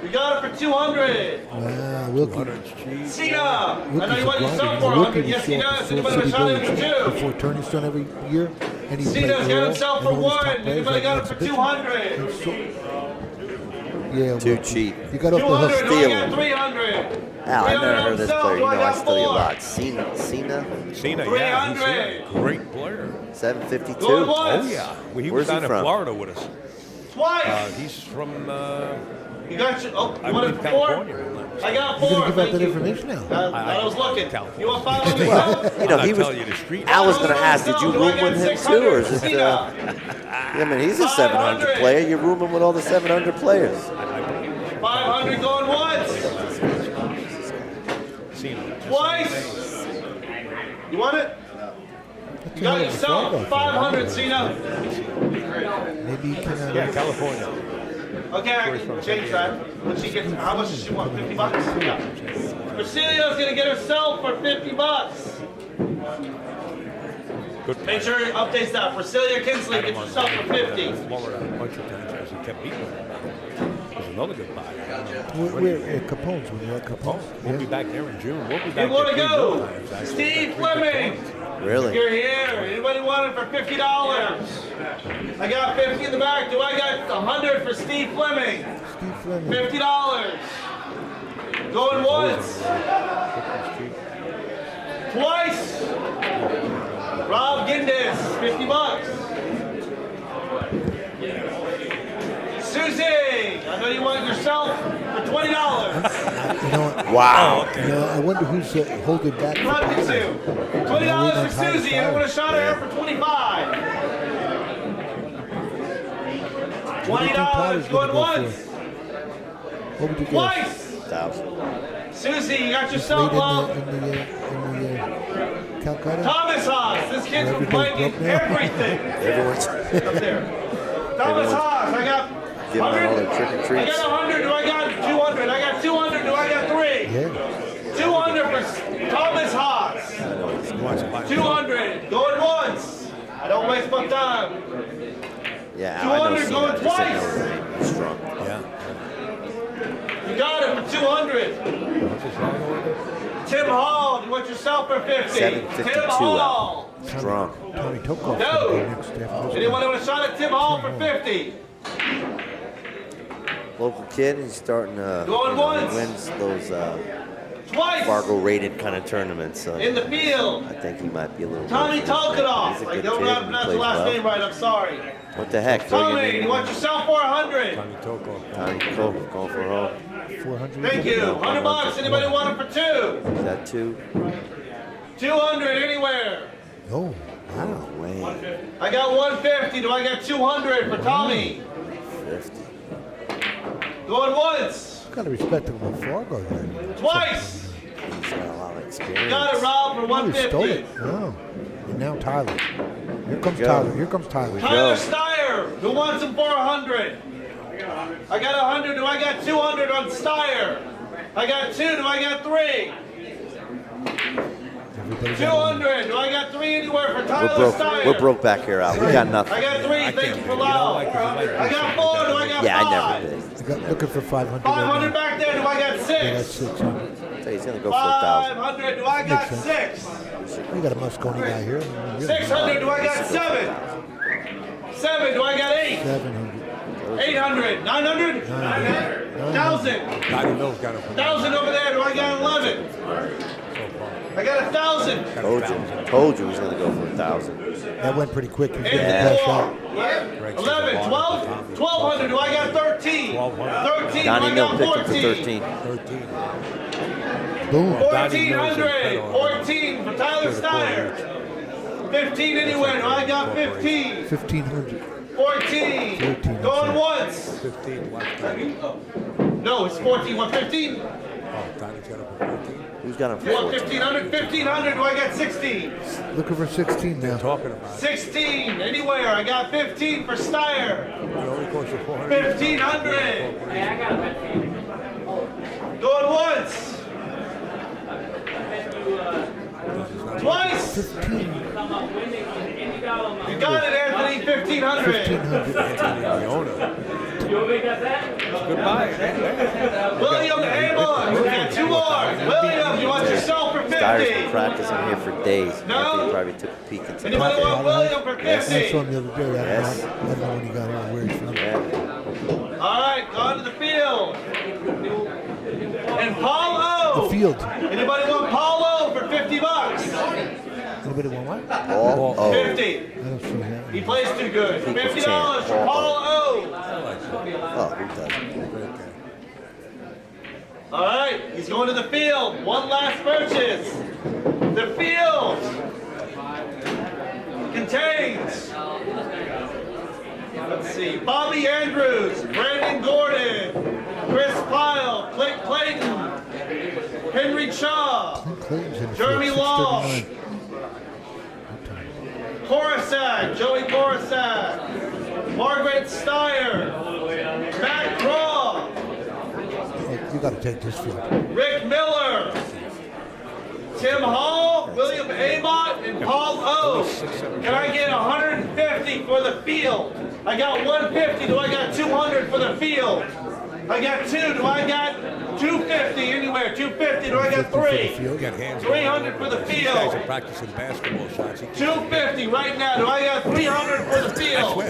We got it for 200. Wow, Wilkie. 100's cheap. Cena. I know Wilkie's you want a yourself grinder. for Wilkie 100. will Yes, he show up does. at Soul Anybody City shot him Village for 2? before tourneys done every year, and he Cena's played got Earl himself and for all these top 1. players Anybody like got it an for exhibition. 200? And so- yeah, Too Wilkie. cheap. You got off the 200. hook. Do I Steal got him. 300? Al, I've 300 never on heard of this himself. player. Do You I know I got study a 4? lot. Cena, Cena, yeah, he's 300. a great player. 752. Going Oh, once. yeah. Well, he Where's was he down in from? Florida with us. Twice. He's from, You got your, oh, I you want it believe, for 4? California. I got You're 4. gonna give out Thank that you. information now. I was looking. California. You want 500 yourself? You know, I'm he not was. telling you the street. Al was going to ask, did you Do I room got with him 600 too, or is for it? Cena? I mean, he's a 700 500. player. You're rooming with all the 700 players. 500 going once. Twice. You want it? You got yourself 500, Cena. Maybe you can. Yeah, California. Okay, I can change that. When she gets, how much does she want? 50 bucks? Yeah. Priscilia's gonna get herself for 50 bucks. Good. Make sure it updates that. Priscilla Kinsley gets herself for 50. Florida a bunch of times because he kept beating him. There's another good buy. We're at Capone's. We're at Capone's. We'll be back there in June. We'll be back You want to there go? 3 times, actually. Steve Fleming. Really? You're here. Anybody want it for $50? I got 50 in the back. Do I got 100 for Steve Fleming? Steve Fleming. $50. Going once. Twice. Rob Gindes, 50 bucks. Susie, I know you want yourself for $20. You know what? Wow. You know, I wonder who's holding back. for Love you, Tyler. Sue. $20 for Susie. Everyone a shot at her for 25. What do you think Tyler's $20 gonna going go once. for? What would you guess? Twice. 1,000. Susie, you got Late yourself love. in the Calcutta. Thomas Haas. This kid's Everything's complaining broke now. everything. Everyone's Up there. Thomas Haas, I got giving out all 100. their trick or I treats. got 100. Do I got 200? I got 200. Do I got 3? Yeah. 200 for Thomas Haas. 200 going once. I don't waste my time. Yeah, I know 200 Cena. going I just didn't know twice. her name. He's strong. Yeah. You got it for 200. Tim Hall, you want yourself for 50. 752 Tim Hall. Strong. Tony Tokoff. No. Next after this Anyone one. want a shot at Tim Hall for 50? Local kid, he's starting to Going once. wins those Twice. Fargo rated kind of tournaments. So In the field. I think he might be a little. Tommy bit different. Tolkanoff. He's a I good don't kid. have He pronounce the plays last well. name right. I'm sorry. What the heck? Throw your Tommy, name you in want there. yourself for 100? Tommy Toko. Tommy Cole going for a hole. 400. Thank you. 100 bucks. Anybody want it for 2? Is that 2? 200 anywhere. Oh, wow. No way. I got 150. Do I got 200 for Tommy? 50. Going once. Got a respectable Fargo there. Twice. He's got a lot of experience. Got it, Rob, for Oh, he stole 150. it. Oh. And now Tyler. Here comes Go. Tyler. Here comes Tyler. Tyler Steyer, who wants him for 100? I got 100. Do I got 200 on Steyer? I got 2. Do I got 3? Everybody got 200. Do I got 3 anywhere for Tyler We're Steyer? broke. We're broke back here, Al. We got I nothing. got 3. Thank you for loud. I got 4. Do I got Yeah, I 5? never did. I got looking for 500. 500 back there. Do I got Yeah, that's 6? 600. So he's gonna go for 1,000. 500. Do I got Makes 6? We got a Moscone guy here. 600. Do I got 7? 7. Do I got 8? 700. 800. 900? 1,000. Donnie Mills got it from 1,000 over there. Do I got 11? I got 1,000. Told you he's gonna go for 1,000. That went pretty quick. He's getting the Yeah. cash out. 11, 12, 1,200. Do I got 13? 13. Donnie Do Mill I got picked him for 14? 13. 13. Boom. 1,400. 14 for Tyler Steyer. 15 anywhere. Do I got 15? 1,500. 14. 14, Going once. 15. Watch Donnie. No, it's 14. 115. Oh, Donnie's got it for 14. Who's got him for You want 14? 1,500? 1,500. Do I got 16? Looking for 16 now. Talking about it. 16 anywhere. I got 15 for Steyer. It only costs you 400. 1,500. Going once. Twice. 15. You got it, Anthony. 1,500. 1,500. Goodbye. William Amon. We got 2 more. William, you want yourself for Steyer's 50? been practicing here for days. No. Anthony probably took a peek into Anybody the want William for I saw 50? him the other day. Yes. I don't know when he got here or where he's from. Yeah. All right, on to the field. And Paul The O. field. Anybody want Paul O for 50 bucks? Anybody want what? Paul O. 50. I don't see that. He plays too good. People's $50 for champ, Paul O. Oh, who doesn't? All right, he's going to the field. One last purchase. The field contains, let's see, Bobby Andrews, Brandon Gordon, Chris Pyle, Clint Clayton, Henry Shaw, Clayton's in the Jeremy field, Long, 639. Coruscant, Joey Coruscant, Margaret Steyer, Matt Craw, You got to take this field. Rick Miller, Tim Hall, William Amott, and Paul O. Can I get 150 for the field? I got 150. Do I got 200 for the field? I got 2. Do I got 250 anywhere? 250. Do I got 3? 300 for the These guys field. are practicing basketball shots. 250 right now. Do I got 300 for the field?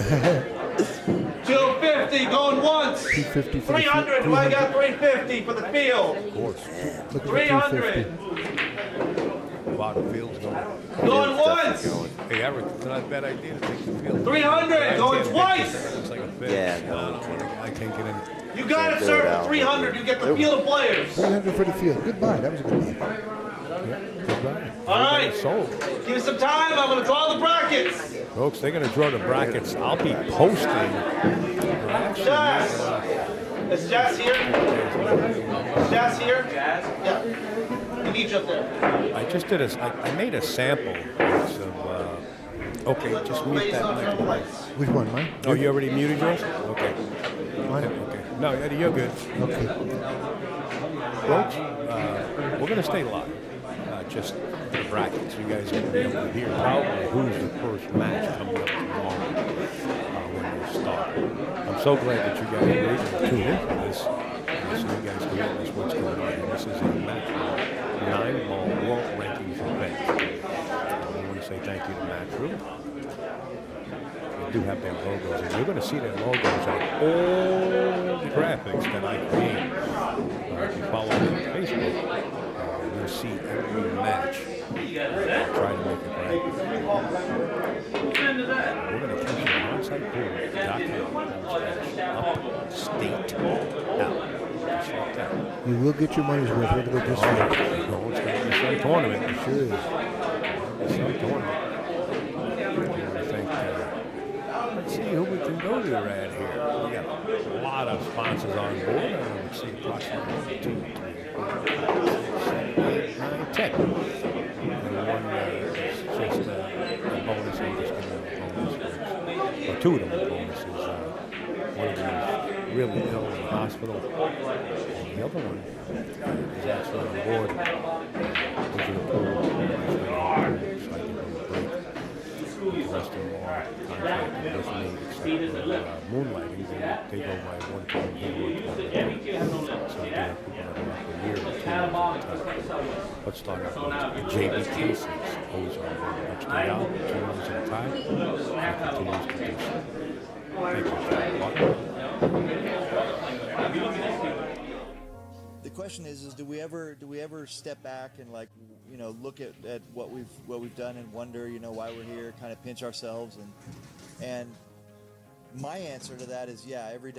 250 going once. 250 for the 300. Do I got 350 for the field? Of course. Look at the 300. 250. Wow, the field's going. Going once. Hey, Eric, it's not a bad idea to take the field. 300 going twice. It's like a fish. Yeah, no. I can't get in. You got to Can't do serve it, for Al. 300. You get the field of players. 300 for the field. Goodbye. That was a good one. Goodbye. All right. Sold. Give me some time. I'm going to draw the brackets. Folks, they're going to draw the brackets. I'll be posting. Jazz. Is Jazz here? Is Jazz here? Yeah. We need you up there. I just did I made a sample of, okay, just mute that mic. Which one, mine? Oh, you already muted yours? Okay. Mine? Okay. No, Eddie, you're good. Okay. Folks, we're going to stay live. Just the brackets. You guys are going to be able to hear probably who's the first match coming up tomorrow when we start. I'm so glad that you guys are able to tune in for this. So you guys can witness what's going on. This is a Matchroom Nineball World Rankings event. I want to say thank you to Matchroom. They do have their logos, and you're going to see their logos on all the graphics that I create. If you follow me on Facebook, you'll see every match. Try to make it right. We're going to catch you onside pool, state out. Just like that. You will get your money's worth. We're going to go this field. No, it's going to be some tournament. It sure is. Some tournament. I think, let's see who we can go to around here. We got a lot of sponsors on board. Let's see, approximately 2, 3, 4, 5, 6, 7, 8, 9, 10. And one is just a bonus. I'm just going to bonus. Or 2 of them are bonuses. One of them is really ill in the hospital. And the other one is actually on board. Goes to the pool. So I give them a break. The rest of them are contracted with me, except for moonlighting. They go by 1 point here, 1 point there. So they're people that are up a year or 2 years at a time. Let's start out with JB Casey's. Always on board. Next day out, 2 runs at a time. And continues to do so. Thank you, John. The question is do we ever step back and look at what we've done and wonder why we're here, kind of pinch ourselves and my answer to that is yeah, every day.